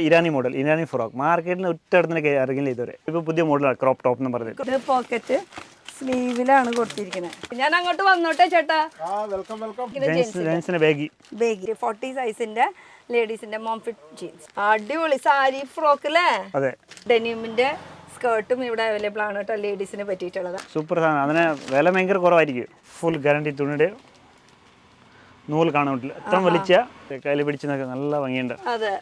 Irani model, Irani frock മാർക്കറ്റിൽ ഒറ്റയിടത്തിന് ഇറങ്ങില്ല ഇതുവരെ. ഇപ്പോൾ പുതിയ മോഡലാണ് ക്രോപ്പ് ടോപ്പ് എന്ന് പറഞ്ഞത്. പോക്കറ്റ് സ്ലീവിലാണ് കൊടുത്തിരിക്കുന്നത്. ഞാൻ അങ്ങോട്ട് വന്നോട്ടെ ചേട്ടാ. ജെൻസിന്റെ ബാഗി 40 സൈസിന്റെ ലേഡീസിന്റെ മോം ഫിറ്റ് ജീൻസ്. അടിപൊളി സാരി ഫ്രോക്ക് അല്ലേ? അതെ. ഡെനിമിന്റെ സ്കേർട്ടും ഇവിടെ അവൈലബിൾ ആണ് കേട്ടോ, ലേഡീസിന് പറ്റിയിട്ടുള്ളത്. സൂപ്പർ സാധനം. അതിന് വില ഭയങ്കര കുറവായിരിക്കും. Full guarantee. തുണിയുടെ നൂല് കാണാൻ പറ്റില്ല, അത്ര വലിച്ച കയ്യിൽ പിടിച്ച് നല്ല ഭംഗിയുണ്ട്. അതെ,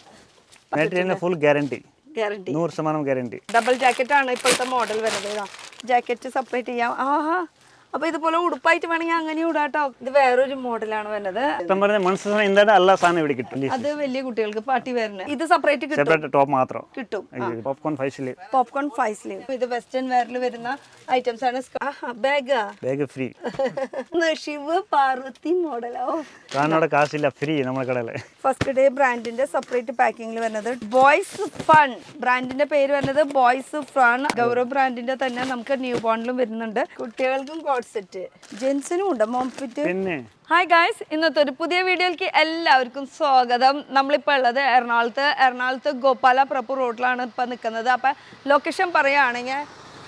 full guarantee, guarantee 100% guarantee. Double jacket ആണ് ഇപ്പോഴത്തെ മോഡൽ വരുന്നത്. ജാക്കറ്റ് സെപ്പറേറ്റ് ചെയ്യാം. ആഹാ, അപ്പൊ ഇതുപോലെ ഉടുപ്പായിട്ട് വേണമെങ്കിൽ അങ്ങനെ ഇടാട്ടോ. ഇത് വേറൊരു മോഡലാണ് വരുന്നത്. അത് വലിയ കുട്ടികൾക്ക് പാർട്ടി വരുന്നത്. ഇത് സെപ്പറേറ്റ് കിട്ടും, ടോപ്പ് മാത്രം കിട്ടും. Popcorn 5 sleeve. Popcorn 5 sleeve. ഇത് വെസ്റ്റേൺ വെയറിൽ വരുന്ന ഐറ്റംസ് ആണ്. Bag free. ശിവ് പാർവതി മോഡലോ. കാശില്ല, ഫ്രീ നമ്മുടെ കടയില്. ഫസ്റ്റ് ഡേ ബ്രാൻഡിന്റെ സെപ്പറേറ്റ് പാക്കിംഗിൽ വരുന്നത് ബോയ്സ് ഫൺ. ബ്രാൻഡിന്റെ പേര് വരുന്നത് ബോയ്സ് ഫൺ. ഗൗരവ് ബ്രാൻഡിന്റെ തന്നെ നമുക്ക് ന്യൂ ബോണ്ടിലും വരുന്നുണ്ട്. കുട്ടികൾക്കും സെറ്റ്, ജെൻസിനും ഉണ്ട് മോം ഫിറ്റ്. ഹായ് ഗായ്സ്, ഇന്നത്തെ ഒരു പുതിയ വീഡിയോയിലേക്ക് എല്ലാവർക്കും സ്വാഗതം. നമ്മളിപ്പോൾ ഉള്ളത് എറണാകുളത്ത് ഗോപാല പ്രഭു റോഡിലാണ് ഇപ്പോൾ നിൽക്കുന്നത്. അപ്പം ലൊക്കേഷൻ പറയുകയാണെങ്കിൽ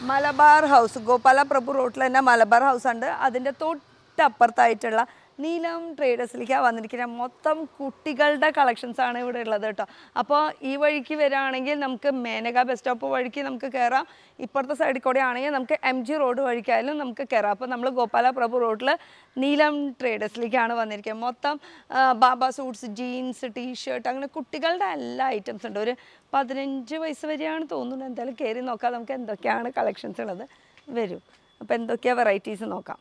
മലബാർ ഹൗസ്, ഗോപാല പ്രഭു റോഡിൽ തന്നെ മലബാർ ഹൗസ് ഉണ്ട്. അതിൻ്റെ തൊട്ടപ്പുറത്തായിട്ടുള്ള നീലം ട്രേഡേഴ്സിലേക്കാണ് വന്നിരിക്കുന്നത്. മൊത്തം കുട്ടികളുടെ കളക്ഷൻസ് ആണ് ഇവിടെ ഉള്ളത് കേട്ടോ. അപ്പോൾ ഈ വഴിക്ക് വരികയാണെങ്കിൽ നമുക്ക് മേനക ബസ് സ്റ്റോപ്പ് വഴിക്ക് നമുക്ക് കയറാം. ഇപ്പുറത്തെ സൈഡിൽ കൂടെ ആണെങ്കിൽ നമുക്ക് MG റോഡ് വഴിക്കായാലും നമുക്ക് കയറാം. അപ്പോൾ നമ്മൾ ഗോപാല പ്രഭു റോഡിൽ നീലം ട്രേഡേഴ്സിലേക്കാണ് വന്നിരിക്കുന്നത്. മൊത്തം ബാബ സൂട്ട്സ്, ജീൻസ്, ടീഷർട്ട്, അങ്ങനെ കുട്ടികളുടെ എല്ലാ ഐറ്റംസ് ഉണ്ട്. ഒരു 15 വയസ്സ് വരെയാണ് തോന്നുന്നത്. എന്തായാലും കയറി നോക്കാം നമുക്ക് എന്തൊക്കെയാണ് കളക്ഷൻസ് ഉള്ളത്. വരും. അപ്പോൾ എന്തൊക്കെയാണ് വെറൈറ്റീസ് നോക്കാം.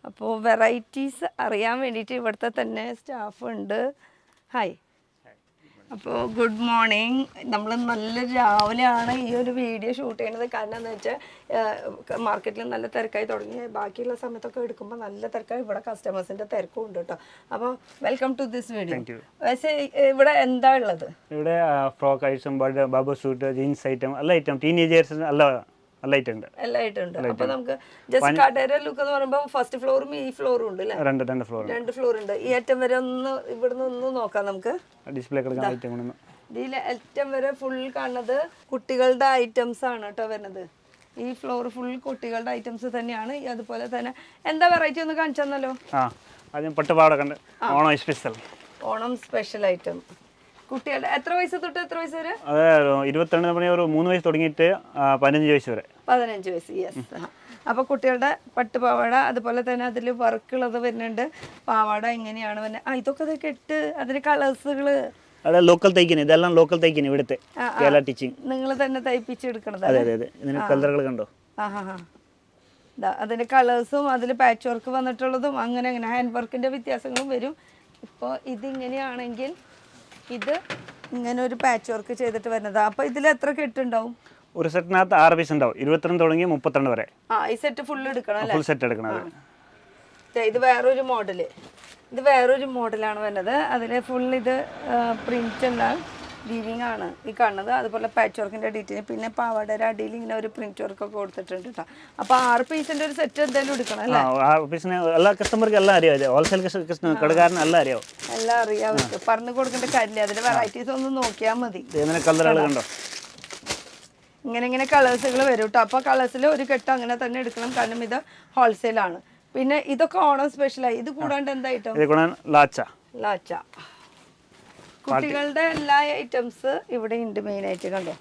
അപ്പോൾ വെറൈറ്റീസ് അറിയാൻ വേണ്ടിയിട്ട് ഇവിടുത്തെ തന്നെ സ്റ്റാഫ് ഉണ്ട്. ഹായ്. അപ്പോൾ ഗുഡ് മോർണിംഗ്. നമ്മൾ നല്ല രാവിലെയാണ് ഈ ഒരു വീഡിയോ ഷൂട്ട് ചെയ്യുന്നത്. കാരണം എന്താ വെച്ചാൽ മാർക്കറ്റിൽ നല്ല തിരക്കായി തുടങ്ങി. ബാക്കിയുള്ള സമയത്തൊക്കെ എടുക്കുമ്പോൾ നല്ല തിരക്കായി. ഇവിടെ കസ്റ്റമേഴ്സിൻ്റെ തിരക്കും ഉണ്ട് കേട്ടോ. അപ്പോൾ വെൽക്കം ടു ദിസ് വീഡിയോ. പക്ഷേ ഇവിടെ എന്താ ഉള്ളത്? ഇവിടെ ഫ്രോക്ക് ഐറ്റം, ബാബു സൂട്ട്, ജീൻസ് ഐറ്റം, എല്ലാ ഐറ്റം, ടീനേജേഴ്സ് എല്ലാ ഐറ്റം ഉണ്ട്. അപ്പൊ നമുക്ക് ജസ്റ്റ് കടയുടെ ലുക്ക് എന്ന് പറയുമ്പോൾ ഫസ്റ്റ് ഫ്ലോറും ഈ ഫ്ലോറും ഉണ്ട് അല്ലേ? രണ്ട് ഫ്ലോർ ഉണ്ട്. ഈ അറ്റം വരെ ഒന്ന് ഇവിടുന്ന് ഒന്ന് നോക്കാം നമുക്ക്. ഡിസ്പ്ലേ ഇതിൽ അറ്റം വരെ ഫുൾ കാണുന്നത് കുട്ടികളുടെ ഐറ്റംസ് ആണ് കേട്ടോ വരുന്നത്. ഈ ഫ്ലോർ ഫുൾ കുട്ടികളുടെ ഐറ്റംസ് തന്നെയാണ്. അതുപോലെ തന്നെ എന്താ വെറൈറ്റി ഒന്ന് കാണിച്ചു തന്നല്ലോ. Onam special item. കുട്ടികളുടെ എത്ര വയസ്സ് തൊട്ട് എത്ര വയസ്സ് വരെ? 22 ഒരു 3 വയസ്സ് തുടങ്ങിയിട്ട് 15 വയസ്സ് വരെ. 15 വയസ്സ്, യെസ്. അപ്പോൾ കുട്ടികളുടെ പട്ടുപാവാട, അതുപോലെ തന്നെ അതിൽ വർക്കുള്ളത് വരുന്നുണ്ട്. പാവാട എങ്ങനെയാണ് വരുന്നത്? ഇതൊക്കെ കെട്ട് അതിന് കളേഴ്സുകൾ ലോക്കൽ തയ്ക്കുന്നു. ഇതെല്ലാം ലോക്കൽ തയ്ക്കുന്നു, ഇവിടുത്തെ കേരള ടീച്ചിങ്. നിങ്ങൾ തന്നെ തയ്പ്പിച്ചെടുക്കണത്? അതെ അതെ. ഇതിന് കളറുകൾ കണ്ടോ? അതിന്റെ കളേഴ്സും അതിൽ പാച്ച് വർക്ക് വന്നിട്ടുള്ളതും അങ്ങനെ ഹാൻഡ് വർക്കിന്റെ വ്യത്യാസങ്ങളും വരും. ഇപ്പോൾ ഇതിങ്ങനെയാണെങ്കിൽ ഇത് ഇങ്ങനെ ഒരു പാച്ച് വർക്ക് ചെയ്തിട്ട് വരുന്നത്. അപ്പൊ ഇതിൽ എത്ര കെട്ടുണ്ടാവും? ഒരു സെറ്റിനകത്ത് 6 പീസ് ഉണ്ടാവും. 22 തുടങ്ങി 32 വരെ. ഈ സെറ്റ് ഫുൾ എടുക്കണം അല്ലേ? ഫുൾ സെറ്റ് എടുക്കണം. ഇത് വേറൊരു മോഡലാണ് വരുന്നത്. അതിൽ ഫുൾ ഇത് പ്രിന്റ് എല്ലാം വീവിങ് ആണ് ഈ കാണുന്നത്. അതുപോലെ പാച്ച് വർക്കിന്റെ ഡീറ്റെയിൽ, പിന്നെ പാവാടയുടെ അടിയിൽ ഇങ്ങനെ ഒരു പ്രിന്റ് വർക്ക് ഒക്കെ കൊടുത്തിട്ടുണ്ട് കേട്ടോ. അപ്പൊ 6 പീസിന്റെ ഒരു സെറ്റ് എന്തായാലും എടുക്കണം അല്ലേ? എല്ലാ കസ്റ്റമർക്ക് എല്ലാം അറിയാം. ഹോൾസെയിൽ കടക്കാരന് എല്ലാം അറിയാം. എല്ലാം അറിയാം. പറഞ്ഞു കൊടുക്കേണ്ട കാര്യമില്ല. അതിന്റെ വെറൈറ്റീസ് ഒന്ന് നോക്കിയാൽ മതി. കളറുകൾ കണ്ടോ? ഇങ്ങനെ കളേഴ്സുകൾ വരും കേട്ടോ. അപ്പോൾ കളേഴ്സിൽ ഒരു കെട്ട് അങ്ങനെ തന്നെ എടുക്കണം, കാരണം ഇത് ഹോൾസെയിലാണ്. പിന്നെ ഇതൊക്കെ ഓണം സ്പെഷ്യലായി. ഇത് കൂടാണ്ട് എന്തായിട്ടും ലാച്ച കുട്ടികളുടെ എല്ലാ ഐറ്റംസ് ഇവിടെ ഉണ്ട്. മെയിനായിട്ട് കണ്ടോ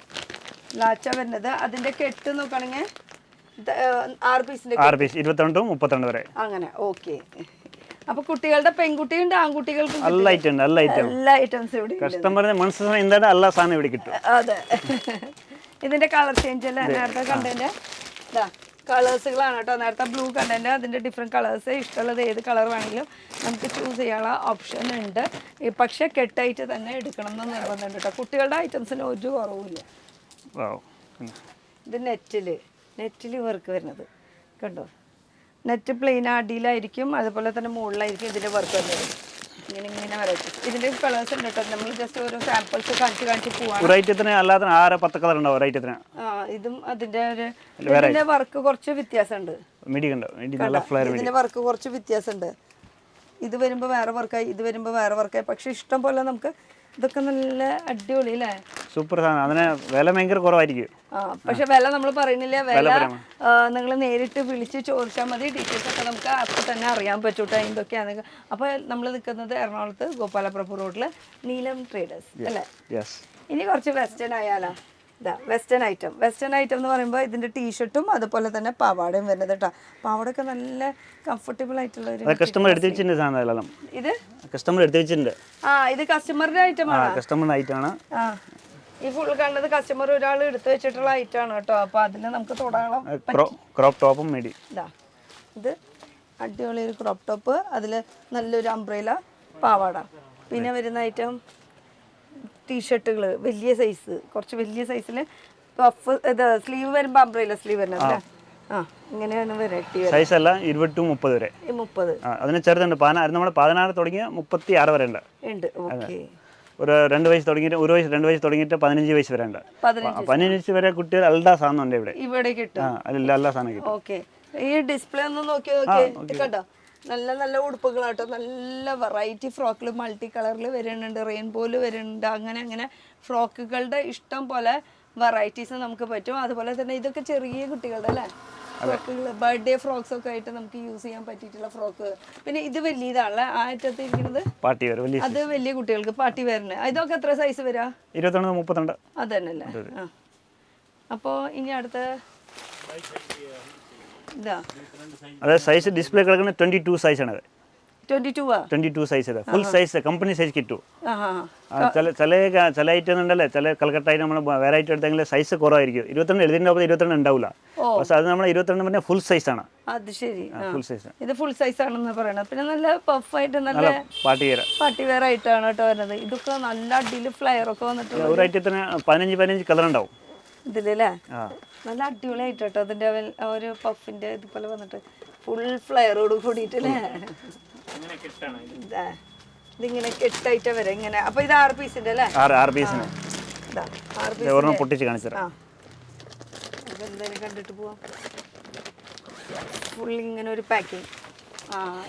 ലാച്ച വരുന്നത്. അതിന്റെ കെട്ട് നോക്കുകയാണെങ്കിൽ 6 പീസിന്റെ 22 32 വരെ അങ്ങനെ. ഓക്കെ. അപ്പൊ കുട്ടികളുടെ പെൺകുട്ടിയുണ്ട്, ആൺകുട്ടികൾക്കും എല്ലാ ഐറ്റംസ് ഇവിടെ. അതെ. ഇതിന്റെ കളർ ചേഞ്ച് അല്ലേ നേരത്തെ കണ്ടതിന്റെ കളേഴ്സുകളാണ് കേട്ടോ. നേരത്തെ ബ്ലൂ കണ്ടതിന്റെ അതിന്റെ ഡിഫറെന്റ് കളേഴ്സ്. ഇഷ്ടമുള്ളത് ഏത് കളർ വേണമെങ്കിലും നമുക്ക് ചൂസ് ചെയ്യാനുള്ള ഓപ്ഷൻ ഉണ്ട്. പക്ഷെ കെട്ടായിട്ട് തന്നെ എടുക്കണം എന്ന് നിർബന്ധമുണ്ട് കേട്ടോ. കുട്ടികളുടെ ഐറ്റംസിന് ഒരു കുറവുമില്ല. ഇത് നെറ്റില് വർക്ക് വരുന്നത് കണ്ടോ. നെറ്റ് പ്ലെയിൻ അടിയിലായിരിക്കും, അതുപോലെ തന്നെ മുകളിലായിരിക്കും ഇതിന്റെ വർക്ക് വരുന്നത്. ഇങ്ങനെ വെറൈറ്റി ഇതിന്റെ കളേഴ്സ് ഉണ്ട് കേട്ടോ. നമ്മൾ ജസ്റ്റ് ഓരോ സാമ്പിൾസ് കാണിച്ച് പോവാണ്. ഇതും അതിന്റെ ഇതിന്റെ വർക്ക് കുറച്ച് വ്യത്യാസമുണ്ട്. ഇതിന്റെ വർക്ക് കുറച്ച് വ്യത്യാസമുണ്ട്. ഇത് വരുമ്പോൾ വേറെ വർക്കായി, ഇത് വരുമ്പോൾ വേറെ വർക്കായി. പക്ഷെ ഇഷ്ടം പോലെ നമുക്ക് ഇതൊക്കെ നല്ല അടിപൊളി അല്ലേ? സൂപ്പർ സാധനം. അതിന് വില ഭയങ്കര കുറവായിരിക്കും. പക്ഷെ വില നമ്മൾ പറയുന്നില്ല. വില നിങ്ങൾ നേരിട്ട് വിളിച്ച് ചോദിച്ചാൽ മതി. ഡീറ്റെയിൽസ് ഒക്കെ നമുക്ക് അപ്പോൾ തന്നെ അറിയാൻ പറ്റൂട്ടോ എന്തൊക്കെയാണ്. അപ്പോൾ നമ്മൾ നിൽക്കുന്നത് എറണാകുളത്ത് ഗോപാലപ്രഭു റോഡിൽ നീലം ട്രേഡേഴ്സ് അല്ലേ? ഇനി കുറച്ച് വെസ്റ്റേൺ ആയാലോ? ഇതാ വെസ്റ്റേൺ ഐറ്റം എന്ന് പറയുമ്പോൾ ഇതിൻ്റെ ടീഷർട്ടും അതുപോലെ തന്നെ പാവാടയും വരുന്നത് കേട്ടോ. പാവാടൊക്കെ നല്ല കംഫർട്ടബിൾ ആയിട്ടുള്ള ഒരു കസ്റ്റമർ എടുത്ത് വെച്ചിട്ടുണ്ട് സാധനം. ഇത് കസ്റ്റമർ എടുത്ത് വെച്ചിട്ടുണ്ട്. ഇത് കസ്റ്റമറിന്റെ ഐറ്റമാണ്. കസ്റ്റമറിന്റെ ഐറ്റമാണ്. ഈ ഫുൾ കണ്ടത് കസ്റ്റമർ ഒരാൾ എടുത്തു വെച്ചിട്ടുള്ള ഐറ്റമാണ് കേട്ടോ. അപ്പൊ അതിൽ നമുക്ക് തൊടാളം ക്രോപ്പ് ടോപ്പും മേടി. ഇത് അടിപൊളി ഒരു ക്രോപ്പ് ടോപ്പ്, അതിൽ നല്ലൊരു അംബ്രേല പാവാട. പിന്നെ വരുന്ന ഐറ്റം ടീഷർട്ടുകൾ വലിയ സൈസ്, കുറച്ച് വലിയ സൈസിൽ പഫ്. ഇത് സ്ലീവ് വരുമ്പോൾ അംബ്രേല സ്ലീവ് വരുന്നത് അല്ലേ? ഇങ്ങനെയാണ് വെറൈറ്റി. സൈസ് അല്ല 20 to 30 വരെ. 30 അതിന് ചെറുതുണ്ട്. നമ്മൾ 16 തുടങ്ങിയ 36 വരെ ഉണ്ട്. ഒരു 2 വയസ്സ് തുടങ്ങിയിട്ട് 1 വയസ്സ് 2 വയസ്സ് തുടങ്ങിയിട്ട് 15 വയസ്സ് വരെ ഉണ്ട്. 15 വരെ കുട്ടികൾ എല്ലാ സാധനം ഉണ്ട് ഇവിടെ കിട്ടും. എല്ലാ സാധനം കിട്ടും. ഓക്കെ, ഈ ഡിസ്പ്ലേ ഒന്ന് നോക്കി കേട്ടോ. നല്ല നല്ല ഉടുപ്പുകളാട്ടോ. നല്ല വെറൈറ്റി ഫ്രോക്കിൽ മൾട്ടി കളറിൽ വരുന്നുണ്ട്, റെയിൻബോയിൽ വരുന്നുണ്ട്. അങ്ങനെ ഫ്രോക്കുകളുടെ ഇഷ്ടം പോലെ വെറൈറ്റീസ് നമുക്ക് പറ്റും. അതുപോലെ തന്നെ ഇതൊക്കെ ചെറിയ കുട്ടികളുടെ അല്ലേ ഫ്രോക്കുകൾ, ബർത്ത്ഡേ ഫ്രോക്സ് ഒക്കെ ആയിട്ട് നമുക്ക് യൂസ് ചെയ്യാൻ പറ്റിയിട്ടുള്ള ഫ്രോക്ക്. പിന്നെ ഇത് വലിയതാണല്ലേ ആ അറ്റത്ത് ഇരിക്കുന്നത്, അത് വലിയ കുട്ടികൾക്ക് പാർട്ടി വെയറിന്. ഇതൊക്കെ എത്ര സൈസ് വരാ? 21 32. അത് തന്നെ അല്ലേ? അപ്പോൾ ഇനി അടുത്ത ഇതാ അതെ സൈസ് ഡിസ്പ്ലേ കിടക്കുന്ന 22 സൈസാണ്. 22 size full size company size കിട്ടും. ചില ഐറ്റം ഉണ്ടല്ലേ, ചില കൽക്കട്ട നമ്മൾ വേറെ ഐറ്റം എടുത്തെങ്കിൽ സൈസ് കുറവായിരിക്കും. 22 എഴുതിണ്ടാവുമ്പോൾ 22 ഉണ്ടാവില്ല. പക്ഷെ അത് നമ്മൾ 22 പറഞ്ഞാൽ ഫുൾ സൈസ് ആണ്. അത് ശരി, ഫുൾ സൈസ്. ഇത് ഫുൾ സൈസ് ആണെന്ന് പറയണത്. പിന്നെ നല്ല പഫ് ആയിട്ട് നല്ല പാർട്ടി വെയർ ആയിട്ടാണ് കേട്ടോ വരുന്നത്. ഇതൊക്കെ നല്ല അടിയിൽ ഫ്ലയർ ഒക്കെ വന്നിട്ട് ഒരു ഐറ്റത്തിന് 15 കളർ ഉണ്ടാവും ഇതിലല്ലേ. നല്ല അടിപൊളി ആയിട്ട് കേട്ടോ. അതിന്റെ ഒരു പഫിന്റെ ഇതുപോലെ വന്നിട്ട് ഫുൾ ഫ്ലയറോട് കൂടിയിട്ടല്ലേ. ഇതിങ്ങനെ കെട്ടായിട്ട് വരെ ഇങ്ങനെ. അപ്പൊ ഇത് 6 പീസിന്റെ അല്ലേ? 6 പീസിന് പൊട്ടിച്ച് കാണിച്ചു. എന്തായാലും കണ്ടിട്ട് പോവാം. ഫുൾ ഇങ്ങനെ ഒരു പാക്കിങ്.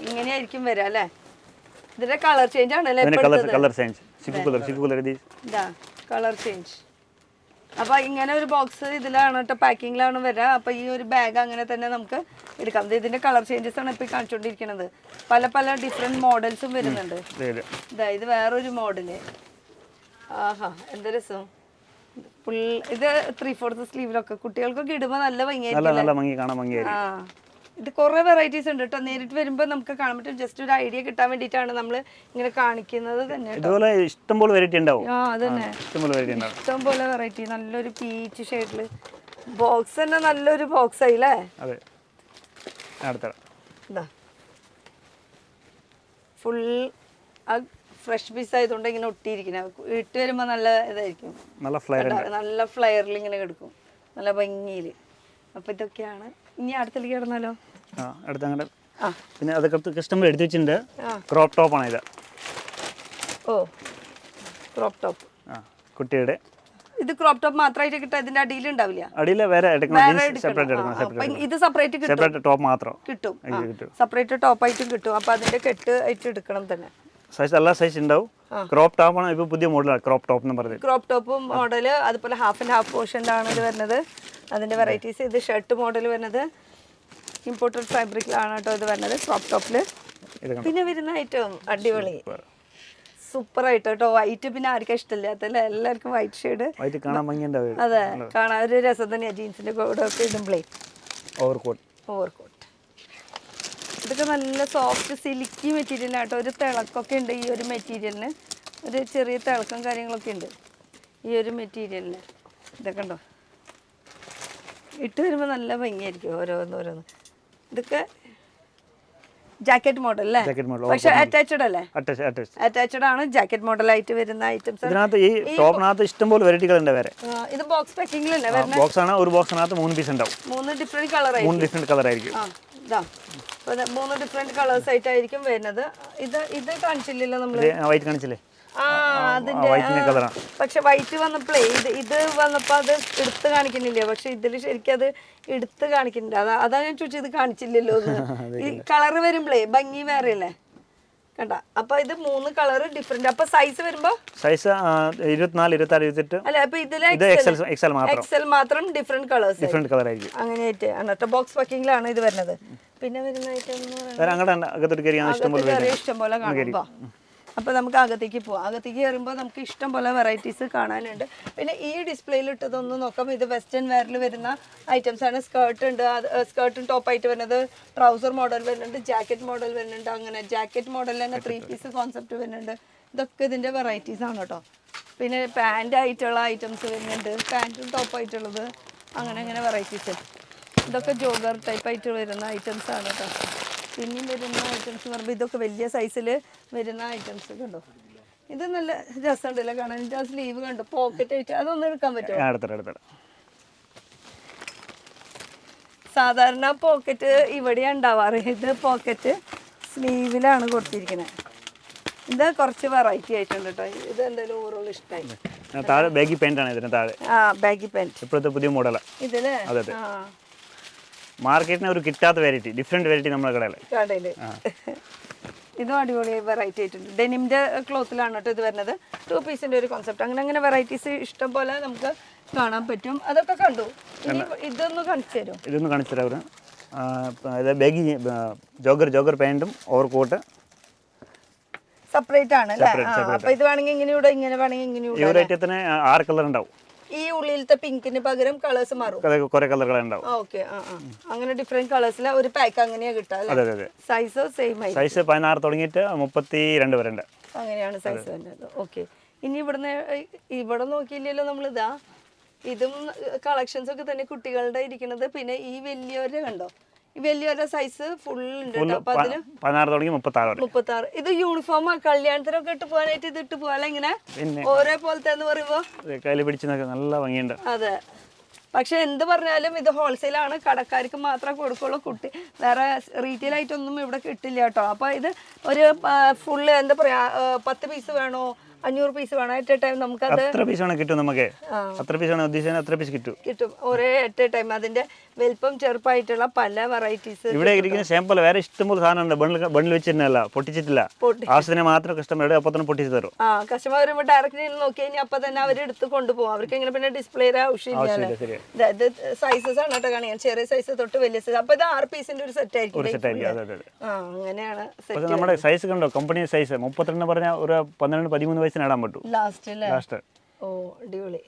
ഇങ്ങനെയായിരിക്കും വരാം അല്ലേ? ഇതിന്റെ കളർ ചേഞ്ച് ആണല്ലേ? Colour change. അപ്പൊ ഇങ്ങനെ ഒരു ബോക്സ് ഇതിലാണ് കേട്ടോ, പാക്കിങ്ങിലാണ് വരിക. അപ്പൊ ഈ ഒരു ബാഗ് അങ്ങനെ തന്നെ നമുക്ക് എടുക്കാം. ഇതിന്റെ കളർ ചേഞ്ചസ് ആണ് ഇപ്പൊ കാണിച്ചുകൊണ്ടിരിക്കുന്നത്. പല പല ഡിഫറെന്റ് മോഡൽസും വരുന്നുണ്ട്. ഇത് വേറൊരു മോഡല്. എന്ത് രസം. ഫുൾ ഇത് 3/4 സ്ലീവിലൊക്കെ കുട്ടികൾക്കൊക്കെ ഇടുമ്പോൾ നല്ല ഭംഗിയായിരിക്കും. ഇത് കുറെ വെറൈറ്റീസ് ഉണ്ട് കേട്ടോ. നേരിട്ട് വരുമ്പോൾ നമുക്ക് കാണാൻ പറ്റും. ജസ്റ്റ് ഒരു ഐഡിയ കിട്ടാൻ വേണ്ടിയിട്ടാണ് നമ്മൾ ഇങ്ങനെ കാണിക്കുന്നത് തന്നെ. ഇഷ്ടംപോലെ വെറൈറ്റി ഉണ്ടാവും. അതന്നെ, ഇഷ്ടംപോലെ വെറൈറ്റി. നല്ലൊരു പീച്ച് ഷെയ്ഡില് ബോക്സ് തന്നെ നല്ലൊരു ബോക്സ് ആയില്ലേ? ഫുൾ ഫ്രഷ് പീസ് ആയതുകൊണ്ട് ഇങ്ങനെ ഒട്ടിയിരിക്കുന്നത്. ഇട്ട് വരുമ്പോൾ നല്ല ഇതായിരിക്കും, നല്ല ഫ്ലയറിൽ ഇങ്ങനെ കിടക്കും, നല്ല ഭംഗിയിൽ. അപ്പൊ ഇതൊക്കെയാണ്. ഇനി അടുത്തേക്ക് കിടന്നാലോ? പിന്നെ അതൊക്കെ കസ്റ്റമർ എടുത്തു വെച്ചിട്ടുണ്ട്. ക്രോപ്പ് ടോപ്പ് ആണ് ഇത്. ക്രോപ്പ് ടോപ്പ് കുട്ടിയുടെ. ഇത് ക്രോപ്പ് ടോപ്പ് മാത്രമായിട്ട് കിട്ടും, ഇതിന്റെ അടിയിൽ ഉണ്ടാവില്ല. അടിയിൽ വേറെ ഇത് സെപ്പറേറ്റ് കിട്ടും, ടോപ്പ് മാത്രം കിട്ടും. സെപ്പറേറ്റ് ടോപ്പ് ആയിട്ടും കിട്ടും. അപ്പൊ അതിന്റെ കെട്ട് ആയിട്ട് എടുക്കണം തന്നെ. സൈസ് എല്ലാ സൈസ് ഉണ്ടാവും. ക്രോപ്പ് ടോപ്പ് ആണ് ഇപ്പൊ പുതിയ മോഡലാണ്. ക്രോപ്പ് ടോപ്പ് എന്ന് പറയുന്നത് ക്രോപ്പ് ടോപ്പ് മോഡല്. അതുപോലെ ഹാഫ് ആൻഡ് ഹാഫ് പോർഷനിലാണ് ഇത് വരുന്നത്. അതിന്റെ വെറൈറ്റീസ്. ഇത് ഷർട്ട് മോഡൽ വരുന്നത് ഇമ്പോർട്ടഡ് ഫാബ്രിക്കിലാണ് കേട്ടോ ഇത് വരുന്നത്, ക്രോപ്പ് ടോപ്പില്. പിന്നെ വരുന്ന ഐറ്റം അടിപൊളി സൂപ്പർ ആയിട്ട് കേട്ടോ. വൈറ്റ് പിന്നെ ആർക്കും ഇഷ്ടമില്ലാത്തല്ലേ, എല്ലാവർക്കും വൈറ്റ് ഷെയ്ഡ്. അതെ, കാണാൻ ഒരു രസം തന്നെയാണ്. ജീൻസിന്റെ കൂടെ ഒക്കെ ഇടുമ്പോഴേ. ഓവർകോട്ട് ഇതൊക്കെ നല്ല സോഫ്റ്റ് സിൽക്കി മെറ്റീരിയൽ ആട്ടോ. ഒരു തിളക്കൊക്കെ ഉണ്ട് ഈ ഒരു മെറ്റീരിയലിന്. ഒരു ചെറിയ തിളക്കം കാര്യങ്ങളൊക്കെ ഉണ്ട് ഈ ഒരു മെറ്റീരിയലിന്. ഇതൊക്കെ ഉണ്ടോ, ഇട്ട് വരുമ്പോൾ നല്ല ഭംഗിയായിരിക്കും ഓരോന്ന്. ഇതൊക്കെ ജാക്കറ്റ് മോഡൽ അല്ലേ? പക്ഷെ അറ്റാച്ച്ഡ് അല്ലേ? അറ്റാച്ച്ഡ് ആണ്. ജാക്കറ്റ് മോഡലായിട്ട് വരുന്ന ഐറ്റംസ്. ഇഷ്ടംപോലെ വെറൈറ്റികൾ ഉണ്ട്. ഇത് ബോക്സ് പാക്കിംഗിലല്ലേ വരുന്നത്? ബോക്സ് ആണ്. ഒരു ബോക്സിനകത്ത് 3 പീസ് ഉണ്ടാവും. 3 ഡിഫറെന്റ് കളർ ആയിരിക്കും. 3 ഡിഫറെന്റ് കളേഴ്സ് ആയിട്ടായിരിക്കും വരുന്നത്. ഇത് കാണിച്ചില്ലല്ലോ നമ്മള്? വൈറ്റ് കാണിച്ചില്ലേ? അതിന്റെ പക്ഷെ വൈറ്റ് വന്നപ്പോഴേ ഇത് വന്നപ്പോ അത് എടുത്ത് കാണിക്കുന്നില്ല. പക്ഷെ ഇതില് ശരിക്കും അത് എടുത്ത് കാണിക്കുന്നില്ല. അതാ ഞാൻ ചോദിച്ചത്, ഇത് കാണിച്ചില്ലല്ലോ. ഈ കളറ് വരുമ്പോഴേ ഭംഗി വേറെ അല്ലേ? കണ്ട. അപ്പൊ ഇത് 3 കളർ ഡിഫറെന്റ്. അപ്പൊ സൈസ് വരുമ്പോ സൈസ് 24, 26, 28. അല്ല അപ്പൊ ഇതില് ഇത് എക്സൽ മാത്രം. എക്സൽ മാത്രം ഡിഫറെന്റ് കളേഴ്സ്. ഡിഫറെന്റ് കളർ ആയിരിക്കും. അങ്ങനെയായിട്ട് ആണ് ബോക്സ് പാക്കിങ്ങിലാണ് ഇത് വരുന്നത്. പിന്നെ വരുന്ന ഐറ്റം അങ്ങോട്ട് അകത്തോട്ട് കയറിയാൽ ഇഷ്ടംപോലെ കാണുമ്പോ. അപ്പൊ നമുക്ക് അകത്തേക്ക് പോവാം. അകത്തേക്ക് കയറുമ്പോൾ നമുക്ക് ഇഷ്ടം പോലെ വെറൈറ്റീസ് കാണാനുണ്ട്. പിന്നെ ഈ ഡിസ്പ്ലേയിൽ ഇട്ടതൊന്ന് നോക്കാം. ഇത് വെസ്റ്റേൺ വെയറിൽ വരുന്ന ഐറ്റംസ് ആണ്. സ്കേർട്ട് ഉണ്ട്, സ്കേർട്ടും ടോപ്പായിട്ട് വരുന്നത്. ട്രൗസർ മോഡൽ വരുന്നുണ്ട്, ജാക്കറ്റ് മോഡൽ വരുന്നുണ്ട്. അങ്ങനെ ജാക്കറ്റ് മോഡലിൽ തന്നെ 3 പീസ് കോൺസെപ്റ്റ് വരുന്നുണ്ട്. ഇതൊക്കെ ഇതിന്റെ വെറൈറ്റീസ് ആണ് കേട്ടോ. പിന്നെ പാൻ്റ് ആയിട്ടുള്ള ഐറ്റംസ് വരുന്നുണ്ട്, പാൻറ്റും ടോപ്പായിട്ടുള്ളത്. അങ്ങനെ വെറൈറ്റീസ്. ഇതൊക്കെ ജോഗർ ടൈപ്പ് ആയിട്ട് വരുന്ന ഐറ്റംസ് ആണ് കേട്ടോ. പിന്നെയും വരുന്ന ഐറ്റംസ് പറയുമ്പോൾ ഇതൊക്കെ വലിയ സൈസിൽ വരുന്ന ഐറ്റംസ് കണ്ടോ. ഇത് നല്ല രസമുണ്ടല്ലോ കാണാൻ. ഇതിൻ്റെ ആ സ്ലീവ് കണ്ടോ, പോക്കറ്റ് ആയിട്ട്. അതൊന്നും എടുക്കാൻ പറ്റുമോ? സാധാരണ പോക്കറ്റ് ഇവിടെയാണ് ഉണ്ടാവാറ്. ഇത് പോക്കറ്റ് സ്ലീവിലാണ് കൊടുത്തിരിക്കുന്നത്. ഇത് കുറച്ച് വെറൈറ്റി ആയിട്ടുണ്ട് കേട്ടോ. ഇത് എന്തായാലും ഓവറോൾ ഇഷ്ടമായി. താഴെ ബാഗി പാൻ്റ് ആണ് ഇതിന് താഴെ. ബാഗി പാൻറ് ഇപ്പോഴത്തെ പുതിയ മോഡലാണ് ഇതില്. മാർക്കറ്റിന് ഒരു കിട്ടാത്ത വെറൈറ്റി, ഡിഫറെന്റ് വെറൈറ്റി നമ്മുടെ കടയില്. ഇതും അടിപൊളി വെറൈറ്റി ആയിട്ടുണ്ട്. ഡെനിമിന്റെ ക്ലോത്തിലാണ് കേട്ടോ ഇത് വരുന്നത്. 2 പീസിന്റെ ഒരു കോൺസെപ്റ്റ്. അങ്ങനെ വെറൈറ്റീസ് ഇഷ്ടം പോലെ നമുക്ക് കാണാൻ പറ്റും. അതൊക്കെ കണ്ടു. ഇനി ഇതൊന്ന് കാണിച്ചു തരും. ഇതൊന്ന് കാണിച്ചു തരാം. ബാഗി ജോഗർ പാൻറ്റും ഓവർ കോട്ട് സെപ്പറേറ്റ് ആണ് അല്ലേ? അപ്പൊ ഇത് വേണമെങ്കിൽ ഇങ്ങനെ വേണമെങ്കിൽ ഇങ്ങനെ 6 കളർ ഉണ്ടാവും. ഈ ഉള്ളിലത്തെ പിങ്കിന് പകരം കളേഴ്സ് മാറും. കുറെ കളറുകൾ ഉണ്ടാവും. ഓക്കെ. അങ്ങനെ ഡിഫറെന്റ് കളേഴ്സിലെ ഒരു പാക്ക് അങ്ങനെയാ കിട്ടുക. സൈസ് സെയിം ആയി. സൈസ് 16 തുടങ്ങിയിട്ട് 32 വരെ ഉണ്ട്. അങ്ങനെയാണ് സൈസ് വരുന്നത്. ഓക്കെ. ഇനി ഇവിടെ നോക്കിയില്ലല്ലോ നമ്മളിതാ. ഇതും കളക്ഷൻസ് ഒക്കെ തന്നെ കുട്ടികളുടെ ഇരിക്കുന്നത്. പിന്നെ ഈ വലിയവരെ കണ്ടോ, ഈ വലിയൊരു സൈസ് ഫുൾ ഉണ്ട്. അപ്പൊ അതിന് 16 തുടങ്ങി 36. ഇത് യൂണിഫോം കല്യാണത്തിനൊക്കെ ഇട്ട് പോകാനായിട്ട് ഇത് ഇട്ട് പോകാൻ ഇങ്ങനെ ഓരോ പോലത്തെ പറയുമ്പോ കയ്യിൽ പിടിച്ച് നല്ല ഭംഗിയുണ്ട്. അതെ. പക്ഷെ എന്ത് പറഞ്ഞാലും ഇത് ഹോൾസെയിലാണ്, കടക്കാർക്ക് മാത്രമേ കൊടുക്കുള്ളൂ. വേറെ റീറ്റെയിൽ ആയിട്ടൊന്നും ഇവിടെ കിട്ടില്ല കേട്ടോ. അപ്പൊ ഇത് ഒരു ഫുള്ള് എന്താ പറയാ 10 പീസ് വേണോ 500 പീസ് വേണം അറ്റ് എ ടൈം നമുക്ക് എത്ര പീസ് വേണം കിട്ടും. നമുക്ക് എത്ര പീസ് വേണം ഉദ്ദേശിച്ചാൽ എത്ര പീസ് കിട്ടും ഒരേ അറ്റ് എ ടൈം. അതിന്റെ വലിപ്പം ചെറുപ്പായിട്ടുള്ള പല വെറൈറ്റീസ് ഇവിടെ ഇരിക്കുന്ന സാമ്പിൾ വേറെ ഇഷ്ടംപോലെ സാധനം ഉണ്ട്. ബണ്ണിൽ വെച്ചിട്ടില്ല, പൊട്ടിച്ചിട്ടില്ല. ആവശ്യത്തിന് മാത്രം കസ്റ്റമർ അപ്പൊ തന്നെ പൊട്ടിച്ച് തരും. കസ്റ്റമർ വരുമ്പോൾ ഡയറക്റ്റ് നോക്കി കഴിഞ്ഞാൽ അപ്പൊ തന്നെ അവർ എടുത്ത് കൊണ്ടുപോകും. അവർക്ക് ഇങ്ങനെ പിന്നെ ഡിസ്പ്ലേയുടെ ആവശ്യമില്ല. ഇത് സൈസസ് ആണ് കേട്ടോ കാണിക്കാൻ. ചെറിയ സൈസ് തൊട്ട് വലിയ സൈസ്. അപ്പൊ ഇത് 6 പീസിന്റെ ഒരു സെറ്റ് ആയിരിക്കും. അങ്ങനെയാണ് നമ്മുടെ സൈസ് കണ്ടോ, കമ്പനി സൈസ് 32 പറഞ്ഞാൽ ഒരു 12-13 വയസ്സിന് ഇടാൻ പറ്റും. ലാസ്റ്റ് ഓ അടിപൊളി,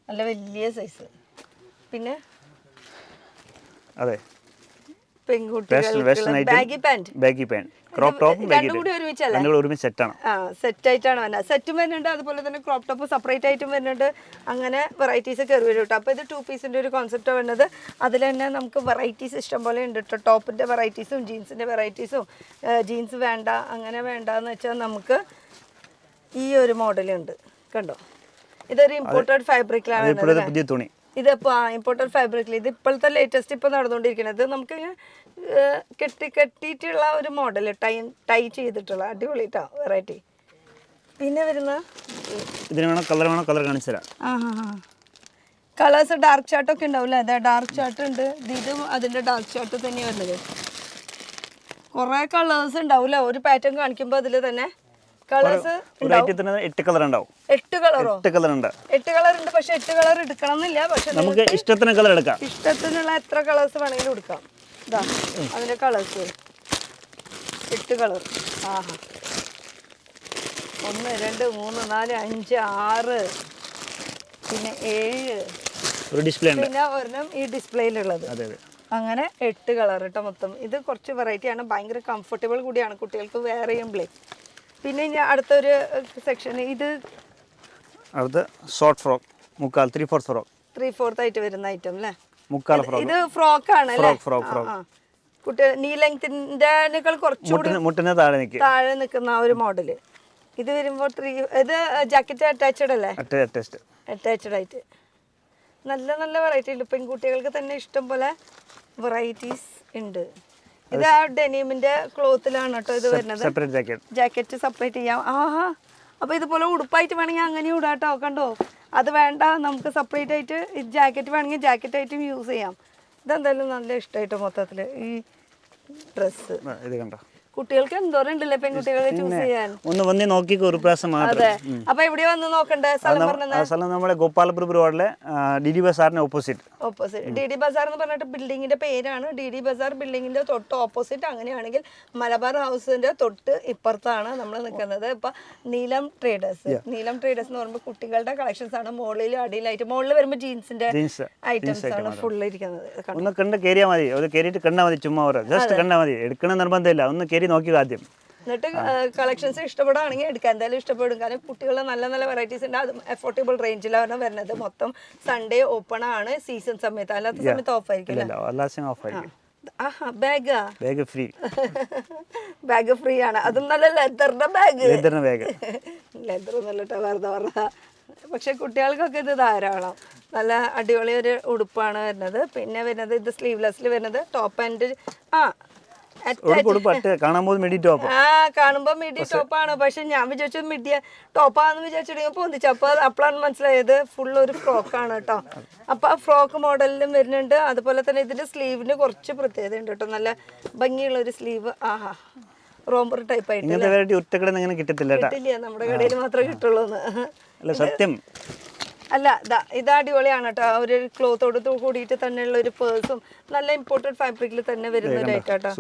നല്ല വലിയ സൈസ്. പിന്നെ അതെ ബാഗി പാന്റ് ക്രോപ്പ് ടോപ്പ് ഒരുമിച്ച് സെറ്റ് ആയിട്ടാണ് വരുന്നത്. സെറ്റും വരുന്നുണ്ട്, അതുപോലെ തന്നെ ക്രോപ്പ് ടോപ്പ് സെപ്പറേറ്റ് ആയിട്ടും വരുന്നുണ്ട്. അങ്ങനെ വെറൈറ്റീസ് കയറി വരും കേട്ടോ. അപ്പോൾ ഇത് 2 പീസിൻ്റെ ഒരു കോൺസെപ്റ്റാണ് വരുന്നത്. അതിൽ തന്നെ നമുക്ക് വെറൈറ്റീസ് ഇഷ്ടംപോലെ ഉണ്ട് കേട്ടോ. ടോപ്പിൻ്റെ വെറൈറ്റീസും ജീൻസിൻ്റെ വെറൈറ്റീസും. ജീൻസ് വേണ്ട അങ്ങനെ വേണ്ടെന്ന് വെച്ചാൽ നമുക്ക് ഈ ഒരു മോഡലുണ്ട് കണ്ടോ. ഇതൊരു ഇമ്പോർട്ടഡ് ഫാബ്രിക്കിലാണ് തുണി. ഇതിപ്പോൾ ഇമ്പോർട്ടഡ് ഫാബ്രിക്കിൽ ഇത് ഇപ്പോഴത്തെ ലേറ്റസ്റ്റ് ഇപ്പോൾ നടന്നുകൊണ്ടിരിക്കുന്നത്. നമുക്ക് കെട്ടിയിട്ടുള്ള ഒരു മോഡൽ ടൈ ചെയ്തിട്ടുള്ള അടിപൊളി കേട്ടോ വെറൈറ്റി. പിന്നെ വരുന്ന കളർ കാണിച്ചു തരാം. കളേഴ്സ് ഡാർക്ക് ചാർട്ടൊക്കെ ഉണ്ടാവില്ലേ? അതെ, ഡാർക്ക് ചാർട്ട് ഉണ്ട്. ഇതും അതിൻ്റെ ഡാർക്ക് ചാർട്ട് തന്നെയാണ് വരുന്നത്. കുറേ കളേഴ്സ് ഉണ്ടാവില്ല ഒരു പാറ്റേൺ കാണിക്കുമ്പോൾ. അതിൽ തന്നെ കളേഴ്സ് 8 കളർ ഉണ്ടാവും. 8 കളറോ? 8 കളർ ഉണ്ട്. 8 കളർ ഉണ്ട്. പക്ഷെ 8 കളർ എടുക്കണം എന്നില്ല. പക്ഷെ നമുക്ക് ഇഷ്ടത്തിന് കളർ എടുക്കാം. ഇഷ്ടത്തിനുള്ള എത്ര കളേഴ്സ് വേണമെങ്കിലും എടുക്കാം. ഇതാ അതിന്റെ കളേഴ്സ് 8 കളർ. 1 2 3 4 5 6 പിന്നെ 7 ഒരു ഡിസ്പ്ലേ ഉണ്ട്. പിന്നെ ഒരെണ്ണം ഈ ഡിസ്പ്ലേയിലുള്ളത്. അങ്ങനെ 8 കളർ കേട്ടോ മൊത്തം. ഇത് കുറച്ച് വെറൈറ്റിയാണ്, ഭയങ്കര കംഫർട്ടബിൾ കൂടിയാണ് കുട്ടികൾക്ക് വെയർ ചെയ്യുമ്പോഴേ. പിന്നെ ഇനി അടുത്തൊരു സെക്ഷൻ ഇത് അടുത്ത ഷോർട്ട് ഫ്രോക്ക്, 3/4 ഫ്രോക്ക്, 3/4 ആയിട്ട് വരുന്ന ഐറ്റം അല്ലേ? 3/4 ഫ്രോക്ക്. ഇത് ഫ്രോക്ക് ആണ് അല്ലേ? ഫ്രോക്ക് കുട്ടികൾ നീ ലെങ്തിന്റെ കുറച്ചുകൂടി താഴെ നിൽക്കുന്ന ഒരു മോഡല്. ഇത് വരുമ്പോൾ ഇത് ജാക്കറ്റ് അറ്റാച്ച്ഡ് അല്ലേ? അറ്റാച്ച്ഡ് ആയിട്ട് നല്ല നല്ല വെറൈറ്റി ഉണ്ട്. പെൺകുട്ടികൾക്ക് തന്നെ ഇഷ്ടം പോലെ വെറൈറ്റീസ് ഉണ്ട്. ഇത് ആ ഡെനിമിന്റെ ക്ലോത്തിലാണ് കേട്ടോ ഇത് വരുന്നത്. ജാക്കറ്റ് സെപ്പറേറ്റ് ചെയ്യാം. അപ്പൊ ഇതുപോലെ ഉടുപ്പായിട്ട് വേണമെങ്കിൽ അങ്ങനെ ഇടാട്ടോ. കണ്ടോ, അത് വേണ്ട നമുക്ക് സെപ്പറേറ്റ് ആയിട്ട് ജാക്കറ്റ് വേണമെങ്കിൽ ജാക്കറ്റ് ആയിട്ടും യൂസ് ചെയ്യാം. ഇതെന്തായാലും നല്ല ഇഷ്ടമായിട്ട് മൊത്തത്തില് ഈ ഡ്രസ്സ്. കുട്ടികൾക്ക് എന്തോരം ഉണ്ടല്ലേ പെൺകുട്ടികളെ ചൂസ് ചെയ്യാൻ. ഒന്ന് വന്ന് നോക്കിക്കോ ഒരു പ്രാവശ്യം മാത്രം. അതെ, അപ്പൊ എവിടെ വന്ന് നോക്കണ്ടേ? സ്ഥലം പറഞ്ഞത് ആ സ്ഥലം നമ്മുടെ ഗോപാലപുരം റോഡിലെ DD ബസാറിന് ഓപ്പോസിറ്റ്. DD ബസാർ എന്ന് പറഞ്ഞിട്ട് ബിൽഡിങ്ങിന്റെ പേരാണ്. DD ബസാർ ബിൽഡിങ്ങിന്റെ തൊട്ട് ഓപ്പോസിറ്റ്. അങ്ങനെയാണെങ്കിൽ മലബാർ ഹൗസിന്റെ തൊട്ട് ഇപ്പുറത്താണ് നമ്മൾ നിൽക്കുന്നത്. ഇപ്പൊ നീലം ട്രേഡേഴ്സ് എന്ന് പറയുമ്പോൾ കുട്ടികളുടെ കളക്ഷൻസ് ആണ്. മുകളിലും അടിയിലായിട്ട് മുകളിൽ വരുമ്പോൾ ജീൻസിന്റെ ഐറ്റംസ് ആണ് ഫുൾ ഇരിക്കുന്നത്. ഒന്ന് കണ്ട് കയറിയാൽ മതി, അത് കയറിയിട്ട് കണ്ടാൽ മതി, ചുമ്മാ ജസ്റ്റ് കണ്ടാൽ മതി, എടുക്കണ നിർബന്ധമില്ല, ഒന്ന് കയറി നോക്കുക ആദ്യം. എന്നിട്ട് കളക്ഷൻസ് ഇഷ്ടപ്പെടുകയാണെങ്കിൽ എടുക്കാം, എന്തായാലും ഇഷ്ടപ്പെടും. കാരണം കുട്ടികളുടെ നല്ല നല്ല വെറൈറ്റീസ് ഉണ്ട്. അത് അഫോർഡബിൾ റേഞ്ചിലാണ് വരുന്നത്. മൊത്തം സൺഡേ ഓപ്പൺ ആണ് സീസൺ സമയത്ത്, അല്ലാത്ത സമയത്ത് ഓഫ് ആയിരിക്കും. ബാഗ് ഫ്രീ ആണ്, അതും നല്ല ലെതറിന്റെ ബാഗ്. ലെതർ ഒന്നല്ലോ വെറുതെ പറഞ്ഞ. പക്ഷെ കുട്ടികൾക്കൊക്കെ ഇത് ധാരാളം. നല്ല അടിപൊളി ഒരു ഉടുപ്പാണ് വരുന്നത്. പിന്നെ വരുന്നത് ഇത് സ്ലീവ്ലെസ്സിൽ വരുന്നത് ടോപ്പ് ആൻഡ് കാണുമ്പോൾ മിഡി ടോപ്പാണ്. പക്ഷെ ഞാൻ വിചാരിച്ചു മിഡിയ ടോപ്പാന്ന് വിചാരിച്ചിട്ട് പൊന്തിച്ചു. അപ്പോഴാണ് മനസ്സിലായത് ഫുൾ ഒരു ഫ്രോക്കാണ് കേട്ടോ. അപ്പൊ ആ ഫ്രോക്ക് മോഡലിലും വരുന്നുണ്ട്. അതുപോലെ തന്നെ ഇതിന്റെ സ്ലീവിന് കുറച്ച് പ്രത്യേകത ഉണ്ട് കേട്ടോ. നല്ല ഭംഗിയുള്ള ഒരു സ്ലീവ്. ആഹാ, റോംബർ ടൈപ്പ് ആയിട്ട് കിട്ടില്ല, നമ്മുടെ കടയിൽ മാത്രമേ കിട്ടുള്ളൂ. സത്യം അല്ല, ഇത് അടിപൊളിയാണ് കേട്ടോ. ഒരു ക്ലോത്തോട് കൂടിയിട്ട് തന്നെയുള്ള ഒരു പേഴ്സും നല്ല ഇമ്പോർട്ടഡ് ഫാബ്രിക്കിൽ തന്നെ വരുന്ന ഒരു ഐറ്റാട്ടോ.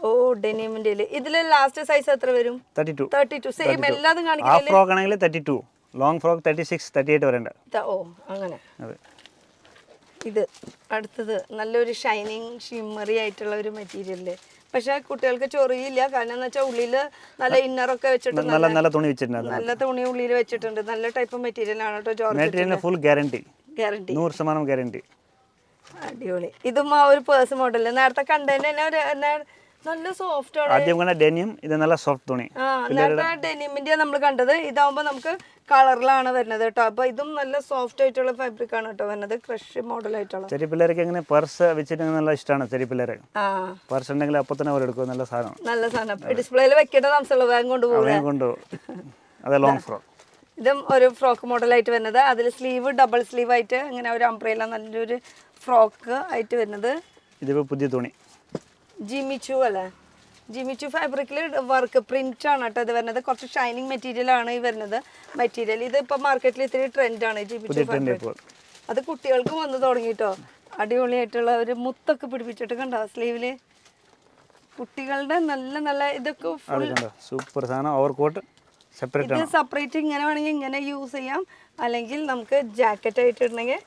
ഓ, ഡെനിമിന്റെ ഇതില് ലാസ്റ്റ് സൈസ് എത്ര വരും? 32. സെയിം എല്ലാതും കാണിക്കുന്നില്ലേ? ലോങ് ഫ്രോക്ക് 36, 38 വരെ. ഓ, അങ്ങനെ. ഇത് അടുത്തത് നല്ലൊരു ഷൈനിങ് ഷിമ്മറി ആയിട്ടുള്ള ഒരു മെറ്റീരിയല്. പക്ഷെ കുട്ടികൾക്ക് ചൊറിയില്ല. കാരണം എന്ന് വെച്ചാൽ ഉള്ളില് നല്ല ഇന്നറൊക്കെ വെച്ചിട്ട് നല്ല തുണി വെച്ചിട്ടുണ്ട്. നല്ല തുണി ഉള്ളിൽ വെച്ചിട്ടുണ്ട്. നല്ല ടൈപ്പ് മെറ്റീരിയൽ ആണ് കേട്ടോ. Guarantee 100% guarantee. അടിപൊളി. ഇതും ആ ഒരു പേഴ്സ് മോഡല് നേരത്തെ കണ്ടതിന് തന്നെ നല്ല സോഫ്റ്റ് ആണ്. ആദ്യം കണ്ട ഡെനിം, ഇത് നല്ല സോഫ്റ്റ് തുണി. നേരത്തെ ഡെനിമിന്റെ നമ്മൾ കണ്ടത്. ഇതാവുമ്പോ നമുക്ക് കളറിലാണ് വരുന്നത് കേട്ടോ. അപ്പൊ ഇതും നല്ല സോഫ്റ്റ് ആയിട്ടുള്ള ഫാബ്രിക് ആണ് കേട്ടോ വരുന്നത്. ക്രഷ് മോഡൽ ആയിട്ടുള്ള. ചെറിയ പിള്ളേർക്ക് എങ്ങനെ പേഴ്സ് വെച്ചിട്ട് നല്ല ഇഷ്ടമാണ്. ചെറിയ പിള്ളേരെ പേഴ്സ് ഉണ്ടെങ്കിൽ അപ്പൊ തന്നെ അവർ എടുക്കും. നല്ല സാധനം ഡിസ്പ്ലേയിൽ വെക്കേണ്ട താമസമുള്ള വേഗം കൊണ്ടുപോകും. അതെ, ലോങ് ഫ്രോക്ക്. ഇതും ഒരു ഫ്രോക്ക് മോഡൽ ആയിട്ട് വരുന്നത്. അതിൽ സ്ലീവ് ഡബിൾ സ്ലീവ് ആയിട്ട് ഇങ്ങനെ ഒരു അംബ്രേല നല്ലൊരു ഫ്രോക്ക് ആയിട്ട് വരുന്നത്. ഇതിപ്പോ പുതിയ തുണി ജിമിച്ചു അല്ലേ? ജിമിച്ചു ഫാബ്രിക്കിൽ വർക്ക് പ്രിന്റ് ആണ് കേട്ടോ ഇത് വരുന്നത്. കുറച്ച് ഷൈനിങ് മെറ്റീരിയൽ ആണ് ഈ വരുന്നത്. മെറ്റീരിയൽ ഇത് ഇപ്പൊ മാർക്കറ്റിൽ ഇത്തിരി ട്രെൻഡാണ് ജിമിച്ചു ഫാബ്രിക്. അത് കുട്ടികൾക്കും വന്ന് തുടങ്ങിട്ടോ. അടിപൊളിയായിട്ടുള്ള ഒരു മുത്തൊക്കെ പിടിപ്പിച്ചിട്ട് കണ്ടോ സ്ലീവില്. കുട്ടികളുടെ നല്ല നല്ല ഇതൊക്കെ സൂപ്പർ സാധനം. ഓവർകോട്ട് ഇത് സെപ്പറേറ്റ് ഇങ്ങനെ വേണമെങ്കിൽ ഇങ്ങനെ യൂസ് ചെയ്യാം. അല്ലെങ്കിൽ നമുക്ക് ജാക്കറ്റ് ആയിട്ട് ഇടണമെങ്കിൽ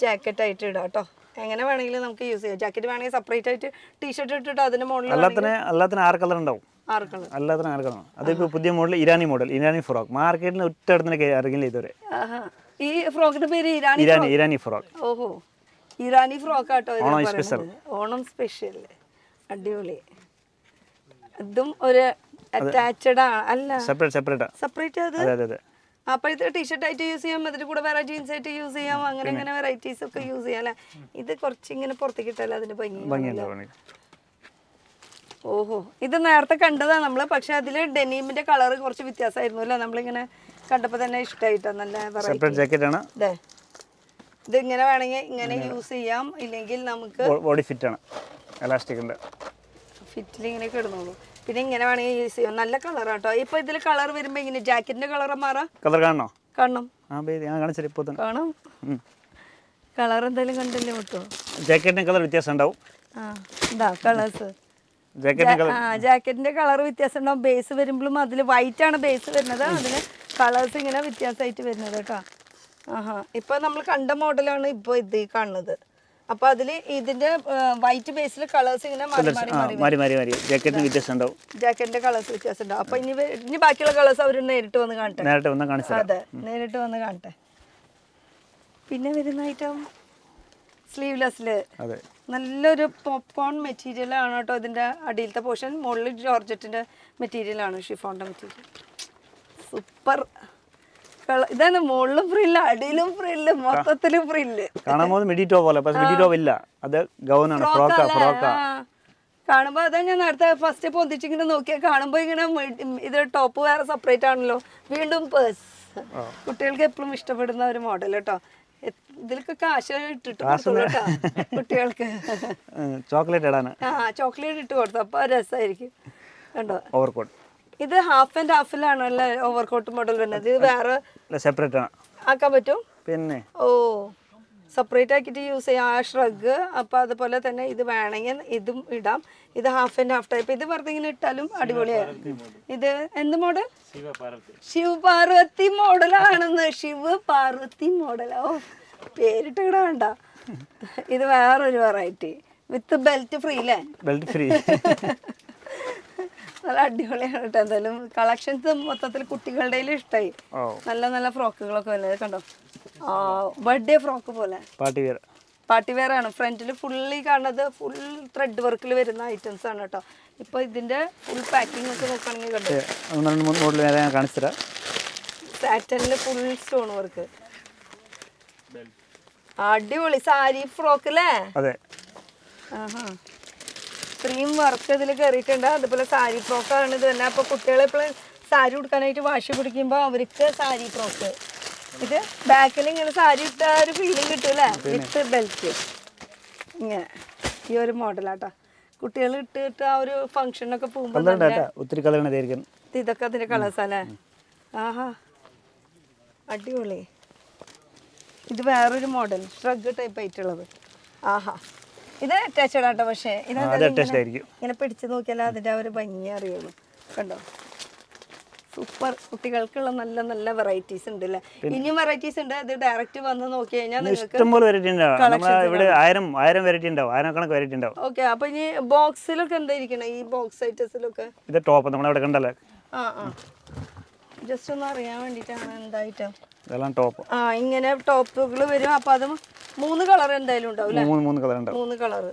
ജാക്കറ്റ് ആയിട്ട് ഇടാം കേട്ടോ. എങ്ങനെ വേണമെങ്കിലും നമുക്ക് യൂസ് ചെയ്യാം. ജാക്കറ്റ് വേണമെങ്കിൽ സെപ്പറേറ്റ് ആയിട്ട് ടീഷർട്ട് ഇട്ടിട്ട് അതിന്റെ മോഡൽ എല്ലാത്തിനും 6 കളർ ഉണ്ടാവും. 6 കളർ. എല്ലാത്തിനും 6 കളർ. അതിപ്പോ പുതിയ മോഡൽ ഇറാനി ഫ്രോക്ക് മാർക്കറ്റിൽ ഒറ്റ ഇടത്തിന് ഇറങ്ങില്ല ഇതുവരെ. ഈ ഫ്രോക്കിന്റെ പേര് ഇറാനി ഫ്രോക്ക്. ഓഹോ, ഇറാനി ഫ്രോക്ക് ആട്ടോ. ഓണം സ്പെഷ്യൽ. അടിപൊളി. ഇതും ഒരു അറ്റാച്ച്ഡ് ആണ് അല്ല, സെപ്പറേറ്റ് അത്. അപ്പൊ ഇത് ടീഷർട്ട് ആയിട്ട് യൂസ് ചെയ്യാം. അതിന്റെ കൂടെ വേറെ ജീൻസ് ആയിട്ട് യൂസ് ചെയ്യാം. അങ്ങനെ വെറൈറ്റീസ് ഒക്കെ യൂസ് ചെയ്യാം അല്ലെ. ഇത് കുറച്ച് ഇങ്ങനെ പുറത്തേക്ക് ഇട്ടല്ലേ അതിന് ഭംഗി. ഓഹോ, ഇത് നേരത്തെ കണ്ടതാണ് നമ്മള്. പക്ഷെ അതില് ഡെനീമിന്റെ കളർ കുറച്ച് വ്യത്യാസമായിരുന്നു അല്ലേ. നമ്മളിങ്ങനെ കണ്ടപ്പോ തന്നെ ഇഷ്ടമായിട്ടാ. നല്ല വെറൈറ്റി. ഇത് ഇങ്ങനെ വേണമെങ്കിൽ ഇങ്ങനെ യൂസ് ചെയ്യാം. ഇല്ലെങ്കിൽ നമുക്ക് ബോഡി ഫിറ്റ് ആണ്, എലാസ്റ്റിക് ഉണ്ട്. ഫിറ്റിൽ ഇങ്ങനെ കിടന്നോളൂ. പിന്നെ ഇങ്ങനെ വേണമെങ്കിൽ യൂസ് ചെയ്യാം. നല്ല കളർ കേട്ടോ. ഇപ്പൊ ഇതിൽ കളർ വരുമ്പോ ഇങ്ങനെ ജാക്കറ്റിന്റെ കളർ മാറാം. കാണണം. കളർ എന്തായാലും കണ്ടില്ലേ കിട്ടുമോ? ജാക്കറ്റിന്റെ കളർ വ്യത്യാസം ഉണ്ടാവും. കളേഴ്സ് ജാക്കറ്റിന്റെ കളർ വ്യത്യാസം ഉണ്ടാവും. ബേസ് വരുമ്പോഴും അതിൽ വൈറ്റ് ആണ് ബേസ് വരുന്നത്. അതിന് കളേഴ്സ് ഇങ്ങനെ വ്യത്യാസമായിട്ട് വരുന്നത് കേട്ടോ. ഇപ്പൊ നമ്മൾ കണ്ട മോഡലാണ് ഇപ്പൊ ഇത് കാണുന്നത്. അപ്പൊ അതില് ഇതിന്റെ വൈറ്റ് ബേസിൽ കളേഴ്സ് ഇങ്ങനെ ജാക്കറ്റിന്റെ കളേഴ്സ് വ്യത്യാസം ഉണ്ടാവും. അപ്പൊ ഇനി ബാക്കിയുള്ള കളേഴ്സ് അവർ നേരിട്ട് വന്ന് കാണട്ടെ. അതെ, നേരിട്ട് വന്ന് കാണട്ടെ. പിന്നെ വരുന്ന ഐറ്റം സ്ലീവ്ലെസ്സില് നല്ലൊരു പോപ്കോൺ മെറ്റീരിയൽ ആണ് കേട്ടോ. ഇതിന്റെ അടിയിലത്തെ പോർഷൻ. മുകളിൽ ജോർജറ്റിന്റെ മെറ്റീരിയൽ ആണ്, ഷിഫോണിന്റെ മെറ്റീരിയൽ. സൂപ്പർ. ഇതാണ് മുകളിലും ഫ്രില്ല്, അടിയിലും ഫ്രില്ല്, മൊത്തത്തിലും ഫ്രില്ല്. കാണുമ്പോ അതാ ഞാൻ നേരത്തെ ഫസ്റ്റ് പൊന്തിച്ചിങ്ങനെ നോക്കിയാൽ കാണുമ്പോ ഇങ്ങനെ ഇത് ടോപ്പ് വേറെ സെപ്പറേറ്റ് ആണല്ലോ. വീണ്ടും പേഴ്സ്. കുട്ടികൾക്ക് എപ്പോഴും ഇഷ്ടപ്പെടുന്ന ഒരു മോഡൽ കേട്ടോ. ഇതിലൊക്കെ കാശ് ഇട്ടിട്ട് കുട്ടികൾക്ക് ചോക്ലേറ്റ് ഇട്ട് കൊടുത്തു. അപ്പൊ രസമായിരിക്കും. കണ്ടോ ഓവർകോട്ട്. ഇത് ഹാഫ് ആൻഡ് ഹാഫിലാണല്ലേ ഓവർകോട്ട് മോഡൽ വരുന്നത്? ഇത് വേറെ സെപ്പറേറ്റ് ആണ് ആക്കാൻ പറ്റും? പിന്നെ ഓ, സെപ്പറേറ്റ് ആക്കിയിട്ട് യൂസ് ചെയ്യാം ആ ഷ്രഗ്. അപ്പോൾ അതുപോലെ തന്നെ ഇത് വേണമെങ്കിൽ ഇതും ഇടാം. ഇത് ഹാഫ് ആൻഡ് ഹാഫ് ടൈപ്പ്. ഇത് വെറുതെ ഇങ്ങനെ ഇട്ടാലും അടിപൊളിയാണ്. ഇത് എന്ത് മോഡൽ? ശിവ് പാർവതി മോഡലാണെന്ന്. ശിവ് പാർവതി മോഡലോ, പേരിട്ട് ഇവിടെ വേണ്ട. ഇത് വേറൊരു വെറൈറ്റി വിത്ത് ബെൽറ്റ് ഫ്രീ അല്ലേ? Belt free. നല്ല അടിപൊളിയാണ് കേട്ടോ. എന്തായാലും കളക്ഷൻസ് മൊത്തത്തിൽ കുട്ടികളുടെ ഇഷ്ടമായി. നല്ല നല്ല ഫ്രോക്കുകളൊക്കെ വരുന്നത് കണ്ടോ. ബർത്ത്ഡേ ഫ്രോക്ക് പോലെ പാർട്ടി വെയർ ആണ്. ഫ്രണ്ടിൽ ഫുള്ളി കാണുന്നത് ഫുൾ ത്രെഡ് വർക്കിൽ വരുന്ന ഐറ്റംസ് ആണ് കേട്ടോ. ഇപ്പൊ ഇതിന്റെ ഫുൾ പാക്കിംഗ് ഒക്കെ നോക്കുകയാണെങ്കിൽ കണ്ടോ, സാറ്റനിൽ ഫുൾ സ്റ്റോൺ വർക്ക്. അടിപൊളി സാരി ഫ്രോക്ക് അല്ലേ? ക്രീം വർക്ക് ഇതിൽ കയറിയിട്ടുണ്ട്. അതുപോലെ സാരി ഫ്രോക്കാണ് ഇത് തന്നെ. അപ്പോൾ കുട്ടികളെ എപ്പോഴും സാരി ഉടുക്കാനായിട്ട് വാശി പിടിക്കുമ്പോൾ അവർക്ക് സാരി ഫ്രോക്ക്. ഇത് ബാക്കിൽ ഇങ്ങനെ സാരി ഇട്ട ഒരു ഫീലിംഗ് കിട്ടൂല്ലേ, വിത്ത് ബെൽറ്റ്. ഇങ്ങനെ ഈ ഒരു മോഡലാട്ടോ. കുട്ടികൾ ഇട്ടിട്ട് ആ ഒരു ഫംഗ്ഷനൊക്കെ പോകുമ്പോൾ ഇതൊക്കെ അതിന്റെ കളേഴ്സ് അല്ലേ? ആഹാ, അടിപൊളി. ഇത് വേറൊരു മോഡൽ ഷ്രഗ് ടൈപ്പ് ആയിട്ടുള്ളത്. ആഹാ, ഇത് അറ്റാച്ച്ഡ് ആട്ടോ. പക്ഷേ ഇങ്ങനെ പിടിച്ചു നോക്കിയാലേ അതിന്റെ ഒരു ഭംഗി അറിയുള്ളൂ. കണ്ടോ, സൂപ്പർ. കുട്ടികൾക്കുള്ള നല്ല നല്ല വെറൈറ്റീസ് ഉണ്ട് അല്ലേ? ഇനിയും വെറൈറ്റീസ് ഉണ്ട്. ഇത് ഡയറക്റ്റ് വന്ന് നോക്കി കഴിഞ്ഞാൽ ഓക്കെ. അപ്പൊ ഇനി ബോക്സിലൊക്കെ എന്താ ഇരിക്കണം? ഈ ബോക്സ് ഐറ്റംസിലൊക്കെ ജസ്റ്റ് ഒന്ന് അറിയാൻ വേണ്ടിട്ടാണ് എന്തായിട്ടാ. ഇങ്ങനെ ടോപ്പുകൾ വരും. അപ്പൊ അത് 3 കളർ എന്തായാലും ഉണ്ടാവും അല്ലേ? 3 കളർ.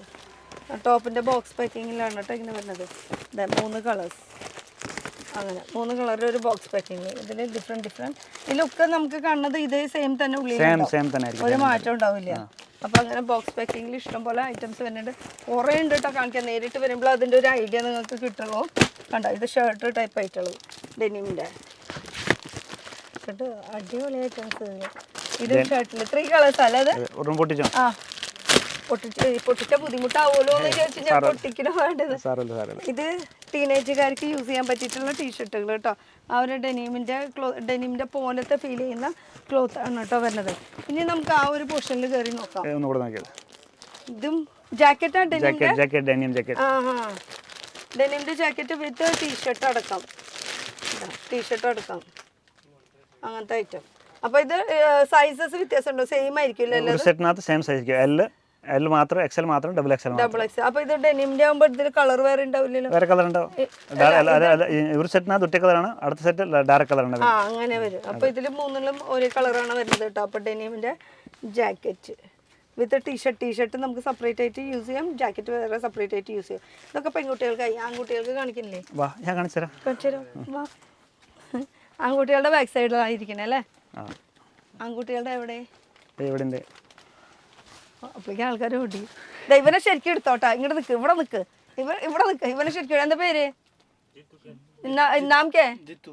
ടോപ്പിന്റെ ബോക്സ് പാക്കിങ്ങിലാണ് കേട്ടോ ഇങ്ങനെ വരുന്നത്. 3 കളേഴ്സ്. അങ്ങനെ 3 കളറിൽ ഒരു ബോക്സ് പാക്കിങ്. ഇതിൽ ഡിഫറെന്റ് ഇതിലൊക്കെ നമുക്ക് കാണുന്നത് ഇതേ സെയിം തന്നെ ഉള്ളിൽ, ഒരു മാറ്റം ഉണ്ടാവില്ല. അപ്പൊ അങ്ങനെ ബോക്സ് പാക്കിങ്ങിൽ ഇഷ്ടം പോലെ ഐറ്റംസ് വരുന്നുണ്ട്. കുറേ ഉണ്ട് കേട്ടോ കാണിക്കാൻ. നേരിട്ട് വരുമ്പോൾ അതിന്റെ ഒരു ഐഡിയ നിങ്ങൾക്ക് കിട്ടുള്ളൂ. കണ്ടോ, ഇത് ഷർട്ട് ടൈപ്പ് ആയിട്ടുള്ളത് ഡെനിമിന്റെ കേട്ടോ. അടിപൊളി ഐറ്റംസ്. ഇത് ഷർട്ടിൽ 3 കളേഴ്സ് അല്ലേ? അത് ആ പൊട്ടിച്ച ബുദ്ധിമുട്ടാവുമല്ലോ എന്ന് വിചാരിച്ചു ഞാൻ പൊട്ടിക്കണ വേണ്ടത്. ഇത് ടീനേജുകാർക്ക് യൂസ് ചെയ്യാൻ പറ്റിയിട്ടുള്ള ടീഷർട്ടുകൾ കേട്ടോ. ആ ഒരു ഡെനിമിന്റെ പോലത്തെ ഫീൽ ചെയ്യുന്ന ക്ലോത്ത് ആണ് കേട്ടോ വരുന്നത്. ഇനി നമുക്ക് ആ ഒരു പോർഷനിൽ കയറി നോക്കാം. ഇതും ജാക്കറ്റാണ് ഡെനിമിന്റെ ജാക്കറ്റ് വിത്ത് ടീഷർട്ട് അടക്കം. അങ്ങനത്തെ ഐറ്റം. അപ്പൊ ഇത് സൈസസ് വ്യത്യാസമുണ്ടോ? സെയിം ആയിരിക്കും? എൽ മാത്രം, എക്സൽ മാത്രം, ഡബിൾ എക്സൽ. അപ്പൊ ഇത് ഡെനിമിന്റെ ആകുമ്പോൾ ഇതിൽ കളർ വേറെ ഉണ്ടാവില്ലല്ലോ? വേറെ കളർ ഉണ്ടാവും. ഒരു സെറ്റിനകത്ത് ഒറ്റ കളറാണ്, അടുത്ത സെറ്റ് ഡയറക്റ്റ് കളർ ഉണ്ടാവും. അങ്ങനെ വരും. അപ്പൊ ഇതിൽ 3ലും ഒരേ കളറാണ് വരുന്നത് കേട്ടോ. അപ്പൊ ഡെനിമിന്റെ ജാക്കറ്റ് വിത്ത് ടീഷർട്ട് നമുക്ക് സെപ്പറേറ്റ് ആയിട്ട് യൂസ് ചെയ്യാം. ജാക്കറ്റ് വേറെ സെപ്പറേറ്റ് ആയിട്ട് യൂസ് ചെയ്യാം. ഇതൊക്കെ പെൺകുട്ടികൾക്കായി. ആൺകുട്ടികൾക്ക് കാണിക്കില്ലേ? ഞാൻ കാണിച്ചുതരാം. വാ. ആൺകുട്ടികളുടെ ബാക്ക് സൈഡിലായിരിക്കണേ അല്ലേ? ആൺകുട്ടികളുടെ എവിടെ? അപ്പോഴേക്കും ആൾക്കാർ ഓടി. ഇവനെ ശരിക്കും എടുത്തോട്ടാ. ഇങ്ങോട്ട് നിൽക്ക്, ഇവിടെ നിൽക്ക്, ഇവനെ ശരിക്കും. എന്താ പേര്? നാം കേ? ജിത്തു.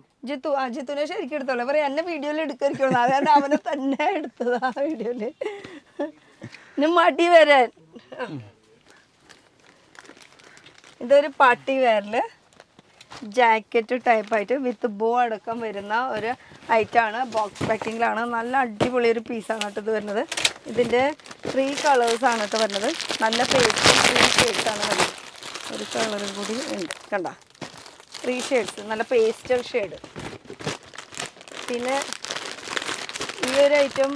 ജിത്തുനെ ശരിക്കും എടുത്തോളൂ. ഇവരെ എന്നെ വീഡിയോയിൽ എടുക്കായിരിക്കുള്ളൂ. അതുകൊണ്ട് അവനെ തന്നെ എടുത്തത് ആ വീഡിയോയില്. മടി വരാൻ. ഇതൊരു പാർട്ടി വെയറില് ജാക്കറ്റ് ടൈപ്പായിട്ട് വിത്ത് ബോ അടക്കം വരുന്ന ഒരു ഐറ്റമാണ്. ബോക്സ് പാക്കിങ്ങിലാണ്. നല്ല അടിപൊളി ഒരു പീസാണ് കേട്ടോ ഇത് വരുന്നത്. ഇതിൻ്റെ 3 കളേഴ്സാണ് കേട്ടോ വരുന്നത്. നല്ല പേസ്റ്റ് 3 ഷെയ്ഡ്സാണ് വരുന്നത്. ഒരു കളറും കൂടി ഉണ്ട് കണ്ട. 3 ഷെയ്ഡ്സ്, നല്ല പേസ്റ്റൽ ഷെയ്ഡ്. പിന്നെ ഈ ഒരു ഐറ്റം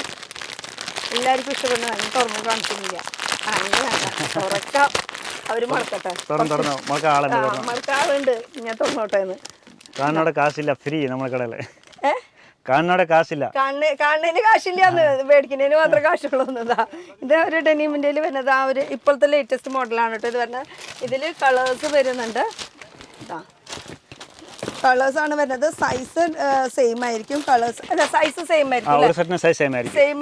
എല്ലാവർക്കും ഇഷ്ടപ്പെടുന്ന ഞാൻ തുറന്നു കാണിക്കുന്നില്ല. അങ്ങനെ തുറക്കാം, അവർ മറക്കട്ടെ. മറക്കാളുണ്ട്, ഞാൻ തുറന്നോട്ടെ. കാണുന്നവിടെ കാശില്ല, ഫ്രീ നമ്മളെ കടയില്. കാണുന്നവിടെ കാശില്ല, കാണുന്നതിന് കാശില്ലാന്ന്, മേടിക്കുന്നതിന് മാത്രം കാശുള്ളതാ. ഇത് ഒരു ഡെനിമിൻ്റെ വരുന്നത്. ആ ഒരു ഇപ്പോഴത്തെ ലേറ്റസ്റ്റ് മോഡലാണ് കേട്ടോ ഇത് വരുന്നത്. ഇതിൽ കളേഴ്സ് വരുന്നുണ്ട്. കളേഴ്സാണ് വരുന്നത്. സൈസ് സെയിം ആയിരിക്കും. കളേഴ്സ് അല്ല, സൈസ് സെയിം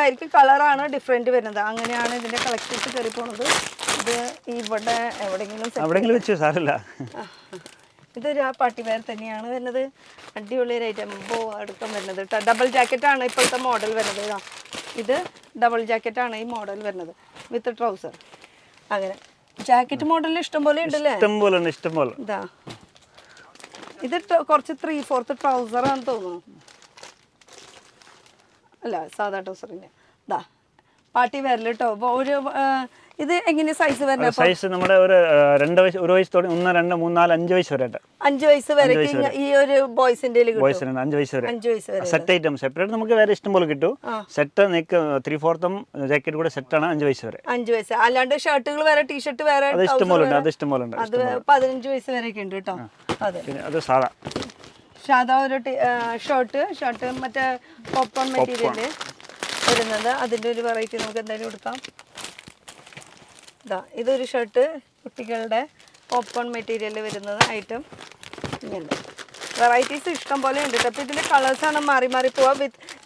ആയിരിക്കും. കളറാണ് ഡിഫറെന്റ് വരുന്നത്. അങ്ങനെയാണ് ഇതിന്റെ കളക്ഷൻസ് കയറി പോണത്. ഇത് ഇവിടെ എവിടെയെങ്കിലും വെച്ചു സാരമില്ല. ഇതൊരു ആ പാർട്ടി വെയർ തന്നെയാണ് വരുന്നത്. അടിപൊളി ഒരു ഐറ്റം. ബോ അടുക്കം വരുന്നത് കേട്ടോ. ഡബിൾ ജാക്കറ്റാണ് ഇപ്പോഴത്തെ മോഡൽ വരുന്നത്. ഇത് ഡബിൾ ജാക്കറ്റാണ് ഈ മോഡൽ വരുന്നത് വിത്ത് ട്രൗസർ. അങ്ങനെ ജാക്കറ്റ് മോഡലിൽ ഇഷ്ടംപോലെ ഉണ്ടല്ലേ? ഇഷ്ടംപോലെ. ഇതാ ഇത് കുറച്ച് 3/4 ട്രൗസർ ആണെന്ന് തോന്നുന്നു. അല്ല സാധാ ട്രൗസറിന്റെ ഇതാ പാർട്ടി വെയറിൽ കേട്ടോ. ഒരു ഇത് എങ്ങനെ സൈസ് വരുന്നത്? സൈസ് നമ്മുടെ ഒരു 2 വയസ്സ് 1 വയസ്സ് തുടങ്ങി 1 2 3 4 5 വയസ്സ് വരെ 5 വയസ്സ് വരെ ഈ ഒരു ബോയ്സിന്റെ 5 വയസ്സ് വരെ സെറ്റ് ഐറ്റം സെപ്പറേറ്റ് നമുക്ക് വേറെ ഇഷ്ടം പോലെ കിട്ടും. സെറ്റ് നെക്ക് 3/4 ജാക്കറ്റ് കൂടെ സെറ്റ് ആണ് 5 വയസ്സ് വരെ. 5 വയസ്സ് അല്ലാണ്ട് ഷർട്ടുകൾ വേറെ ടീഷർട്ട് വേറെ അത് ഇഷ്ടം പോലെ ഉണ്ട്. അത് 15 വയസ്സ് വരെ ഒക്കെ ഉണ്ട് കേട്ടോ. അതെ അത് സാധാ ഒരു ഷർട്ട് മറ്റേ പോപ്കോൺ മെറ്റീരിയല് വരുന്നത്. അതിന്റെ ഒരു വെറൈറ്റി നമുക്ക് എന്തായാലും എടുക്കാം. ഇതാ ഇതൊരു ഷർട്ട് കുട്ടികളുടെ പോപ്കോൺ മെറ്റീരിയൽ വരുന്നത് ഐറ്റം. ഇങ്ങനെ വെറൈറ്റീസ് ഇഷ്ടം പോലെ ഉണ്ട് കേട്ടോ. ഇതിന്റെ കളേഴ്സ് ആണ് മാറി മാറി പോവാ.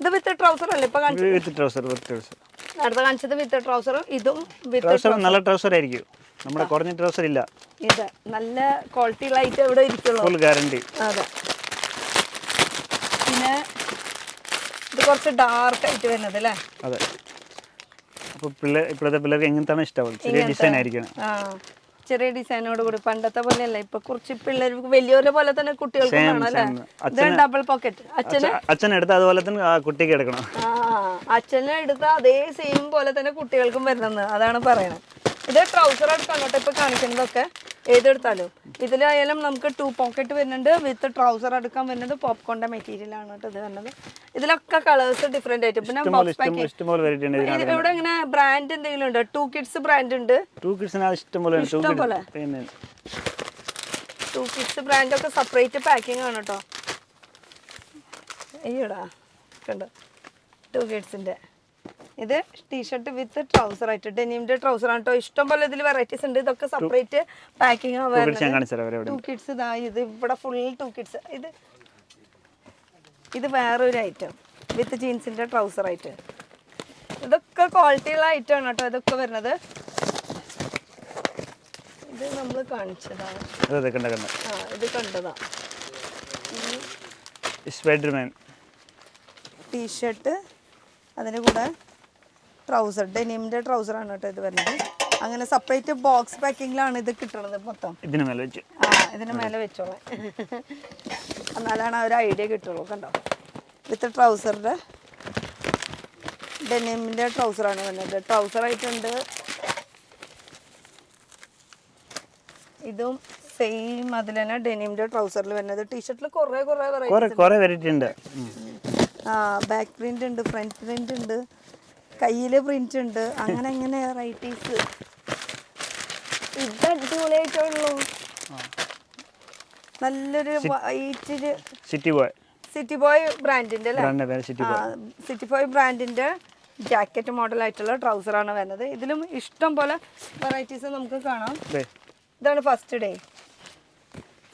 ഇത് വിത്ത് ട്രൗസർ അല്ലേ ഇപ്പൊ അടുത്ത കാണിച്ചത്? വിത്ത് ട്രൗസറും ഇതും നല്ല ട്രൗസർ ആയിരിക്കും. നമ്മുടെ കുറഞ്ഞ ട്രൗസർ ഇല്ല. ഇത് നല്ല ക്വാളിറ്റി ഉള്ള ഐറ്റം ഇവിടെ ഇരിക്കുള്ളൂ. Full guarantee. അതെ. പിന്നെ ഇത് കുറച്ച് ഡാർക്ക് ആയിട്ട് വരുന്നത് അല്ലേ? അതെ. അപ്പോൾ ഇപ്പോഴത്തെ പിള്ളേർക്ക് എങ്ങനത്താണ് ഇഷ്ടം? ചെറിയ ഡിസൈൻ ആയിരിക്കണം. ചെറിയ ഡിസൈനോട് കൂടി. പണ്ടത്തെ പോലെയല്ല ഇപ്പൊ കുറച്ച് പിള്ളേർ വലിയവരെ പോലെ തന്നെ കുട്ടികൾക്ക് വേണം അല്ലേ? Double pocket. അച്ഛൻ എടുത്ത അതുപോലെ തന്നെ കുട്ടിക്ക് എടുക്കണം. അച്ഛനെ എടുത്ത അതേ സെയിം പോലെ തന്നെ കുട്ടികൾക്കും വരുന്നത്. അതാണ് പറയണത്. ഇത് ട്രൗസർ എടുക്കാം കേട്ടോ ഇപ്പൊ കാണിക്കുന്നതൊക്കെ. ഏതെടുത്താലും ഇതിലായാലും നമുക്ക് 2 പോക്കറ്റ് വരുന്നുണ്ട്. വിത്ത് ട്രൗസർ എടുക്കാൻ വരുന്നത് പോപ്കോണിന്റെ മെറ്റീരിയൽ ആണ് കേട്ടോ ഇത് വരുന്നത്. ഇതിലൊക്കെ കളേഴ്സ് ഡിഫറെന്റ് ആയിട്ട്. പിന്നെ ബോക്സ് പാക്കിംഗ് ഇവിടെ ഇങ്ങനെ ബ്രാൻഡ് എന്തെങ്കിലും ഉണ്ട്? 2 കിഡ്സ് ബ്രാൻഡ് ഉണ്ട്. 2 കിഡ്സ് ബ്രാൻഡ് ഒക്കെ സെപ്പറേറ്റ് പാക്കിംഗ് ആണ് കേട്ടോ. അയ്യോടാ കണ്ടോ 2 കിഡ്സിന്റെ. ഇത് ടീഷർട്ട് വിത്ത് ട്രൗസർ ആയിട്ട് ഡെനിമിന്റെ ട്രൗസർ ആണ് കേട്ടോ. ഇഷ്ടം പോലെ ഇതിൽ വെറൈറ്റീസ് ഉണ്ട്. ഇതൊക്കെ സെപ്പറേറ്റ് പാക്കിംഗ് ആണ് വരുന്നത്. 2 കിഡ്സ് ഇതാ ഇത് ഇവിടെ ഫുൾ 2 കിഡ്സ്. ഇത് വേറൊരു ഐറ്റം വിത്ത് ജീൻസിന്റെ ട്രൗസർ ആയിട്ട്. ഇതൊക്കെ ക്വാളിറ്റിയുള്ള ഐറ്റം ആണ് കേട്ടോ ഇതൊക്കെ വരുന്നത്. ഇത് നമ്മൾ കാണിച്ചതാണ്. ഇത് കണ്ടതാ. സ്പൈഡർമാൻ ടീഷർട്ട് അതിന് കൂടെ ട്രൗസർ ഡെനിമിന്റെ ട്രൗസർ ആണ് കേട്ടോ ഇത് വരുന്നത്. അങ്ങനെ സെപ്പറേറ്റ് ബോക്സ് പാക്കിങ്ങിലാണ് ഇത് കിട്ടുന്നത് മൊത്തം. ഇതിന് മേലെ വെച്ചോളാം. എന്നാലാണ് ആ ഒരു ഐഡിയ കിട്ടുള്ളൂ. കണ്ടോ വിത്ത് ട്രൗസറിന്റെ ഡെനിമിന്റെ ട്രൗസറാണ് വരുന്നത്. ട്രൗസർ ആയിട്ടുണ്ട്. ഇതും സെയിം അതിൽ തന്നെ ഡെനിമിന്റെ ട്രൗസറിൽ വരുന്നത്. ടീഷർട്ടിൽ കുറെ വെറൈറ്റി ഉണ്ട്. ബാക്ക് പ്രിന്റ് ഉണ്ട്, ഫ്രണ്ട് പ്രിന്റ് ഉണ്ട്, കയ്യില് പ്രിന്റ് ഉണ്ട്. അങ്ങനെ വെറൈറ്റീസ്. ഇത് അടിപൊളിയായിട്ടുള്ളൂ. നല്ലൊരു സിറ്റി ബോയ് ബ്രാൻഡിന്റെ അല്ലേ? സിറ്റി ബോയ് ബ്രാൻഡിന്റെ ജാക്കറ്റ് മോഡൽ ആയിട്ടുള്ള ട്രൗസർ ആണ് വരുന്നത്. ഇതിലും ഇഷ്ടം പോലെ വെറൈറ്റീസ് നമുക്ക് കാണാം. ഇതാണ്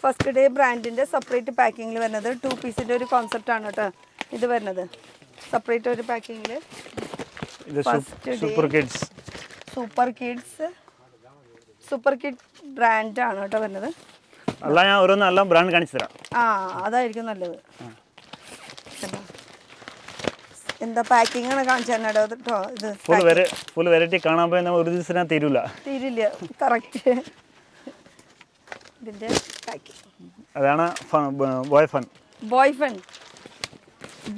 ഫസ്റ്റ് ഡേ ബ്രാൻഡിന്റെ സെപ്പറേറ്റ് പാക്കിങ്ങിൽ വരുന്നത്. 2 പീസിന്റെ ഒരു കോൺസെപ്റ്റ് ആണ് കേട്ടോ ഇത് വരുന്നത്. സെപ്പറേറ്റ് ഒരു പാക്കിങ്ങിൽ സൂപ്പർ കിഡ്സ് ബ്രാൻഡ് ആണ് കേട്ടോ വരുന്നത്. ബ്രാൻഡ് കാണിച്ചു തരാം. അതായിരിക്കും നല്ലത്. എന്താ പാക്കിംഗ് ആണ് കാണിച്ചു തരണോ കേട്ടോ. ഇത് ഫുൾ വെറൈറ്റി കാണാൻ പോയി ഒരു ദിവസം തീരില്ല. കറക്റ്റ്. ഇതിന്റെ പാക്കിംഗ് അതാണ്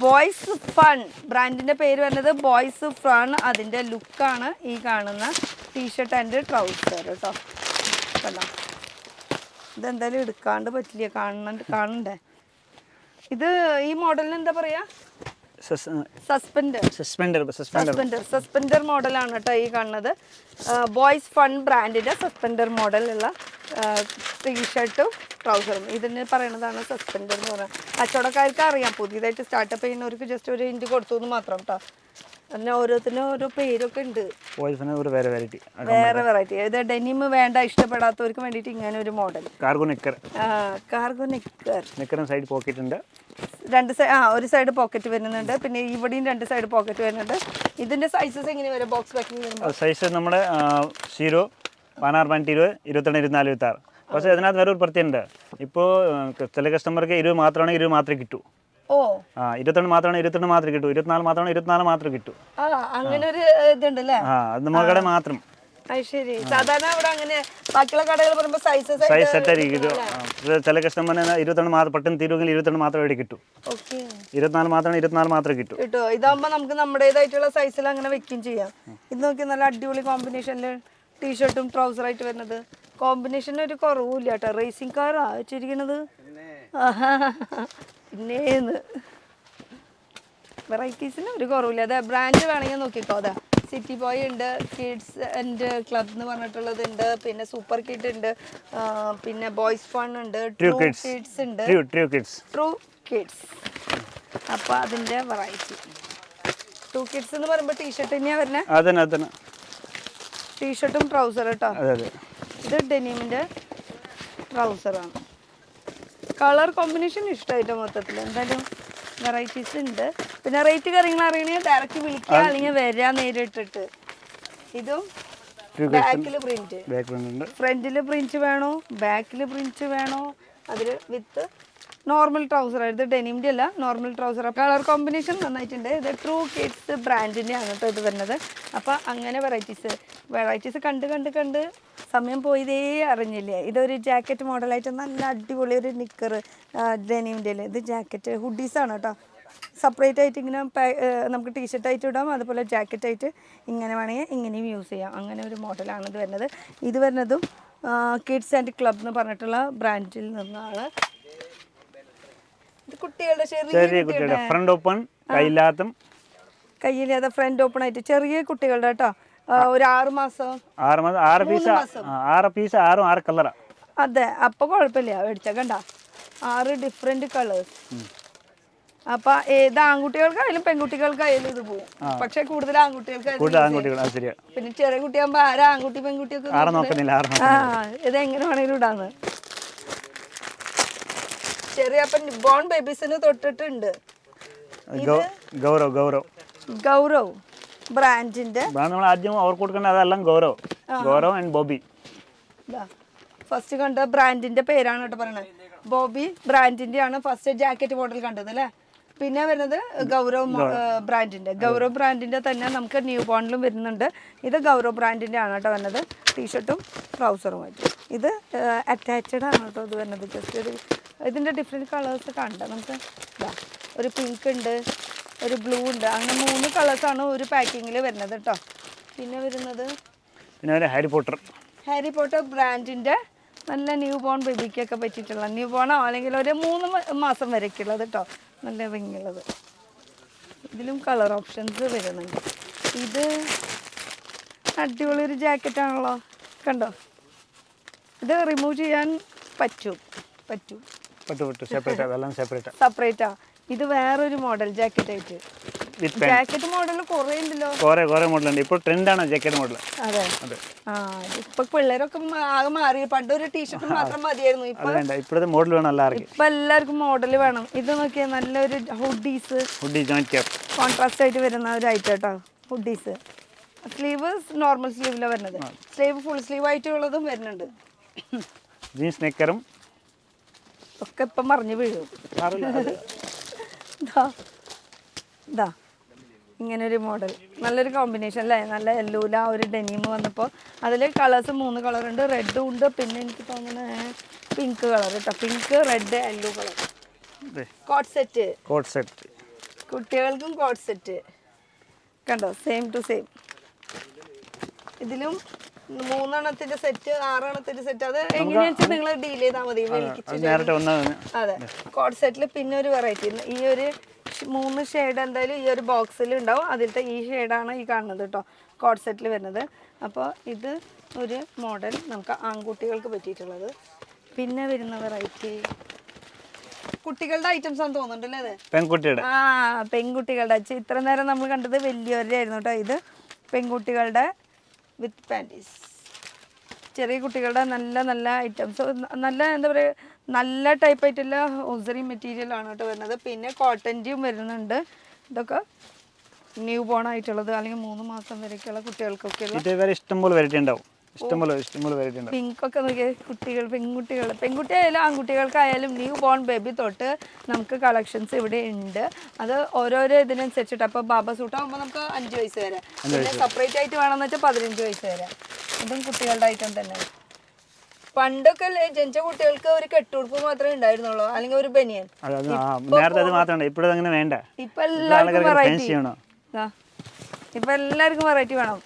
ബോയ്സ് ഫൺ ബ്രാൻഡിന്റെ പേര് വരുന്നത് ബോയ്സ് ഫൺ. അതിന്റെ ലുക്കാണ് ഈ കാണുന്ന ടീഷർട്ട് ആൻഡ് ട്രൗസർ കേട്ടോ. കണ്ടോ ഇതെന്തായാലും എടുക്കാണ്ട് പറ്റില്ല. കാണണ്ടേ? ഇത് ഈ മോഡലിന് എന്താ പറയാ? സസ്പെൻഡർ മോഡലാണ് കേട്ടോ ഈ കാണുന്നത്. ബോയ്സ് ഫൺ ബ്രാൻഡിന്റെ സസ്പെൻഡർ മോഡലുള്ള ടീഷർട്ടും ട്രൗസറും ഇതിന് പറയുന്നതാണ് സസ്പെൻഡർ എന്ന് പറയുന്നത്. കച്ചവടക്കാർക്ക് അറിയാം. പുതിയതായിട്ട് സ്റ്റാർട്ടപ്പ് ചെയ്യുന്നവർക്ക് ജസ്റ്റ് ഒരു ഹിന്റ് കൊടുത്തു എന്ന് മാത്രം കേട്ടോ. പിന്നെ ഓരോത്തിനും ഓരോ പേരൊക്കെ ഉണ്ട്. വേറെ വെറൈറ്റി. ഇത് ഡെനിം വേണ്ട ഇഷ്ടപ്പെടാത്തവർക്ക് വേണ്ടിയിട്ട് ഇങ്ങനെ ഒരു മോഡൽ കാർഗോ നിക്കർ സൈഡ് പോക്കറ്റ് ഉണ്ട്. ഒരു സൈഡ് പോക്കറ്റ് വരുന്നുണ്ട്. പിന്നെ ഇവിടെയും 2 സൈഡ് പോക്കറ്റ് വരുന്നുണ്ട്. ഇതിന്റെ സൈസസ് എങ്ങനെ വരും? ബോക്സ് പാക്കിംഗ് സൈസ് നമ്മുടെ 0 16 20 22 24 26. പക്ഷേ അതിനകത്ത് വേറെ ഒരു പ്രത്യേകത ഉണ്ട്. ഇപ്പോൾ ചില കസ്റ്റമർക്ക് 20 മാത്രമാണെങ്കിൽ 20 മാത്രമേ കിട്ടൂ. 22 മാത്രമാണെങ്കിൽ 22 മാത്രമേ കിട്ടൂ. 24 മാത്രമാണെങ്കിൽ 24 മാത്രമേ കിട്ടൂ. അങ്ങനെ ഒരു ഇതുണ്ടല്ലേ? അത് നമ്മുടെ മാത്രം. അത് ശരി. സാധാരണ അവിടെ അങ്ങനെ ബാക്കിയുള്ള കടകൾ പറയുമ്പോൾ സൈസ് സെറ്റ് ആയിരിക്കും. ചില കസ്റ്റമറിന് 22 മാത്രം പെട്ടെന്ന് തീരുമെങ്കിൽ 22 മാത്രമേ ഇവിടെ കിട്ടൂ. 24 മാത്രമേ കിട്ടൂ. ഇതാകുമ്പോ നമുക്ക് നമ്മുടേതായിട്ടുള്ള സൈസിൽ അങ്ങനെ വെക്കുകയും ചെയ്യാം. ഇത് നോക്കി നല്ല അടിപൊളി കോമ്പിനേഷനിൽ ടീഷർട്ടും ട്രൗസർ ആയിട്ട് വരുന്നത്. കോമ്പിനേഷന് ഒരു കുറവില്ല കേട്ടോ. റേസിംഗ് കാറാ വെച്ചിരിക്കണത്. പിന്നേന്ന് വെറൈറ്റീസിന് ഒരു കുറവില്ല. അതെ, ബ്രാൻഡ് വേണമെങ്കിൽ നോക്കിക്കോ. അതാ സിറ്റി ബോയ് ഉണ്ട്, കിഡ്സ് ആൻഡ് ക്ലബ് എന്ന് പറഞ്ഞിട്ടുള്ളത് ഉണ്ട്, പിന്നെ സൂപ്പർ കിഡ് ഉണ്ട്, പിന്നെ ബോയ്സ് ഫൺ ഉണ്ട്, ട്രൂ കിഡ്സ് ഉണ്ട്, ട്രൂ കിഡ്സ്. അപ്പോൾ അതിൻ്റെ വെറൈറ്റി. ട്രൂ കിഡ്സ് എന്ന് പറയുമ്പോൾ ടീഷർട്ട് തന്നെയാണ് വരുന്നത്. ടീഷർട്ടും ട്രൗസർ കേട്ടോ. ഇത് ഡെനിമിൻ്റെ ട്രൗസറാണ്. കളർ കോമ്പിനേഷൻ ഇഷ്ടമായിട്ട് മൊത്തത്തിൽ. എന്തായാലും വെറൈറ്റീസ് ഉണ്ട്. പിന്നെ റേറ്റ് കാര്യങ്ങൾ അറിയണമെങ്കിൽ ഡയറക്റ്റ് വിളിക്കുക, അല്ലെങ്കിൽ വരിക നേരിട്ടിട്ട്. ഇതും ബാക്കിൽ പ്രിന്റ്, ഫ്രണ്ടിൽ പ്രിന്റ് വേണോ ബാക്കിൽ പ്രിന്റ് വേണോ, അതിൽ വിത്ത് നോർമൽ ട്രൗസർ. ഇത് ഡെനിമിൻ്റെ അല്ല, നോർമൽ ട്രൗസർ. കളർ കോമ്പിനേഷൻ നന്നായിട്ടുണ്ട്. ഇത് ട്രൂ കിഡ്സ് ബ്രാൻഡിൻ്റെ ആണ് കേട്ടോ ഇത് വരുന്നത്. അപ്പോൾ അങ്ങനെ വെറൈറ്റീസ് കണ്ട് സമയം പോയതേ അറിഞ്ഞില്ലേ. ഇതൊരു ജാക്കറ്റ് മോഡലായിട്ട് നല്ല അടിപൊളി ഒരു നിക്കർ ഡെനിമിൻ്റെ. ഇത് ജാക്കറ്റ് ഹുഡീസാണ് കേട്ടോ. സെപ്പറേറ്റ് ആയിട്ട് ഇങ്ങനെ നമുക്ക് ടീഷർട്ടായിട്ട് ഇടാം, അതുപോലെ ജാക്കറ്റായിട്ട് ഇങ്ങനെ വേണമെങ്കിൽ ഇങ്ങനെയും യൂസ് ചെയ്യാം. അങ്ങനെ ഒരു മോഡലാണ് ഇത് വരുന്നത്. ഇത് വരുന്നതും കിഡ്സ് ആൻഡ് ക്ലബ് എന്ന് പറഞ്ഞിട്ടുള്ള ബ്രാൻഡിൽ നിന്നാണ്. ഇത് കുട്ടികളുടെ ചെറിയ കുട്ടികളുടെ ഫ്രണ്ട് ഓപ്പൺ, കയ്യില്ലാതെ ഫ്രണ്ട് ഓപ്പൺ ആയിട്ട് ചെറിയ കുട്ടികളുടെ കേട്ടോ. ഒരു 6 മാസം 6 പീസ് 6 കളറാ. അതെ, അപ്പൊ കുഴപ്പമില്ല. മേടിച്ച കണ്ട 6 ഡിഫറെന്റ് കളേഴ്സ്. അപ്പൊ ഏത് ആൺകുട്ടികൾക്കായാലും പെൺകുട്ടികൾക്കായാലും ഇത് പോകും. പക്ഷെ കൂടുതൽ ആൺകുട്ടികൾക്കായാലും. പിന്നെ ചെറിയ കുട്ടിയാകുമ്പോ ആരാ ആൺകുട്ടി പെൺകുട്ടിയൊക്കെ ഇത് എങ്ങനെ വേണേലും ഇടാന്ന്. ചെറിയ അപ്പം ബോൺ ബേബീസിന് തൊട്ടിട്ടുണ്ട്. ഗൗരവ് ബ്രാൻഡിന്റെ ഫസ്റ്റ് കണ്ട ബ്രാൻഡിന്റെ പേരാണ് കേട്ടോ പറയണത്. ബോബി ബ്രാൻഡിന്റെ ആണ് ഫസ്റ്റ് ജാക്കറ്റ് മോഡൽ കണ്ടത് അല്ലേ. പിന്നെ വരുന്നത് ഗൗരവ് ബ്രാൻഡിന്റെ തന്നെ നമുക്ക് ന്യൂ ബോണിലും വരുന്നുണ്ട്. ഇത് ഗൗരവ് ബ്രാൻഡിന്റെ ആണ് കേട്ടോ വരുന്നത്. ടീഷർട്ടും ട്രൗസറുമായിട്ട് ഇത് അറ്റാച്ച്ഡ് ആണ് കേട്ടോ ഇത് വരുന്നത്. ജസ്റ്റ് ഒരു ഇതിന്റെ ഡിഫറെന്റ് കളേഴ്സ് കണ്ട നമുക്ക്. ഒരു പിങ്ക് ഉണ്ട്, ഒരു ബ്ലൂ ഉണ്ട്, അങ്ങനെ 3 കളേഴ്സാണ് ഒരു പാക്കിങ്ങിൽ വരുന്നത് കേട്ടോ. പിന്നെ വരുന്നത് ഹാരി പോട്ടർ ബ്രാൻഡിന്റെ നല്ല ന്യൂ ബോൺ ബേബിക്കൊക്കെ പറ്റിയിട്ടുള്ള ന്യൂ ബോണോ അല്ലെങ്കിൽ ഒരു 3 മാസം വരയ്ക്കുള്ളത് കേട്ടോ. നല്ല ഭംഗിയുള്ളത്. ഇതിലും കളർ ഓപ്ഷൻസ് വരുന്നുണ്ട്. ഇത് അടിപൊളി ഒരു ജാക്കറ്റാണല്ലോ, കണ്ടോ. ഇത് റിമൂവ് ചെയ്യാൻ പറ്റും. സെപ്പറേറ്റാ. ഇത് വേറൊരു മോഡൽ ജാക്കറ്റ് ആയിട്ട്. ജാക്കറ്റ് മോഡൽ കുറേ ഉണ്ടല്ലോ. കുറേ മോഡലുണ്ട്. ഇപ്പോൾ ട്രെൻഡാണ് ജാക്കറ്റ് മോഡൽ. അതെ. ഇപ്പൊ പിള്ളേരൊക്കെ ആകെ മാറി. പണ്ടൊരു ടീഷർട്ട് മാത്രം മതിയായിരുന്നു. ഇപ്പോഴത്തെ മോഡൽ വേണം എല്ലാവർക്കും. ഇപ്പൊ എല്ലാവർക്കും മോഡൽ വേണം. ഇത് നോക്കിയാൽ നല്ലൊരു ഹുഡീസ് കോൺട്രാസ്റ്റ് ആയിട്ട് വരുന്ന ഒരു ഐറ്റം കേട്ടോ. ഹുഡീസ് സ്ലീവ് നോർമൽ സ്ലീവിലാണ് വരുന്നത്. സ്ലീവ് ഫുൾ സ്ലീവ് ആയിട്ടുള്ളതും വരുന്നുണ്ട്. ജീൻസ് നെക്കറും ഒക്കെ ഇപ്പം മറിഞ്ഞ് വീഴും. ഇതാ ഇങ്ങനൊരു മോഡൽ. നല്ലൊരു കോമ്പിനേഷൻ അല്ലേ. നല്ല യെല്ലോല ഒരു ഡെനിം വന്നപ്പോൾ അതിൽ കളേഴ്സ് 3 കളറുണ്ട്. റെഡും ഉണ്ട്, പിന്നെ എനിക്ക് തോന്നുന്നത് പിങ്ക് കളർ കേട്ടോ. Pink, red, yellow colour. Coat set കുട്ടികൾക്കും കോട്ട് സെറ്റ് കണ്ടോ. Same to same. ഇതിലും 3 എണ്ണത്തിന്റെ സെറ്റ്, 6 എണ്ണത്തിന്റെ സെറ്റ്. അത് എങ്ങനെയാണെന്ന് വെച്ചാൽ നിങ്ങൾ ഡീൽ ചെയ്താൽ മതി. അതെ, കോട്ട് സെറ്റിൽ പിന്നെ ഒരു വെറൈറ്റി. ഈ ഒരു 3 ഷെയ്ഡ് എന്തായാലും ഈ ഒരു ബോക്സിൽ ഉണ്ടാവും. അതിലത്തെ ഈ ഷെയ്ഡാണ് ഈ കാണുന്നത് കേട്ടോ കോട്ട് സെറ്റിൽ വരുന്നത്. അപ്പോൾ ഇത് ഒരു മോഡൽ നമുക്ക് ആൺകുട്ടികൾക്ക് പറ്റിയിട്ടുള്ളത്. പിന്നെ വരുന്ന വെറൈറ്റി കുട്ടികളുടെ ഐറ്റംസ് ആണെന്ന് തോന്നുന്നുണ്ടല്ലേ. അതെ, പെൺകുട്ടികളുടെ. ഇത്ര നേരം നമ്മൾ കണ്ടത് വലിയവരുടെ ആയിരുന്നു കേട്ടോ. ഇത് പെൺകുട്ടികളുടെ വിത്ത് പാൻറ്റീസ്. ചെറിയ കുട്ടികളുടെ നല്ല ഐറ്റംസ്. നല്ല എന്താ പറയുക, നല്ല ടൈപ്പ് ആയിട്ടുള്ള ഉസറി മെറ്റീരിയൽ ആണ് കേട്ടോ വരുന്നത്. പിന്നെ കോട്ടൻ്റെയും വരുന്നുണ്ട്. ഇതൊക്കെ ന്യൂ ബോൺ ആയിട്ടുള്ളത് അല്ലെങ്കിൽ 3 മാസം വരെയൊക്കെയുള്ള കുട്ടികൾക്കൊക്കെ ഇഷ്ടംപോലെ വെറൈറ്റി ഉണ്ടാവും. പിങ്ക് ഒക്കെ നോക്കിയാൽ പെൺകുട്ടിയായാലും ആൺകുട്ടികൾക്കായാലും ന്യൂ ബോൺ ബേബി തൊട്ട് നമുക്ക് കളക്ഷൻസ് ഇവിടെ ഉണ്ട്. അത് ഓരോരോ ഇതിനനുസരിച്ചിട്ട്. അപ്പോൾ ബാബ സൂട്ട് ആകുമ്പോൾ നമുക്ക് 5 വയസ്സ് വരെ, പിന്നെ സെപ്പറേറ്റ് ആയിട്ട് വേണമെന്ന് വെച്ചാൽ 15 വയസ്സ് വരെ. ഇതും കുട്ടികളുടെ ഐറ്റം തന്നെ. പണ്ടൊക്കെ ജനിച്ച കുട്ടികൾക്ക് ഒരു കെട്ടുടുപ്പ് മാത്രമേ ഉണ്ടായിരുന്നുള്ളൂ, അല്ലെങ്കിൽ ഒരു ബനിയൻ. നേരത്തെ അത് മാത്രമേ, ഇപ്പോഴും അങ്ങനെ വേണ്ട. ഇപ്പൊ എല്ലാവർക്കും വെറൈറ്റി. ഇപ്പൊ എല്ലാവർക്കും വെറൈറ്റി വേണം.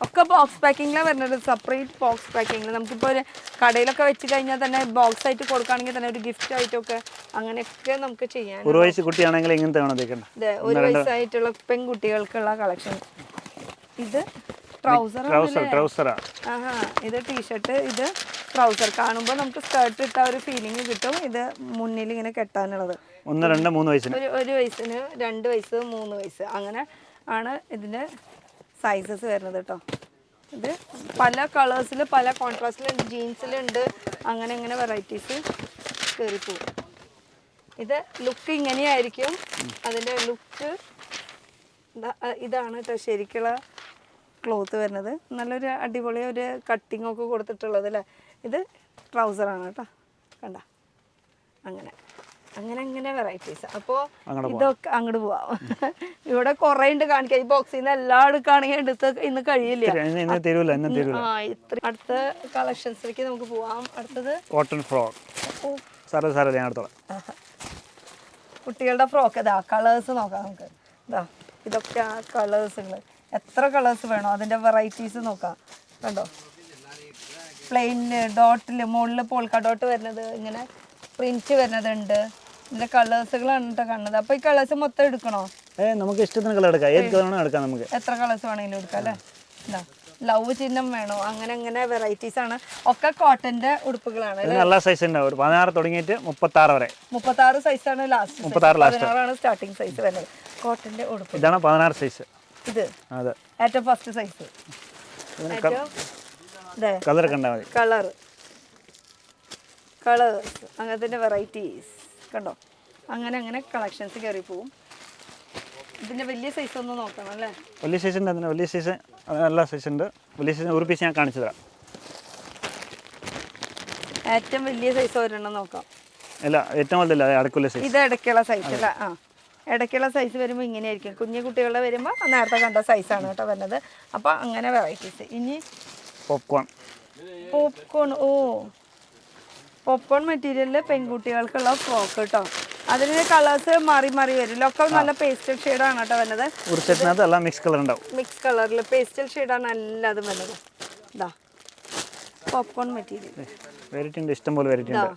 ഒക്കെ ബോക്സ് പാക്കിങ്ങിലാണ് വരുന്നത്, സെപ്പറേറ്റ് ബോക്സ് പാക്കിങ്ങിൽ. നമുക്കിപ്പോൾ ഒരു കടയിലൊക്കെ വെച്ച് കഴിഞ്ഞാൽ തന്നെ ബോക്സ് ആയിട്ട് കൊടുക്കുകയാണെങ്കിൽ തന്നെ ഒരു ഗിഫ്റ്റ് ആയിട്ടൊക്കെ അങ്ങനെയൊക്കെ നമുക്ക് ചെയ്യാം. ഒരു വയസ്സ് കുട്ടിയാണെങ്കിൽ ഇങ്ങനത്തെ വേണം. അതെ, ഒരു വയസ്സായിട്ടുള്ള പെൺകുട്ടികൾക്കുള്ള കളക്ഷൻ. ഇത് ട്രൗസറാ. ആഹാ, ഇത് ടീഷർട്ട്, ഇത് ട്രൗസർ. കാണുമ്പോൾ നമുക്ക് സ്കേർട്ട് ഇട്ട ഒരു ഫീലിംഗ് കിട്ടും. ഇത് മുന്നിൽ ഇങ്ങനെ കെട്ടാനുള്ളത്. 1, 2, 3 വയസ്സിന്. ഒരു വയസ്സിന്, 2 വയസ്സ്, 3 വയസ്സ്, അങ്ങനെ ആണ് ഇതിൻ്റെ സൈസസ് വരുന്നത് കേട്ടോ. ഇത് പല കളേഴ്സിൽ പല കോൺട്രാസ്റ്റിലുണ്ട്, ജീൻസിലുണ്ട്, അങ്ങനെ വെറൈറ്റീസ് കയറിപ്പോവും. ഇത് ലുക്ക് ഇങ്ങനെയായിരിക്കും. അതിൻ്റെ ലുക്ക് ഇതാണ് കേട്ടോ ശരിക്കുള്ള ക്ലോത്ത് വരുന്നത്. നല്ലൊരു അടിപൊളി ഒരു കട്ടിങ് ഒക്കെ കൊടുത്തിട്ടുള്ളത് അല്ലേ. ഇത് ട്രൗസറാണ് കേട്ടോ, കണ്ട. അങ്ങനെ വെറൈറ്റീസ്. അപ്പോൾ ഇതൊക്കെ അങ്ങോട്ട് പോവാം. ഇവിടെ കുറേ ഉണ്ട് കാണിക്കാം. ഈ ബോക്സിൽ നിന്ന് എല്ലാം എടുക്കുകയാണെങ്കിൽ എടുത്ത് ഇന്ന് കഴിയില്ല. അടുത്ത കളക്ഷൻസിലേക്ക് നമുക്ക് പോവാം. അടുത്തത് കോട്ടൺ ഫ്രോക്ക്. കുട്ടികളുടെ ഫ്രോക്ക്. ഇതാ കളേഴ്സ് നോക്കാം നമുക്ക്. ഇതാ ഇതൊക്കെ ആ കളേഴ്സുകൾ. എത്ര കളേഴ്സ് വേണോ അതിൻ്റെ വെറൈറ്റീസ് നോക്കാം. കണ്ടോ, പ്ലെയിന് ഡോട്ടിൽ മുകളിൽ പോൾക്ക ഡോട്ട് വരുന്നത്, ഇങ്ങനെ പ്രിന്റ് വരുന്നതുണ്ട്. ഇതിൻ്റെ കളേഴ്സുകളാണ് കേട്ടോ കാണുന്നത്. അപ്പോൾ ഈ കളേഴ്സ് മൊത്തം എടുക്കണോ? നമുക്ക് ഇഷ്ടത്തിന് കളർ എടുക്കാം. ഏത് കളർ എടുക്കാം, നമുക്ക് എത്ര കളേഴ്സ് വേണമെങ്കിലും എടുക്കാം അല്ലേ. ഇതാ ലവ് ചിഹ്നം വേണോ, അങ്ങനെ വെറൈറ്റീസ് ആണ്. ഒക്കെ കോട്ടന്റെ ഉടുപ്പുകളാണ്. നല്ല സൈസ് ഉണ്ടാവും. 16 തുടങ്ങിയിട്ട് 36 വരെ. 36 സൈസാണ് ലാസ്റ്റ്. 16 സ്റ്റാർട്ടിംഗ് സൈസ് വരുന്നത് കോട്ടന്റെ ഉടുപ്പ്. ഇതാണ് 16 സൈസ്. ഇത് ഏറ്റവും ഫസ്റ്റ് സൈസ്. കളർ കണ്ടാൽ മതി. കളേഴ്സ് അങ്ങനത്തെ വെറൈറ്റീസ് കണ്ടോ. അങ്ങനെ കളക്ഷൻസ് കയറി പോവും. ഇതിന്റെ വലിയ സൈസ് ഒന്ന് നോക്കണം അല്ലേ. വലിയ സൈസ് ഉണ്ട്. അതിന് വലിയ സൈസ് നല്ല സൈസ് ഉണ്ട്. വലിയ സൈസ് ഒരു പീസ് ഞാൻ കാണിച്ചു തരാം. ഏറ്റവും വലിയ സൈസ് ഒരെണ്ണം നോക്കാം. അല്ല, ഏറ്റവും വലുതല്ല, ഇടയ്ക്കുള്ള സൈസ്. ഇത് ഇടയ്ക്കുള്ള സൈസ് അല്ല. ഇടയ്ക്കുള്ള സൈസ് വരുമ്പോൾ ഇങ്ങനെയായിരിക്കും. കുഞ്ഞു കുട്ടികളുടെ വരുമ്പോൾ നേരത്തെ കണ്ട സൈസാണ് കേട്ടോ വരുന്നത്. അപ്പോൾ അങ്ങനെ വെറൈറ്റീസ്. ഇനി പോപ്കോൺ. പോപ്കോൺ മെറ്റീരിയലിൽ പെൺകുട്ടികൾക്കുള്ള ഫ്രോക്ക് കേട്ടോ. അതിന് കളേഴ്സ് മാറി വരും. ഒക്കെ നല്ല പേസ്റ്റൽ ഷെയ്ഡാണ് കേട്ടോ വരുന്നത്. മിക്സ് കളർ ഉണ്ടാവും. മിക്സ് കളറിൽ പേസ്റ്റൽ ഷെയ്ഡാണ് എല്ലാതും വരുന്നത്. ഇതാ പോപ്കോൺ മെറ്റീരിയൽ. വെറൈറ്റി ഉണ്ട്, ഇഷ്ടംപോലെ വെറൈറ്റി ഉണ്ട്.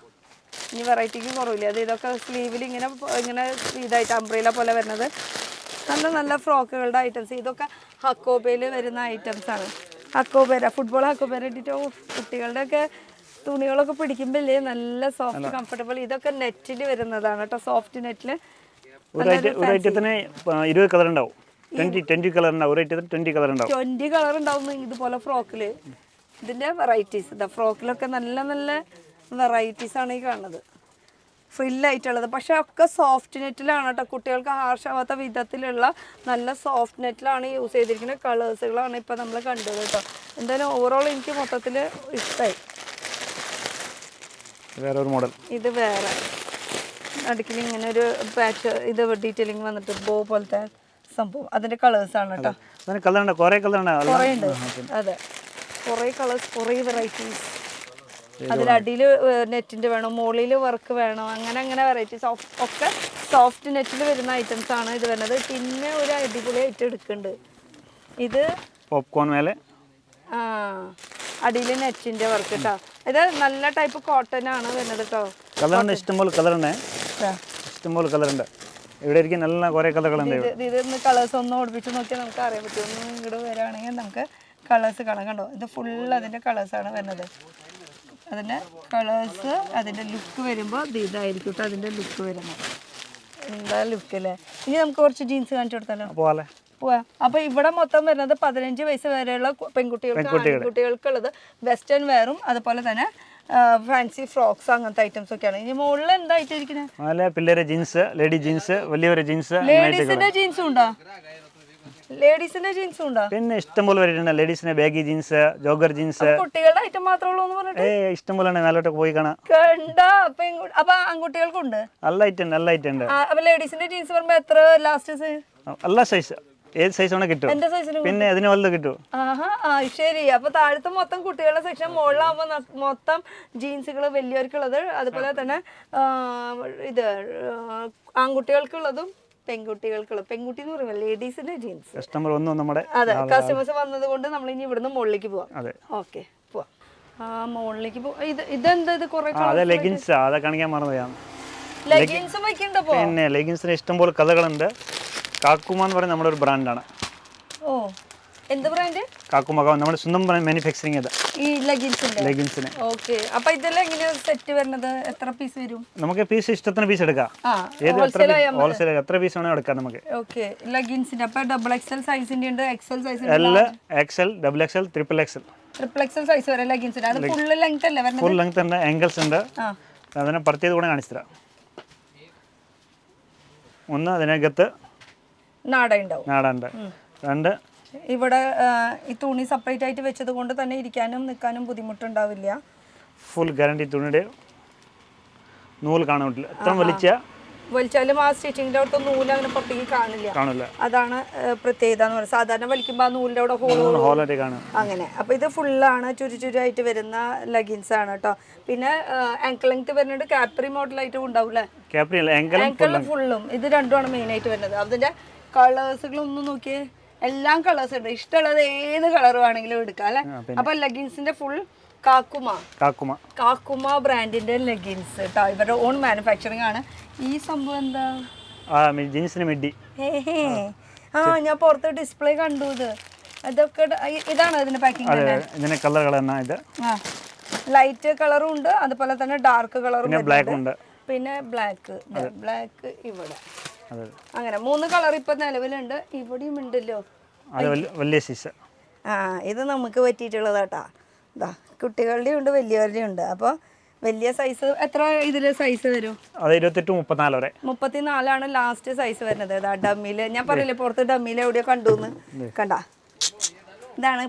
ഇനി വെറൈറ്റിക്ക് കുറവില്ല. അത് ഇതൊക്കെ സ്ലീവിൽ ഇങ്ങനെ ഇതായിട്ട് അംബ്രേല പോലെ വരുന്നത്. നല്ല ഫ്രോക്കുകളുടെ ഐറ്റംസ്. ഇതൊക്കെ ഹക്കോബയിൽ വരുന്ന ഐറ്റംസ് ആണ്. ഹക്കോബേര, ഫുട്ബോൾ ഹക്കോബേര ഇട്ടിട്ട് കുട്ടികളുടെ ഒക്കെ തുണികളൊക്കെ പിടിക്കുമ്പോഴേ നല്ല സോഫ്റ്റ് കംഫർട്ടബിൾ. ഇതൊക്കെ നെറ്റിൽ വരുന്നതാണ് കേട്ടോ, സോഫ്റ്റ് നെറ്റിൽ. ഒരു ഐറ്റത്തിന് 20 കളർ ഉണ്ടാവും. 20 കളർ ഉണ്ടാവും. ഒരു ഐറ്റത്തിന് 20 കളർ ഉണ്ടാവും. 20 കളർ ഉണ്ടാവും ഇതുപോലെ ഫ്രോക്കിൽ. ഇതിൻ്റെ വെറൈറ്റീസ് ഇതാ. ഫ്രോക്കിലൊക്കെ നല്ല വെറൈറ്റീസ് ആണ് ഈ കാണുന്നത്, ഫ്രില്ലായിട്ടുള്ളത്. പക്ഷെ ഒക്കെ സോഫ്റ്റ് നെറ്റിലാണ് കേട്ടോ. കുട്ടികൾക്ക് ഹാർഷ് ആവാത്ത വിധത്തിലുള്ള നല്ല സോഫ്റ്റ് നെറ്റിലാണ് യൂസ് ചെയ്തിരിക്കുന്ന കളേഴ്സുകളാണ് ഇപ്പോൾ നമ്മൾ കണ്ടത് കേട്ടോ. എന്തായാലും ഓവറോൾ എനിക്ക് മൊത്തത്തിൽ ഇഷ്ടമായി. വേറെ മോഡൽ. ഇത് വേറെ നടുക്കിൽ ഇങ്ങനെ ഒരു പാച്ച് ഇത് ഡീറ്റെയിലിംഗ് വന്നിട്ട് ബോ പോലത്തെ സംഭവം. അതിൻ്റെ കളേഴ്സാണ് കേട്ടോ. കുറേ ഉണ്ട്. അതെ, കുറേ കളേഴ്സ്, കുറേ വെറൈറ്റീസ്. അതിലടിയിൽ നെറ്റിൻ്റെ വേണം, മുകളിൽ വർക്ക് വേണം, അങ്ങനെ വെറൈറ്റീസ്. ഒക്കെ സോഫ്റ്റ് നെറ്റിൽ വരുന്ന ഐറ്റംസ് ആണ് ഇത് വരുന്നത്. പിന്നെ ഒരു അടിപൊളി ഐറ്റം എടുക്കുന്നുണ്ട്. ഇത് പോപ്കോൺ മേലെ അടിയിൽ നെറ്റിൻ്റെ വർക്ക് കേട്ടോ. ഇത് നല്ല ടൈപ്പ് കോട്ടൺ ആണ് വരുന്നത് കേട്ടോ. കളറുണ്ട്, ഇഷ്ടംപോലെ കളറുണ്ട്. ഇവിടെ ഇരിക്കും നല്ല കുറേ കളറുകളുണ്ട്. ഇത് കളേഴ്സ് ഒന്ന് ഓടിപ്പിച്ച് നോക്കിയാൽ നമുക്ക് അറിയാൻ പറ്റും. ഒന്ന് ഇങ്ങോട്ട് വരികയാണെങ്കിൽ നമുക്ക് കളേഴ്സ് കാണാം. കണ്ടോ, ഇത് ഫുൾ അതിൻ്റെ കളേഴ്സാണ് വരുന്നത്. അതിൻ്റെ കളേഴ്സ്, അതിൻ്റെ ലുക്ക് വരുമ്പോൾ ഇതായിരിക്കും കേട്ടോ അതിൻ്റെ ലുക്ക് വരുന്നത്. എന്താ ലുക്ക് അല്ലേ. ഇനി നമുക്ക് കുറച്ച് ജീൻസ് കാണിച്ചു കൊടുത്താലോ? പോവാ. അപ്പോൾ ഇവിടെ മൊത്തം വരുന്നത് 15 വയസ്സ് വരെയുള്ള പെൺകുട്ടികൾക്കുള്ളത് വെസ്റ്റേൺ വെയറും അതുപോലെ തന്നെ ഫാൻസി ഫ്രോക്സ് അങ്ങനത്തെ ഐറ്റംസ് ഒക്കെയാണ്. ഇനി മുകളിൽ എന്തായിട്ടിരിക്കുന്നത്? പിള്ളേരെ ജീൻസ്, ലേഡി ജീൻസ്, വലിയവരെ ജീൻസ്. ലേഡീസിന്റെ ജീൻസും ഉണ്ടോ? ലേഡീസിന്റെ ജീൻസും ഉണ്ടോ? പിന്നെ ഇഷ്ടംപോലെ വരുന്നുണ്ട്. ലേഡീസിന്റെ ബാഗി ജീൻസ്, ജോഗർ ജീൻസ്. കുട്ടികളുടെ ഐറ്റം മാത്രമേ ഉള്ളൂ എന്ന് പറഞ്ഞിട്ട് ഇഷ്ടംപോലെ മേലോട്ട് പോയി കാണാം. അപ്പൊ ആൺകുട്ടികൾക്കുണ്ട്. നല്ല ഐറ്റം ഉണ്ട്. അപ്പൊ ലേഡീസിന്റെ ജീൻസ് പറയുമ്പോ എത്ര ലാസ്റ്റ്? എല്ലാ സൈസ് ഏത് സൈസ് വേണേ കിട്ടും. എന്റെ സൈസിന് പിന്നെ അതിന് വലുത് കിട്ടും. ശരി. അപ്പൊ താഴത്തെ മൊത്തം കുട്ടികളുടെ സെക്ഷൻ, മുകളിലാവുമ്പോ മൊത്തം ജീൻസുകൾ വലിയവർക്കുള്ളത്, അതുപോലെ തന്നെ ഇത് ആൺകുട്ടികൾക്കുള്ളതും പെൺകുട്ടികൾക്കുള്ളത്. പെൺകുട്ടി എന്ന് പറയുമ്പോൾ ലേഡീസിന്റെ ജീൻസ്. കസ്റ്റമർ വന്നു നമ്മുടെ. അതെ, കസ്റ്റമേഴ്സ് വന്നത് കൊണ്ട് നമ്മൾ ഇനി ഇവിടുന്ന് മുകളിലേക്ക് പോവാം. ഓക്കെ, പോവാം. മുകളിലേക്ക് പോവാം. ഇതെന്താ ഇത് കുറെ ലെഗിൻസ് അതൊക്കെ കാണിക്കാൻ മറന്നുപോയാണ്. ലെഗിൻസും വെക്കണ്ടപ്പോ. പിന്നെ ലെഗിൻസിന് ഇഷ്ടംപോലെ കളറുകളുണ്ട്. കാക്കുമ എന്ന് പറയുന്നത് നമ്മുടെ ഒരു ബ്രാൻഡാണ്. ഓ, എന്ത് ബ്രാൻഡ്? കാക്കുമ, നമ്മുടെ സ്വന്തം മാനുഫാക്ചറിങ് ഇത് ഈ ലെഗിൻസിന്. ഓക്കെ. അപ്പൊ ഇതെല്ലാം എങ്ങനെയാ സെറ്റ് വരുന്നത്? എത്ര പീസ് വരും? നമുക്ക് പീസ് ഇഷ്ടത്തിന് പീസ് എടുക്കാം. ഹോൾസെയിൽ എത്ര പീസ് വേണോ എടുക്കാം നമുക്ക്. ഓക്കെ. ലെഗിൻസിന്റെ അപ്പൊ ഡബിൾ എക്സൽ സൈസിന്റെ ഉണ്ട്, XL size, L, XL, double XL, triple XL. Triple XL size വരെ ലെഗിൻസിന്റെ. അത് ഫുൾ ലെങ്ത് അല്ലേ വരുന്നത്? ഫുൾ ലെങ്ത് ഉണ്ട്, ആംഗിൾസ് ഉണ്ട്. അതിനെ പ്രത്യേകത കൂടെ കാണിച്ചു തരാം. ഒന്ന് അതിനകത്ത് നാടുണ്ട്. രണ്ട് ഇവിടെ ഈ തുണി സെപ്പറേറ്റ് ആയിട്ട് വെച്ചത് കൊണ്ട് തന്നെ ഇരിക്കാനും നിൽക്കാനും ബുദ്ധിമുട്ടുണ്ടാവില്ല. Full guarantee. തുണിയുടെ നൂല് കാണാൻ എത്ര വലിച്ചാലും ആ സ്റ്റിച്ചിങ്ങിന്റെ അവിടുത്തെ നൂല് അങ്ങനെ പുറത്തേക്ക് കാണില്ല. അതാണ് പ്രത്യേകത എന്ന് പറയുന്നത്. സാധാരണ വലിക്കുമ്പോൾ ആ നൂലിന്റെ അവിടെ ഹോളായിട്ട് കാണും. അങ്ങനെ. അപ്പൊ ഇത് ഫുള്ളാണ് ചുരുചുരായിട്ട് വരുന്ന ലെഗിൻസ് ആണ് കേട്ടോ. പിന്നെ ആങ്കിൾ ലെങ്ത് വരുന്നുണ്ട്, കാപ്രി മോഡലായിട്ടും ഉണ്ടാവൂല്ലേ? ആങ്കിൾ ഫുള്ളും. ഇത് രണ്ടുമാണ് മെയിൻ ആയിട്ട് വരുന്നത്. അതിന്റെ കളേഴ്സുകളൊന്നും നോക്കിയേ, എല്ലാം കളേഴ്സ് ഉണ്ട്. ഇഷ്ടമുള്ളത് ഏത് കളർ വേണമെങ്കിലും എടുക്കാം അല്ലെ. അപ്പൊ ലെഗിൻസിന്റെ ഫുൾ കാക്കുമ ബ്രാൻഡിന്റെ ലെഗിൻസ് കേട്ടോ. ഇവരുടെ ഓൺ മാനുഫാക്ചറിങ് ആണ്. ഈ സംഭവം എന്താ? ഞാൻ പുറത്ത് ഡിസ്പ്ലേ കണ്ടു. ഇതൊക്കെ ഇതാണ് ഇതിന്റെ പാക്കിംഗ്. ലൈറ്റ് കളറും ഉണ്ട്, അതുപോലെ തന്നെ ഡാർക്ക് കളറും, പിന്നെ ബ്ലാക്ക് ഇവിടെ. അങ്ങനെ 3 കളർ ഇപ്പൊ നിലവിലുണ്ട്. ഇവിടെയും ഉണ്ടല്ലോ. ഇത് നമുക്ക് പറ്റിയിട്ടുള്ളതാട്ടാ. കുട്ടികളുടെ ഉണ്ട്, വലിയവരുടെ ഉണ്ട്. അപ്പോൾ വലിയ സൈസ് എത്ര ഇതില് സൈസ് വരും? 34 ലാസ്റ്റ് സൈസ് വരുന്നത്. ഡമ്മിയില് ഞാൻ പറയില്ലേ പുറത്ത് ഡമ്മിയിൽ എവിടെയോ കണ്ടുന്ന് കണ്ട. ഇതാണ്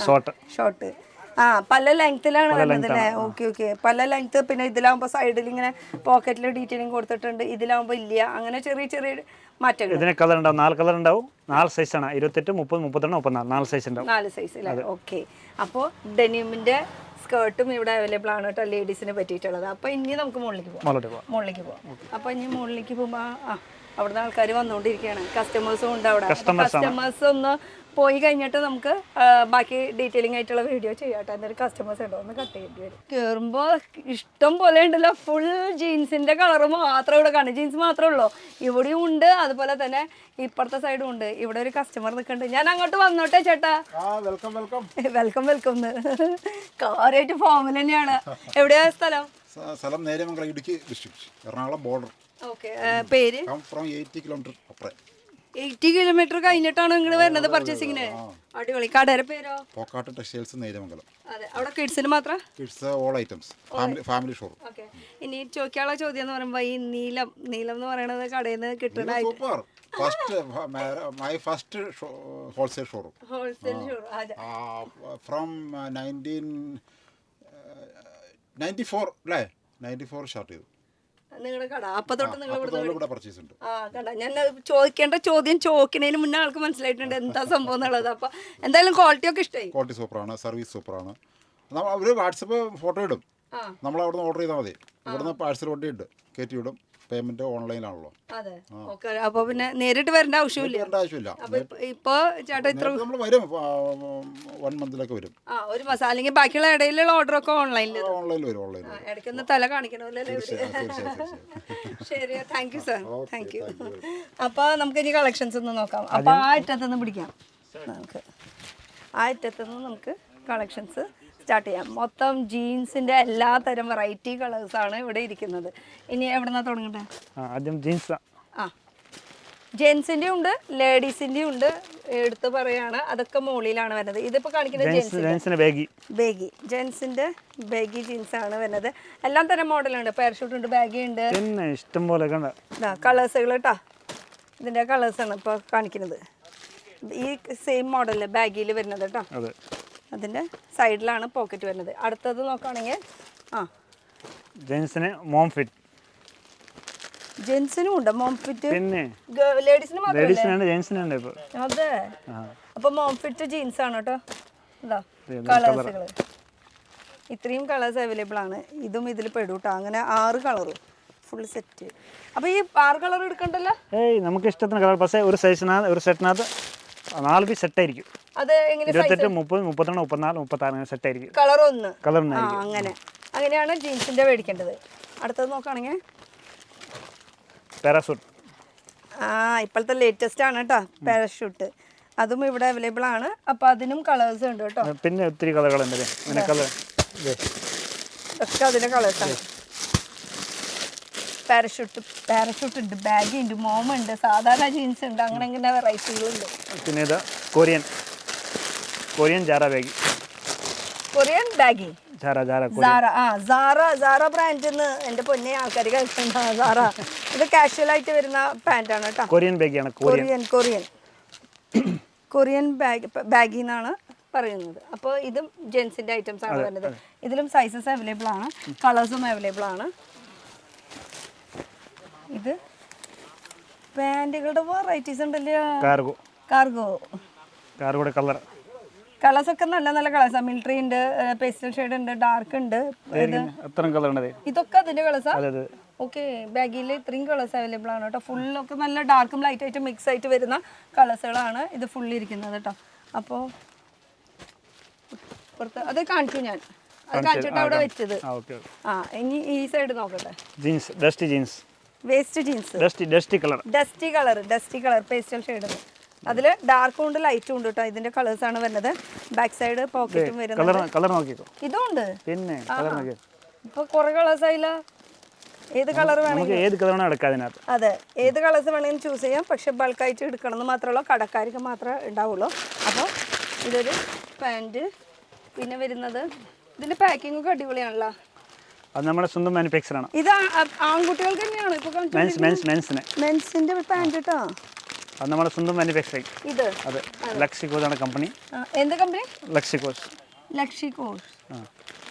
ഷോർട്ട്. പല ലെങ്ത്തിലാണ് വരുന്നത് അല്ലേ? ഓക്കെ. പല ലെങ്ത്. പിന്നെ ഇതിലാവുമ്പോ സൈഡിൽ ഇങ്ങനെ പോക്കറ്റിൽ ഡീറ്റെയിലിംഗ് കൊടുത്തിട്ടുണ്ട്. ഇതിലാവുമ്പോ ഇല്ല. അങ്ങനെ ചെറിയ മാറ്റങ്ങൾ. ഇതിന് കളർ ഉണ്ടാവും, 4 കളർ ഉണ്ടാവും. 4 സൈസാണ്, 28, 30, 32, 34. 4 സൈസ് ഉണ്ടാവും. 4 സൈസ് അല്ലേ? ഓക്കെ. അപ്പോൾ ഡെനിമിന്റെ സ്കേർട്ടും ഇവിടെ അവൈലബിൾ ആണ് കേട്ടോ, ലേഡീസിന് പറ്റിയിട്ടുള്ളത്. അപ്പൊ ഇനി നമുക്ക് മുകളിലേക്ക് പോവാം. അപ്പൊ ഇനി മുകളിലേക്ക് പോകുമ്പോ അവിടുന്ന് ആൾക്കാർ വന്നുകൊണ്ടിരിക്കുകയാണ്. കസ്റ്റമേഴ്സും ഉണ്ട് അവിടെ. കസ്റ്റമേഴ്സ് ഒന്ന് പോയി കഴിഞ്ഞിട്ട് നമുക്ക് ബാക്കി ഡീറ്റെയിലിംഗ് ആയിട്ടുള്ള വീഡിയോ ചെയ്യാട്ടോ. എന്തൊരു കസ്റ്റമേഴ്സ് ഉണ്ടോ ഒന്ന് കട്ട് ചെയ്യേണ്ടി വരും. കയറുമ്പോൾ ഇഷ്ടം പോലെ ഉണ്ടല്ലോ. ഫുൾ ജീൻസിന്റെ കളർ മാത്രം ഇവിടെ കാണും. ജീൻസ് മാത്രമേ ഉള്ളൂ. ഇവിടെയും ഉണ്ട്, അതുപോലെ തന്നെ ഇപ്പുറത്തെ സൈഡും ഉണ്ട്. ഇവിടെ ഒരു കസ്റ്റമർ നിൽക്കുന്നുണ്ട്. ഞാൻ അങ്ങോട്ട് വന്നോട്ടെ ചേട്ടാ. വെൽക്കം. കാര്യമായിട്ട് ഫോമിൽ തന്നെയാണ്. എവിടെയാ സ്ഥലം? Neriamangalam, Idukki district, Ernakulam border. Okay. പേര്? 80 കിലോമീറ്റർ കഴിഞ്ഞിട്ടാണ് നിങ്ങൾ വരുന്നത് പർച്ചേസിങ്ങിന്. അടിപൊളി. കടയുടെ പേരോ? പോക്കാട്ട് ടെക്സ്റ്റൈൽസ്, നേര്യമംഗലം. അതെ. അവിടെ കിഡ്സിന് മാത്രം? Kids all items, family showroom. Okay. ഇനി ചോദിക്കാനുള്ള ചോദ്യം എന്ന് പറയുമ്പോൾ ഈ നീലം എന്ന് പറയുന്നത് കടയിൽ നിന്ന് കിട്ടുന്ന ഫസ്റ്റ് ഹോൾസെയിൽ ഷോറൂം ഫ്രം 1994 അല്ലേ? 94 സ്റ്റാർട്ട് ചെയ്തു നിങ്ങളുടെ കട. അപ്പൊ തൊട്ട് നിങ്ങൾ പർച്ചേസ് ഉണ്ട്. ഞാൻ ചോദിക്കേണ്ട ചോദ്യം ചോദിക്കുന്നതിന് മുന്നേ ആൾക്ക് മനസ്സിലായിട്ടുണ്ട് എന്താ സംഭവം എന്നുള്ളത്. അപ്പൊ എന്തായാലും ക്വാളിറ്റി ഒക്കെ ഇഷ്ടമായി. ക്വാളിറ്റി സൂപ്പറാണ്, സർവീസ് സൂപ്പറാണ്. അവര് വാട്സപ്പ് ഫോട്ടോ ഇടും, നമ്മൾ അവിടെ നിന്ന് ഓർഡർ ചെയ്താൽ മതി. ഇവിടുന്ന് പാഴ്സൽ വണ്ടി ഉണ്ട്, കയറ്റി വിടും. പേയ്മെന്റ് ഓൺലൈനിലാണല്ലോ. അതെ. ഓക്കെ. അപ്പൊ പിന്നെ നേരിട്ട് വരേണ്ട ആവശ്യമില്ല. ഇപ്പൊ ചേട്ടാ ഇത്ര നമ്മൾ വരും, 1 മന്തിലൊക്കെ വരും. ഒരു മാസം. അല്ലെങ്കിൽ ബാക്കിയുള്ള ഇടയിലുള്ള ഓർഡർ ഒക്കെ ഓൺലൈനിൽ വരും. ഇടയ്ക്കൊന്ന് തല കാണിക്കണമല്ലോ. ശരി, thank you sir. Thank you. അപ്പൊ നമുക്ക് ഇനി കളക്ഷൻസ് ഒന്ന് നോക്കാം. അപ്പൊ ആ അറ്റത്തുനിന്ന് പിടിക്കാം. നമുക്ക് കളക്ഷൻസ് സ്റ്റാർട്ട് ചെയ്യാം. മൊത്തം ജീൻസിന്റെ എല്ലാ തരം വെറൈറ്റി കളേഴ്സാണ് ഇവിടെ ഇരിക്കുന്നത്. ഇനി എവിടെന്നാ തുടങ്ങട്ടെ? ജെൻസിന്റെ ഉണ്ട്, ലേഡീസിന്റെ ഉണ്ട്. എടുത്ത് പറയാണ്, അതൊക്കെ മുകളിലാണ് വരുന്നത്. ഇതിപ്പോ കാണിക്കുന്നത് ജെൻസിന്റെ ബേഗി ജീൻസ് ആണ് വരുന്നത്. എല്ലാം തരം മോഡലുണ്ട്. പാരഷൂട്ട് ഉണ്ട്, ബാഗി ഉണ്ട്, ഇഷ്ടംപോലെ കളേഴ്സുകൾ കേട്ടോ. ഇതിന്റെ കളേഴ്സാണ് ഇപ്പൊ കാണിക്കുന്നത്. ഈ സെയിം മോഡലില് ബാഗിയിൽ വരുന്നത് കേട്ടോ. അതിന്റെ സൈഡിലാണ് പോക്കറ്റ് വരുന്നത്. അടുത്തത് നോക്കുകയാണെങ്കിൽ ജെൻസിന് മോം ഫിറ്റ് ജെൻസിനും ഉണ്ട് മോം ഫിറ്റ്. പിന്നെ ലേഡീസിന് മാത്രമല്ല, ലേഡീസിനാണ് ജെൻസിനുണ്ട് ഇപ്പോൾ. അതെ. അപ്പൊ മോം ഫിറ്റ് ജീൻസ് ആണ് കേട്ടോ. ഇതാ കളേഴ്സുകൾ, ഇത്രയും കളേഴ്സ് അവൈലബിൾ ആണ്. ഇതും ഇതിൽ പെടും കേട്ടോ. അങ്ങനെ 6 കളറും ഫുൾ സെറ്റ്. അപ്പൊ ഈ 6 കളർ എടുക്കണ്ടല്ലോ? ഏയ് നമുക്ക് ഇഷ്ടത്തിന് കളർ. പക്ഷേ ഒരു സൈസിനകത്ത് ഒരു സെറ്റിനകത്ത് 4 പീസ് സെറ്റ് ആയിരിക്കും. അത് എങ്ങനെ? 28, 30, 32, 34, 36 സെറ്റ് ആയിരിക്കും. കളർ ഒന്ന്. കളറിനായിരിക്കും. അങ്ങനെയാണ് ജീൻസിന്റെ മേടിക്കേണ്ടത്. അടുത്തത് നോക്കുകയാണെങ്കിൽ പാരാഷൂട്ട്. ഇപ്പോഴത്തെ ലേറ്റസ്റ്റ് ആണ് കേട്ടോ പാരഷൂട്ട്. അതും ഇവിടെ അവൈലബിൾ ആണ്. അപ്പൊ അതിനും കളേഴ്സ് ഉണ്ട് കേട്ടോ. പിന്നെ ഒത്തിരി കളറുകളുണ്ട്. ഒക്കെ അതിന്റെ കളേഴ്സാണ്. പാരഷൂട്ട് ഉണ്ട്, ബാഗി ഉണ്ട്, മോമ ഉണ്ട്, സാധാരണ ജീൻസ് ഉണ്ട്, അങ്ങനെ വെറൈറ്റികളുണ്ട്. പിന്നെ ഇത് Korean Zara baggy. Korean baggy Zara ബ്രാൻഡിന്ന് എൻ്റെ പൊന്നെ ആൾക്കാർ കഴിച്ചിട്ടുണ്ടോ? സാറ ഇത് കാഷ്വൽ ആയിട്ട് വരുന്ന പാൻറ്റാണ് കേട്ടോ. കൊറിയൻ ബാഗിയാണ്. കൊറിയൻ ബാഗി എന്നാണ് പറയുന്നത്. അപ്പോൾ ഇതും ജെൻസിൻ്റെ ഐറ്റംസ് ആണ് വരുന്നത്. ഇതിലും സൈസസ് അവൈലബിൾ ആണ്, കളേഴ്സും അവൈലബിൾ ആണ്. ഇത് പാൻറ്റുകളുടെ വെറൈറ്റീസ് ഉണ്ടല്ലോ. കാർഗോ കളേഴ്സ് ഒക്കെ നല്ല നല്ല കളേഴ്സാണ്. മിലിറ്ററി ഉണ്ട്, പേസ്റ്റൽ ഷെയ്ഡ് ഉണ്ട്, ഡാർക്ക് ഉണ്ട്. ഇതൊക്കെ അതിന്റെ കളേഴ്സാ. ഓക്കെ, ബാഗിൽ ഇത്രയും കളേഴ്സ് അവൈലബിൾ ആണ് കേട്ടോ. ഫുള്ളൊക്കെ നല്ല ഡാർക്കും ലൈറ്റ് ആയിട്ട് മിക്സ് ആയിട്ട് വരുന്ന കളേഴ്സുകളാണ് ഇത് ഫുള്ള് ഇരിക്കുന്നത് കേട്ടോ. അപ്പോൾ അത് കാണിച്ചു ഞാൻ, അത് കാണിച്ചിട്ട് അവിടെ വെച്ചത്. ഇനി ഈ സൈഡ് നോക്കട്ടെ. Waist jeans, dusty colour pastel shade. അതിൽ ഡാർക്കും ഉണ്ട് ലൈറ്റും ഉണ്ട് കേട്ടോ. ഇതിന്റെ കളേഴ്സ് ആണ് വരുന്നത്. ബാക്ക് സൈഡ് പോക്കറ്റും വരുന്നത്. ഇതും ഉണ്ട്. ഇപ്പൊ കുറെ കളേഴ്സ് ആയില്ല. ഏത് കളർ വേണമെങ്കിലും, അതെ, ഏത് കളേഴ്സ് വേണമെങ്കിലും ചൂസ് ചെയ്യാം. പക്ഷെ ബൾക്കായിട്ട് എടുക്കണം എന്ന് മാത്രമല്ല, കടക്കാർക്ക് മാത്രമേ ഉണ്ടാവുള്ളൂ. അപ്പോൾ ഇതൊരു പാൻറ്. പിന്നെ വരുന്നത് ഇതിന്റെ പാക്കിംഗ് ഒക്കെ അടിപൊളിയാണല്ലോ. അത് നമ്മുടെ സ്വന്തം മാനുഫാക്ചർ ആണ്. ഇത് ആൺകുട്ടികൾക്ക് തന്നെയാണ് ഇപ്പൊ മെൻസിന്റെ പാൻറ് കേട്ടോ. അത് നമ്മുടെ സ്വന്തം മാനുഫാക്ചറിങ്. ഇത് അതെ, ലക്ഷിക്കോസ് ആണ് കമ്പനി. എന്ത് കമ്പനി? ലക്ഷിക്കോസ്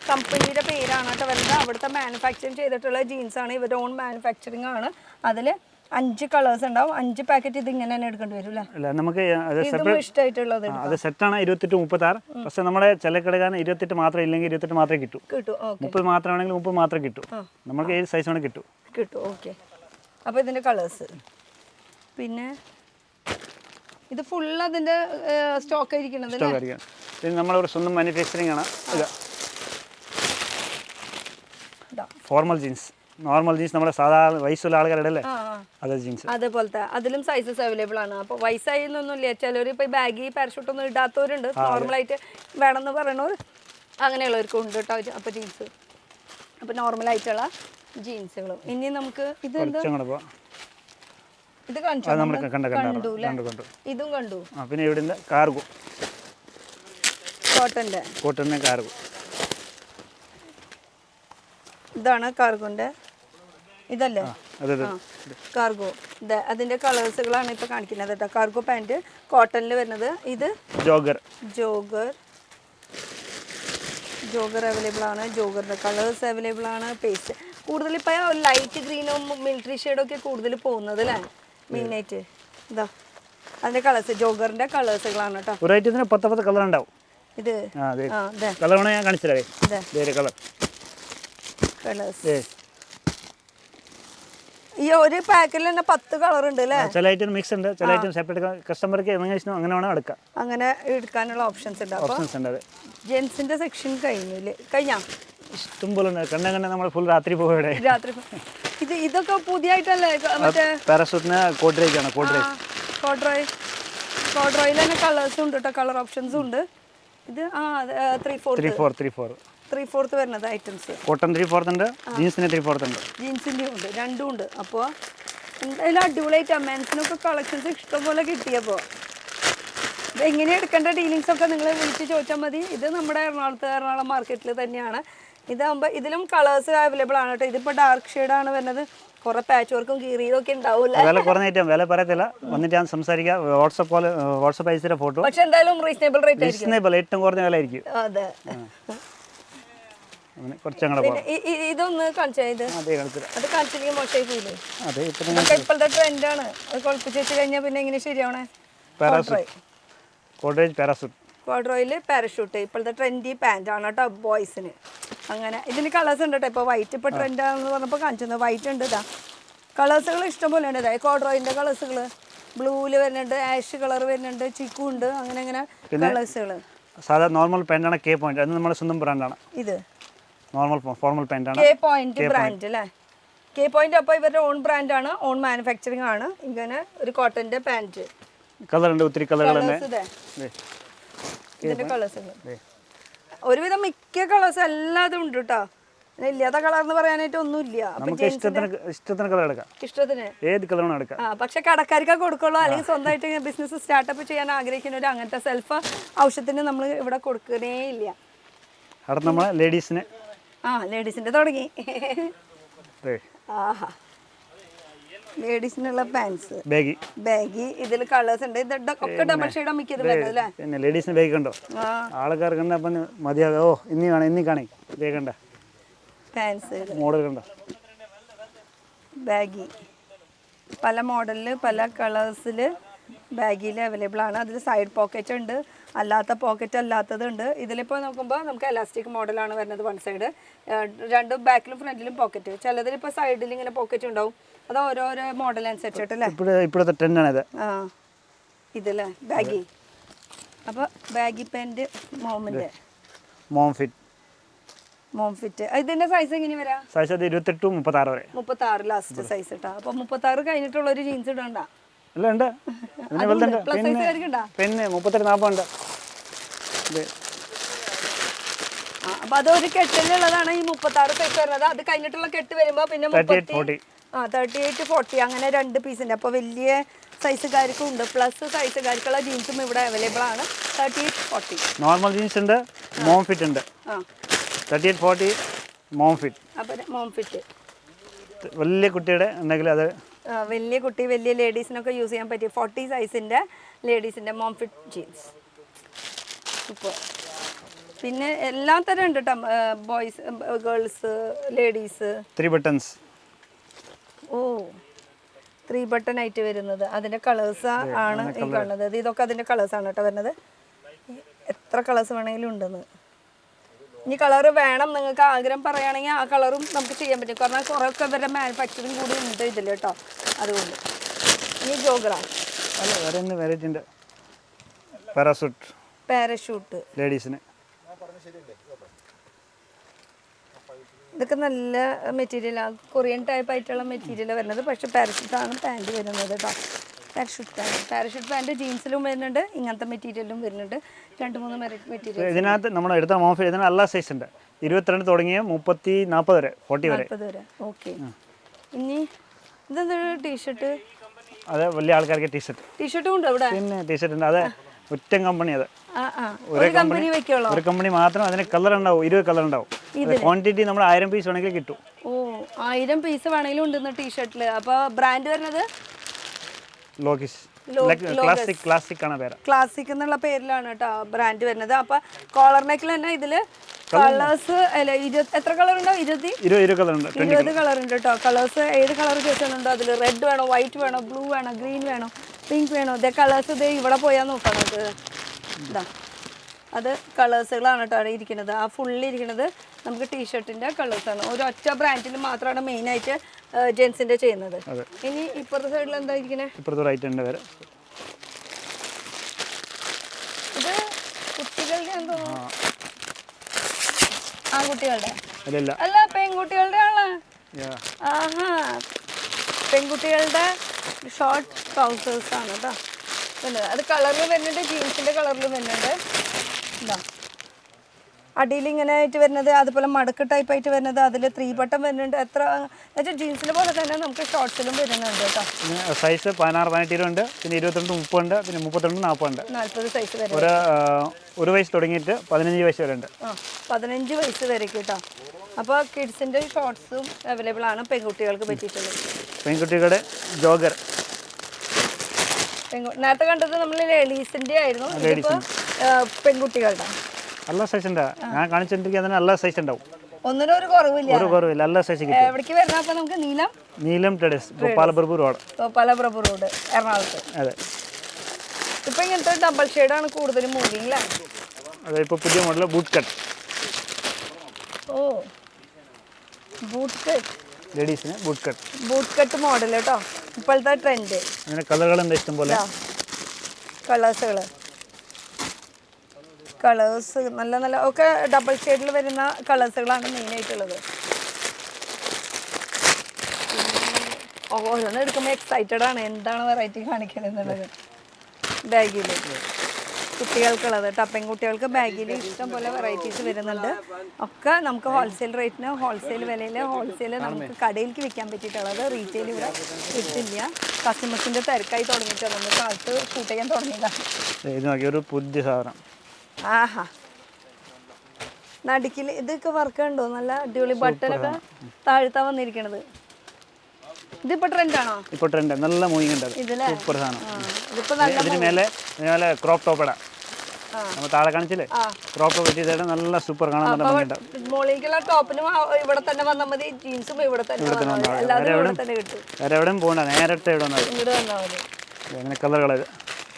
കമ്പനിയുടെ പേരാണ് കേട്ടോ വരുന്നത്. അവിടുത്തെ മാനുഫാക്ചറിങ് ചെയ്തിട്ടുള്ള ജീൻസ് ആണ്, ഇവരുടെ ഓൺ മാനുഫാക്ചറിങ് ആണ്. അതിൽ 5 കളേഴ്സ് ഉണ്ടാവും. 5 പാക്കറ്റ് ഇത് ഇങ്ങനെ തന്നെ എടുക്കേണ്ടി വരും അല്ലേ? നമുക്ക് ഇഷ്ടമായിട്ടുള്ളത് അത് സെറ്റാണ് 28, 36. പക്ഷെ നമ്മുടെ ചില കടകാരൻ 28 മാത്രം ഇല്ലെങ്കിൽ 28 മാത്രമേ കിട്ടൂ. 30 മാത്രമാണെങ്കിൽ 30 മാത്രമേ കിട്ടൂ. നമുക്ക് ഏത് സൈസ് വേണം കിട്ടും. ഓക്കെ. അപ്പോൾ ഇതിന്റെ കളേഴ്സ്. പിന്നെ ഇത് ഫുൾ അതിന്റെ സ്റ്റോക്ക് ആയിരിക്കുന്നത്. ഇത് നമ്മളൊരു സ്വന്തം മാനുഫാക്ചറിങ് ആണ്. ഫോർമൽ ജീൻസ്, നോർമൽ ജീൻസ് നമ്മുടെ സാധാരണ വയസ്സുള്ള ആൾക്കാരുടെ അല്ലേ, അതേ ജീൻസ്. അതേപോലത്തെ അതിലും സൈസസ് അവൈലബിൾ ആണ്. അപ്പോൾ വയസ്സായിന്നൊന്നുമില്ല. ചിലർ ഇപ്പോൾ ബാഗി പാരഷൂട്ടൊന്നും ഇടാത്തവരുണ്ട്. നോർമലായിട്ട് വേണമെന്ന് പറയണവർ അങ്ങനെയുള്ളവർക്കും ഉണ്ട് കേട്ടോ. അപ്പോൾ ജീൻസ്, അപ്പോൾ നോർമലായിട്ടുള്ള ജീൻസുകളും. ഇനി നമുക്ക് ഇത് ഇത് കണ്ടു. ഇതും കണ്ടു. പിന്നെ ഇവിടെ കാർഗോ, കോട്ടന്റെ കാർഗോ. ഇതാണ് കാർഗോന്റെ. ഇതല്ലേ കാർഗോ. അതിന്റെ കളേഴ്സുകളാണ് ഇപ്പൊ കാണിക്കുന്നത് കേട്ടോ. കാർഗോ പാന്റ് കോട്ടണിൽ വരുന്നത്. ഇത് ജോഗർ അവൈലബിൾ ആണ്. ജോഗറിന്റെ കളേഴ്സ് അവൈലബിൾ ആണ്. പേസ്റ്റ് കൂടുതൽ ഇപ്പൊ ലൈറ്റ് ഗ്രീനും മിലിറ്ററി ഷെയ്ഡും ഒക്കെ കൂടുതൽ പോകുന്നത് അല്ലേ മെയിനായിട്ട്. ഇതാ അതിന്റെ കളേഴ്സ്, ജോഗറിന്റെ കളേഴ്സുകളാണ് കേട്ടോ. ഒരു ഐറ്റത്തിന് 10 കളർ ഉണ്ടാവും. ഇത് കളറാണ് ഞാൻ കാണിച്ചതേ. ഈ ഒരു പാക്കിൽ തന്നെ 10 കളർ ഉണ്ട് അല്ലേ? ചില ഐറ്റം മിക്സ് ഉണ്ട്, ചില ഐറ്റം സെപ്പറേറ്റ്. കസ്റ്റമർക്ക് അങ്ങനെ വേണം എടുക്കാം. അങ്ങനെ എടുക്കാനുള്ള ഓപ്ഷൻസ് ഉണ്ട്. ജെൻസിന്റെ സെക്ഷൻ കഴിഞ്ഞാ ഇഷ്ടം പോലെ കണ്ണ നമ്മൾ ഫുൾ രാത്രി പോയി. ഇതൊക്കെ പുതിയായിട്ടല്ലേ? പാരഷൂട്ടിന് കോഡ്രൈക്കാണ്. കോഡ്രോയിൽ തന്നെ കളേഴ്സും ഉണ്ട് കേട്ടോ, കളർ ഓപ്ഷൻസും ഉണ്ട്. ഇത് 3/4 വരുന്നത് ഐറ്റംസ്. കോട്ടൺ 3/4 ഉണ്ട്, ജീൻസിന് 3/4 ഉണ്ട്. ജീൻസിൻ്റെ ഉണ്ട്, രണ്ടും ഉണ്ട്. അപ്പോൾ എന്തായാലും അടിപൊളിയായിട്ട് മെൻസിനൊക്കെ കളക്ഷൻസ് ഇഷ്ടംപോലെ കിട്ടിയപ്പോൾ ഇത് എങ്ങനെ എടുക്കേണ്ട ഡീലിങ്സ് ഒക്കെ നിങ്ങൾ വിളിച്ച് ചോദിച്ചാൽ മതി. ഇത് നമ്മുടെ എറണാകുളം മാർക്കറ്റിൽ തന്നെയാണ്. ഇതാകുമ്പോൾ ഇതിലും കളേഴ്സ് അവൈലബിൾ ആണ് കേട്ടോ. ഇതിപ്പോൾ ഡാർക്ക് ഷെയ്ഡാണ് വരുന്നത്. കുറെ പാച്ച് വർക്കും കീറിയതും ഒക്കെ ഉണ്ടാവില്ല. വില കുറഞ്ഞ ഐറ്റം, വില പറയത്തില്ല. വന്നിട്ട് ഞാൻ സംസാരിക്കാം. വാട്സപ്പ് അയച്ചിട്ട് ഫോട്ടോ. പക്ഷെ എന്തായാലും റീസണബിൾ റേറ്റ് ആയിരിക്കും. ഏറ്റവും കുറഞ്ഞ വില ആയിരിക്കും. അതെ. അങ്ങനെ കുറച്ചങ്ങനെ പിന്നെ ഇതൊന്ന് കാണിച്ചാൽ ഇത് അതേ കളിച്ചില്ല അത് കാണിച്ചില്ലെങ്കിൽ മോശമായി പോയില്ലേ അതെ ഇപ്പം ഇതൊക്കെ ഇപ്പോഴത്തെ ട്രെൻഡാണ് അത് കൊളിപ്പിച്ച് വെച്ച് കഴിഞ്ഞാൽ പിന്നെ എങ്ങനെ ശരിയാവണേ പാരാസൂട്ട് കോട്ടേജ് പാരാസൂട്ട് കോഡ്രോയിൽ പാരഷൂട്ട് ഇപ്പോഴത്തെ ട്രെൻഡി പാൻ്റ് ആണ് കേട്ടോ ബോയ്സിന് അങ്ങനെ ഇതിന് കളേഴ്സ് ഉണ്ട് കേട്ടോ ഇപ്പോൾ വൈറ്റ് ഇപ്പോൾ ട്രെൻഡാണെന്ന് പറഞ്ഞപ്പോൾ കാണിച്ചത് വൈറ്റ് ഉണ്ട് ഇതാ കളേഴ്സുകൾ ഇഷ്ടംപോലെ ഉണ്ട് ഇതായി കോഡ്രോയിൻ്റെ കളേഴ്സുകൾ ബ്ലൂവിൽ വരുന്നുണ്ട് ആഷ് കളർ വരുന്നുണ്ട് ചിക്കു ഉണ്ട് അങ്ങനെ അങ്ങനെ കളേഴ്സുകൾ സാധാ നോർമൽ പാൻ്റാണ് കെ പോയിന്റ് അത് നമ്മുടെ സ്വന്തം ബ്രാൻഡാണ് ഇത് നോർമൽ ഫോർമൽ പാൻ്റാണ് കെ പോയിന്റ് ബ്രാൻഡ് അല്ലേ കെ പോയിന്റ് അപ്പോൾ ഇവരുടെ ഓൺ ബ്രാൻഡാണ് ഓൺ മാനുഫാക്ചറിങ് ആണ് ഇങ്ങനെ ഒരു കോട്ടൻ്റെ പാൻറ്റ് കളറുണ്ട് ഒത്തിരി കളറുകൾ തന്നെ ഇതിന്റെ കളേഴ്സുകൾ ഒരുവിധം മിക്ക കളേഴ്സ് എല്ലാതും ഉണ്ട് കേട്ടോ ഇല്ലാത്ത കളർ എന്ന് പറയാനായിട്ട് ഒന്നുമില്ല നമുക്ക് ഇഷ്ടത്തിന് കളർ എടുക്കാം ഇഷ്ടത്തിന് ഏത് കളറാണ് എടുക്കാം പക്ഷെ കടക്കാർക്ക് കൊടുക്കുള്ളൂ അല്ലെങ്കിൽ സ്വന്തമായിട്ട് ബിസിനസ് സ്റ്റാർട്ടപ്പ് ചെയ്യാൻ ആഗ്രഹിക്കുന്നവർ അങ്ങനത്തെ സെൽഫ് ആവശ്യത്തിന് നമ്മൾ ഇവിടെ കൊടുക്കുന്നേ ഇല്ല അവിടെ നമ്മൾ ലേഡീസിന് ലേഡീസിന്റെ തുടങ്ങി ആഹാ ലേഡീസിനുള്ള പാൻസ് ബാഗി ഇതിൽ കളേഴ്സ് ഉണ്ട് ഇതൊക്കെ ഡബിൾ ഷെയ്ഡ് മിക്കത് വരുന്നത് അല്ലേ പിന്നെ ലേഡീസിന് ബാഗ് ഉണ്ടോ ആൾക്കാർക്ക് ഉണ്ട് അപ്പം മതിയാകും ഓ ഇനി കാണേ ബാഗ് കണ്ട പാൻസ് മോഡൽ കണ്ടോ ബാഗി പല മോഡലിൽ പല കളേഴ്സിൽ ബാഗിൽ അവൈലബിൾ ആണ് അതിൽ സൈഡ് പോക്കറ്റ് ഉണ്ട് അല്ലാത്ത പോക്കറ്റ് അല്ലാത്തതുണ്ട് ഇതിലിപ്പോൾ നോക്കുമ്പോൾ നമുക്ക് എലാസ്റ്റിക് മോഡലാണ് വരുന്നത് വൺ സൈഡ് രണ്ടും ബാക്കിലും ഫ്രണ്ടിലും പോക്കറ്റ് ചിലതിലിപ്പോൾ സൈഡിൽ ഇങ്ങനെ പോക്കറ്റ് ഉണ്ടാവും അത് ഓരോരോ മോഡൽ അനുസരിച്ചിട്ടല്ലേ ഇപ്പോഴത്തെ ട്രെൻഡാണ് ഇത് ഇതല്ലേ ബാഗി അപ്പോൾ ബാഗി പാൻറ് മോം ഫിറ്റ് ഇതിന്റെ സൈസ് എങ്ങനെ വരാം സൈസ് 28 36 വരെ 36 ലാസ്റ്റ് സൈസ് ഇട്ടാ അപ്പോൾ 36 കഴിഞ്ഞിട്ടുള്ള ഒരു ജീൻസ് ഇടണ്ട അല്ല ഉണ്ട് പിന്നെ 38 40 ഉണ്ട് അപ്പൊ അതൊരു കെട്ടിലുള്ളതാണ് ഈ 36 സൈസ് വരുന്നത് അത് കഴിഞ്ഞിട്ടുള്ള കെട്ട് വരുമ്പോ പിന്നെ 38 40 അങ്ങനെ രണ്ട് പീസിന്റെ അപ്പൊ വലിയ സൈസുകാർക്കും ഉണ്ട് പ്ലസ് സൈസുകാർക്കുള്ള ജീൻസും ഇവിടെ അവൈലബിൾ ആണ് 38 40 നോർമൽ ജീൻസ് ഉണ്ട് മോം ഫിറ്റ് ഉണ്ട് 38 40 മോം ഫിറ്റ് അപ്പോൾ മോം ഫിറ്റ് വലിയ കുട്ടിയുടെ ഉണ്ടെങ്കിൽ അത് വലിയ കുട്ടി വലിയ ലേഡീസിനൊക്കെ യൂസ് ചെയ്യാൻ പറ്റിയ 40 സൈസിന്റെ ലേഡീസിന്റെ മോം ഫിറ്റ് ജീൻസ് ഇപ്പോൾ പിന്നെ എല്ലാ തരം ഉണ്ട് കേട്ടോ boys girls ladies 3 buttons 3 button ആയിട്ട് വരുന്നത് അതിന്റെ കളേഴ്സ് ആണ് ഈ കാണുന്നത് ഇതൊക്കെ അതിന്റെ കളേഴ്സ് ആണ് കേട്ടോ വരുന്നത് എത്ര കളേഴ്സ് വേണമെങ്കിലും ഉണ്ടെന്ന് ഇനി കളർ വേണം നിങ്ങൾക്ക് ആഗ്രഹം പറയുകയാണെങ്കിൽ ആ കളറും നമുക്ക് ചെയ്യാൻ പറ്റും കാരണം കുറേയൊക്കെ ഇവരുടെ മാനുഫാക്ചറിങ് കൂടി ഉണ്ട് ഇതിൽ കേട്ടോ അതുകൊണ്ട് ഇനി ജോഗറ അല്ല വേറെ വെറൈറ്റി ഉണ്ട് പാരഷൂട്ട് ലേഡീസിന് ഇതൊക്കെ നല്ല മെറ്റീരിയലാണ് കൊറിയൻ ടൈപ്പ് ആയിട്ടുള്ള മെറ്റീരിയൽ വരുന്നത് പക്ഷേ പാരഷൂട്ടാണ് പാൻറ് വരുന്നത് കേട്ടോ പാരഷൂട്ട് പാൻറ് ജീൻസിലും വരുന്നുണ്ട് ഇങ്ങനത്തെ മെറ്റീരിയലും വരുന്നുണ്ട് 2-3 മെറ്റീരിയൽ ഇതിനകത്ത് നമ്മൾ എടുത്ത മോഫി ഇതിന് എല്ലാ സൈസ് ഉണ്ട് 22 തുടങ്ങിയ 30 40 വരെ 40 വരെ ഓക്കെ ഇനി ഇതെന്തൊരു ടീഷർട്ട് അത് വലിയ ആൾക്കാർക്ക് ടീഷർട്ടും ഉണ്ട് അവിടെ പിന്നെ ടീഷർട്ട് ഉണ്ട് അത് ഒറ്റ കമ്പനി അത് ഒരു കമ്പനി മാത്രം അതിന് കളർ ഉണ്ടാവും 20 കളർ ഉണ്ടാവും ക്വാണ്ടിറ്റി നമ്മൾ 1000 പീസ് വേണമെങ്കിൽ കിട്ടും 1000 പീസ് വേണമെങ്കിലും ഉണ്ടെന്ന് ടീഷർട്ടിൽ അപ്പോൾ ബ്രാൻഡ് വരുന്നത് ക്ലാസിക് ആണ് പേര് ക്ലാസിക് എന്നുള്ള പേരിലാണ് കേട്ടോ ബ്രാൻഡ് വരുന്നത് അപ്പൊ കോളർ നെക്കിൽ തന്നെ ഇതില് കളേഴ്സ് അല്ല എത്ര കളർ ഉണ്ടാവും 20 കളർ ഉണ്ട് കേട്ടോ കളേഴ്സ് ഏത് കളർ ചോദിച്ചാലുണ്ടോ അതിൽ റെഡ് വേണോ വൈറ്റ് വേണോ ബ്ലൂ വേണോ ഗ്രീൻ വേണോ പിങ്ക് വേണോ ഇതേ കളേഴ്സ് ഇത് ഇവിടെ പോയാൽ നോക്കണം ഇത് ഇതാ അത് കളേഴ്സുകളാണ് കേട്ടോ അവിടെ ഇരിക്കുന്നത് ആ ഫുള്ളി ഇരിക്കുന്നത് നമുക്ക് ടീഷർട്ടിൻ്റെ കളേഴ്സാണ് ഒരു ഒറ്റ ബ്രാൻഡിൽ മാത്രമാണ് മെയിനായിട്ട് ജെൻസിൻ്റെ ചെയ്യുന്നത് ഇനി ഇപ്പുറത്തെ സൈഡിൽ എന്താ ഇരിക്കുന്നത് ഇത് കുട്ടികളുടെ എന്തോ ആൺകുട്ടികളുടെ അല്ല പെൺകുട്ടികളുടെ ആണ് ആഹാ പെൺകുട്ടികളുടെ ഷോർട്ട് ട്രൗസേഴ്സ് ആണ് കേട്ടോ വരുന്നത് അത് കളറിൽ വരുന്നുണ്ട് ജീൻസിൻ്റെ കളറിൽ വരുന്നുണ്ട് ഇതാ അടിയിൽ ഇങ്ങനെ ആയിട്ട് വരുന്നത് അതുപോലെ മടക്ക് ടൈപ്പ് ആയിട്ട് വരുന്നത് അതിൽ 3 ബട്ടൺ വരുന്നുണ്ട് എത്ര എന്നുവെച്ചാൽ ജീൻസിലെ പോലെ തന്നെ നമുക്ക് ഷോർട്സിലും വരുന്നുണ്ട് കേട്ടോ സൈസ് 16 18 ഉണ്ട് പിന്നെ 22 30 ഉണ്ട് പിന്നെ 32 40 ഉണ്ട് 40 സൈസ് വരെ ഒരു വയസ്സ് തുടങ്ങിയിട്ട് 15 വയസ്സ് വരെ ഉണ്ട് 15 വയസ്സ് വരെ കേട്ടോ അപ്പോൾ കിഡ്സിൻ്റെ ഷോർട്സും അവൈലബിൾ ആണ് പെൺകുട്ടികൾക്ക് പറ്റിയിട്ടുള്ളത് പെൺകുട്ടികളുടെ ജോഗർ നേരത്തെ കണ്ടത് നമ്മൾ ലേഡീസിൻ്റെ ആയിരുന്നു ഇതിപ്പോൾ പെൺകുട്ടികളുടെ എല്ലാ സൈസ് ഉണ്ട് ഞാൻ കാണിച്ചിട്ടുണ്ടെങ്കിൽ അതിന് എല്ലാ സൈസ് ഉണ്ടാവും ഒന്നിനും ഒരു കുറവില്ല. ഒരു കുറവില്ല, നല്ല സൈസ് കിട്ടും. എവിടേക്ക് വരുന്ന അപ്പൊ നമുക്ക് നീലം ട്രേഡേഴ്സ്, ഗോപാലപ്രഭു റോഡ്, ഗോപാലപ്രഭു റോഡ്, എറണാകുളത്ത്. അതെ. ഇപ്പൊ ഇങ്ങനത്തെ ഡബിൾ ഷെയ്ഡാണ് കൂടുതലും മൂവിങ് അല്ലേ? അതെ, ഇപ്പോൾ പുതിയ മോഡൽ ബൂട്ട് കട്ട്. ഓ, ബൂട്ട് കട്ട്, ലേഡീസിന് boot cut. Boot cut model കേട്ടോ, ഇപ്പോഴത്തെ ട്രെൻഡ്. അങ്ങനെ കളറുകൾ എന്താ ഇഷ്ടം പോലെ കളേഴ്സ് നല്ല നല്ല ഒക്കെ ഡബിൾ ഷെയ്ഡിൽ വരുന്ന കളേഴ്സുകളാണ് മെയിനായിട്ടുള്ളത്. ഓരോന്ന് എടുക്കുമ്പോൾ എക്സൈറ്റഡ് ആണ്, എന്താണ് വെറൈറ്റി കാണിക്കണത് എന്നുള്ളത്. ബാഗിൽ കുട്ടികൾക്കുള്ളത് കേട്ടോ, പെൺകുട്ടികൾക്ക് ബാഗിൽ ഇഷ്ടം പോലെ വെറൈറ്റീസ് വരുന്നുണ്ട്. ഒക്കെ നമുക്ക് ഹോൾസെയിൽ റേറ്റിന്, ഹോൾസെയിൽ വിലയിൽ, ഹോൾസെയിൽ നമുക്ക് കടയിലേക്ക് വിൽക്കാൻ പറ്റിയിട്ടുള്ളത്. റീറ്റെയിൽ ഇവിടെ കിട്ടില്ല. കസ്റ്റമേഴ്സിൻ്റെ തിരക്കായി തുടങ്ങിയിട്ടാണ് നമ്മൾ കാലത്ത് ഷൂട്ട് ചെയ്യാൻ തുടങ്ങിയതാണ്. ഇത് നോക്കി ഒരു പുതിയ സാധനം. ആഹാ, നടുക്കിൽ ഇതൊക്കെ വർക്ക് ഉണ്ടോ? നല്ല അടിപൊളി ബട്ടനൊക്കെ താഴ്ത്താൻ വന്നിരിക്കണത്. ഇതിപ്പോ ട്രെൻഡാണോ? ഇപ്പോൾ ട്രെൻഡ്, നല്ല മൂവിങ് ഉണ്ട്. ഇതിലെ സൂപ്പർ സാധനം. ഇതിപ്പോ നല്ല ഇതിന് മേലെ ക്രോപ്പ് ടോപ്പ് ഇടാം. നമ്മൾ താഴെ കാണിച്ചില്ലേ, ക്രോപ്പ് ടോപ്പ് വെച്ചിട്ട് നല്ല സൂപ്പർ കാണാൻ നല്ല ഭംഗിയുണ്ടാവും. മോളിലേക്കുള്ള ടോപ്പിനും ഇവിടെ തന്നെ വന്നാൽ മതി, ജീൻസും ഇവിടെ തന്നെ അല്ലാതെ ഇവിടെ തന്നെ കിട്ടും. വേറെ എവിടെയും പോകണ്ട, നേരിട്ട് ഇവിടെ വന്നാൽ ഇങ്ങോട്ട് വന്നാൽ മതി. അങ്ങനെ കളറുകൾ,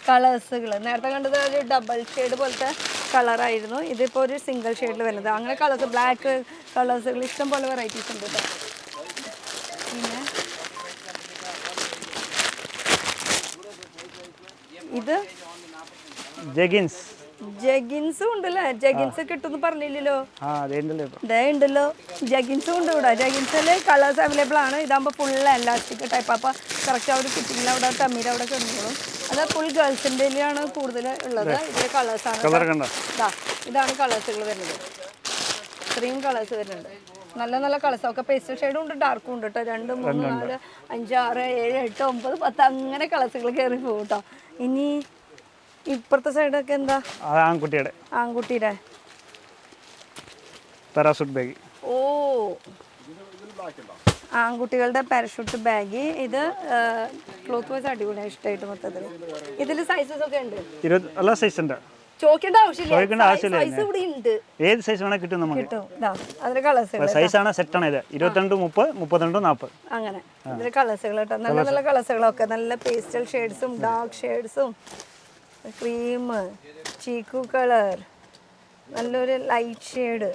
കളേഴ്സുകൾ നേരത്തെ കണ്ടത് ഒരു ഡബിൾ ഷെയ്ഡ് പോലത്തെ കളറായിരുന്നു. ഇതിപ്പോൾ ഒരു സിംഗിൾ ഷെയ്ഡിൽ വരുന്നത്. അങ്ങനെ കളേഴ്സ്, ബ്ലാക്ക് കളേഴ്സുകൾ ഇഷ്ടം പോലെ വെറൈറ്റീസ് ഉണ്ട് കേട്ടോ. പിന്നെ ഇത് ജഗിൻസും ഉണ്ടല്ലേ? ജഗിൻസ് കിട്ടുമെന്ന് പറഞ്ഞില്ലല്ലോ. ഇതേ ഉണ്ടല്ലോ, ജഗിൻസും ഉണ്ട് ഇവിടെ. ജഗിൻസിൽ കളേഴ്സ് അവൈലബിൾ ആണ്. ഇതാകുമ്പോൾ ഫുൾ എലാസ്റ്റിക് ടൈപ്പ്, അപ്പോൾ കറക്റ്റ് അവർ ഫിറ്റിങ്ങിൽ അവിടെ തമ്മിൽ അവിടെ കിടന്നോളും. അത് ഫുൾ ഗേൾസിൻ്റെയിലാണ് കൂടുതൽ ഉള്ളത്. ഇതിൽ കളേഴ്സാണ്. ഇതാണ് കളേഴ്സുകൾ വരുന്നത്. ഇത്രയും കളേഴ്സ് വരുന്നുണ്ട്. നല്ല നല്ല കളേഴ്സ് ഒക്കെ, പേസ്റ്റൽ ഷെയ്ഡും ഉണ്ട്, ഡാർക്കും ഉണ്ട് കേട്ടോ. 2, 3, 4, 5, 6, 7, 8, 9, 10 അങ്ങനെ കളേഴ്സുകൾ കയറി പോകും കേട്ടോ. ഇനി ഇപ്പുറത്തെ സൈഡൊക്കെ എന്താ? ആൺകുട്ടിയുടെ പാരാഷൂട്ട് ബാഗ്. ഓ, ആൺകുട്ടികളുടെ പാരഷൂട്ട് ബാഗ്. ഇത് ക്ലോത്ത് വൈസ് അടിപൊളിയാണ്, ഇഷ്ടമായിട്ട് മൊത്തത്തിൽ. ഇതിൽ സൈസസ് ഒക്കെ ഉണ്ട്, എല്ലാ സൈസ് ഉണ്ട്. ചോദിക്കേണ്ട ആവശ്യമില്ല, സൈസ് ഇവിടെ ഉണ്ട്. ഏത് സൈസ് വേണേ കിട്ടും നമുക്ക്. അതിന്റെ കളേഴ്സുകൾ സൈസാണ് സെറ്റാണ്. ഇത് 22, 30, 32, 40 അങ്ങനെ. ഇതിന്റെ കളേഴ്സുകൾ കേട്ടോ, നല്ല നല്ല കളേഴ്സുകളൊക്കെ, നല്ല പേസ്റ്റൽ ഷെയ്ഡ്സും ഡാർക്ക് ഷെയ്ഡ്സും, ക്രീം, ചീക്കു കളർ, നല്ലൊരു ലൈറ്റ് ഷെയ്ഡ്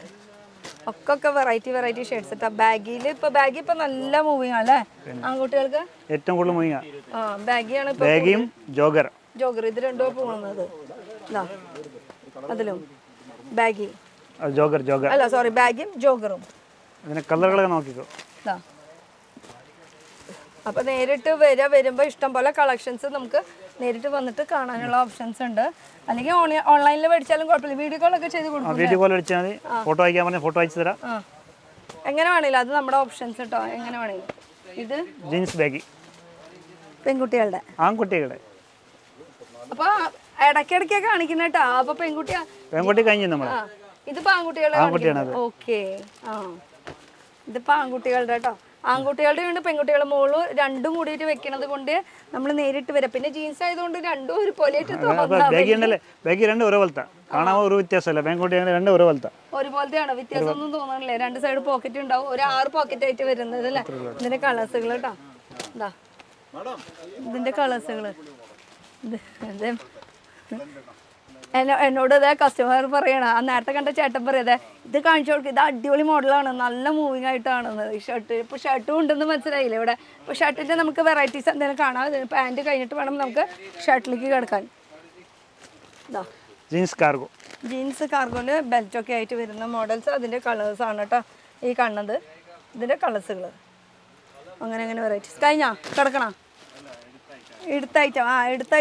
ഒക്കെ വെറൈറ്റി ഷെയ്ഡ്സ് കേട്ടോ. ബാഗിൽ ഇപ്പൊ നല്ല മൂവിങ് ആണല്ലേ ആൺകുട്ടികൾക്ക്, ഏറ്റവും കൂടുതൽ മൂവിങ്. ബാഗിയാണ് ജോഗർ. ഇത് രണ്ടോ പോകുന്നത്. അതിലും ബാഗി ജോഗർ അല്ല, സോറി, ബാഗും ജോഗറും. കളറുകളൊക്കെ നോക്കിക്കോ. അപ്പൊ നേരിട്ട് വരുമ്പോ ഇഷ്ടം പോലെ കളക്ഷൻസ് നമുക്ക് നേരിട്ട് വന്നിട്ട് കാണാനുള്ള ഓപ്ഷൻസ് ഉണ്ട്. അല്ലെങ്കിൽ ഓൺലൈനിൽ മേടിച്ചാലും കുഴപ്പമില്ല. വീഡിയോ കോളൊക്കെ ചെയ്ത് കൊടുക്കും. വീഡിയോ കോൾ അടിച്ചാൽ മതി, ഫോട്ടോ അയക്കാൻ പറഞ്ഞാൽ ഫോട്ടോ അയച്ചു തരാം. എങ്ങനെ വേണേലും, അത് നമ്മുടെ ഓപ്ഷൻസ് കേട്ടോ, എങ്ങനെ വേണേലും. ഇത് ജീൻസ് ബാഗ്, പെൺകുട്ടികളുടെ, ആൺകുട്ടികളുടെ. അപ്പൊ ഇടയ്ക്കിടയ്ക്ക് കാണിക്കുന്ന കേട്ടോ. അപ്പൊ പെൺകുട്ടി കഴിഞ്ഞു നമ്മള്. ഇതിപ്പോ ആൺകുട്ടികളുടെ. ഓക്കെ, ഇതിപ്പോ ആൺകുട്ടികളുടെ കേട്ടോ. ആൺകുട്ടികളുടെ ഉണ്ട്, പെൺകുട്ടികളുടെ. മോള് രണ്ടും കൂടിയിട്ട് വെക്കണത് കൊണ്ട് നമ്മൾ നേരിട്ട് വരാം. പിന്നെ ജീൻസ് ആയതുകൊണ്ട് രണ്ടും ഒരു പോലെയായിട്ട് ഒരുപോലത്തെയാണ്, വ്യത്യാസം ഒന്നും തോന്നണില്ലേ. 2 സൈഡ് പോക്കറ്റ് ഉണ്ടാവും, ഒരു 6 പോക്കറ്റ് ആയിട്ട് വരുന്നത് അല്ലേ. ഇതിന്റെ കളേഴ്സുകൾ കേട്ടോ, ഇതിന്റെ കളേഴ്സുകള്. എന്നോട് ഇതേ കസ്റ്റമർ പറയണ, ആ നേരത്തെ കണ്ട ചേട്ടൻ പറയാതെ, ഇത് കാണിച്ചു കൊടുക്കുക, ഇത് അടിപൊളി മോഡലാണ്, നല്ല മൂവിങ് ആയിട്ടാണ് ഈ ഷർട്ട്. ഇപ്പോൾ ഷർട്ടും ഉണ്ടെന്ന് മനസ്സിലായില്ലേ ഇവിടെ. ഇപ്പോൾ ഷർട്ടിൻ്റെ നമുക്ക് വെറൈറ്റീസ് എന്തെങ്കിലും കാണാം. പാൻറ്റ് കഴിഞ്ഞിട്ട് വേണം നമുക്ക് ഷർട്ടിലേക്ക് കിടക്കാൻ. ജീൻസ് കാർഗോയില് ബെൽറ്റൊക്കെ ആയിട്ട് വരുന്ന മോഡൽസ്, അതിൻ്റെ കളേഴ്സാണ് കേട്ടോ ഈ കാണുന്നത്. ഇതിൻ്റെ കളേഴ്സുകൾ അങ്ങനെ വെറൈറ്റീസ്. കഴിഞ്ഞാ കിടക്കണ എടുത്ത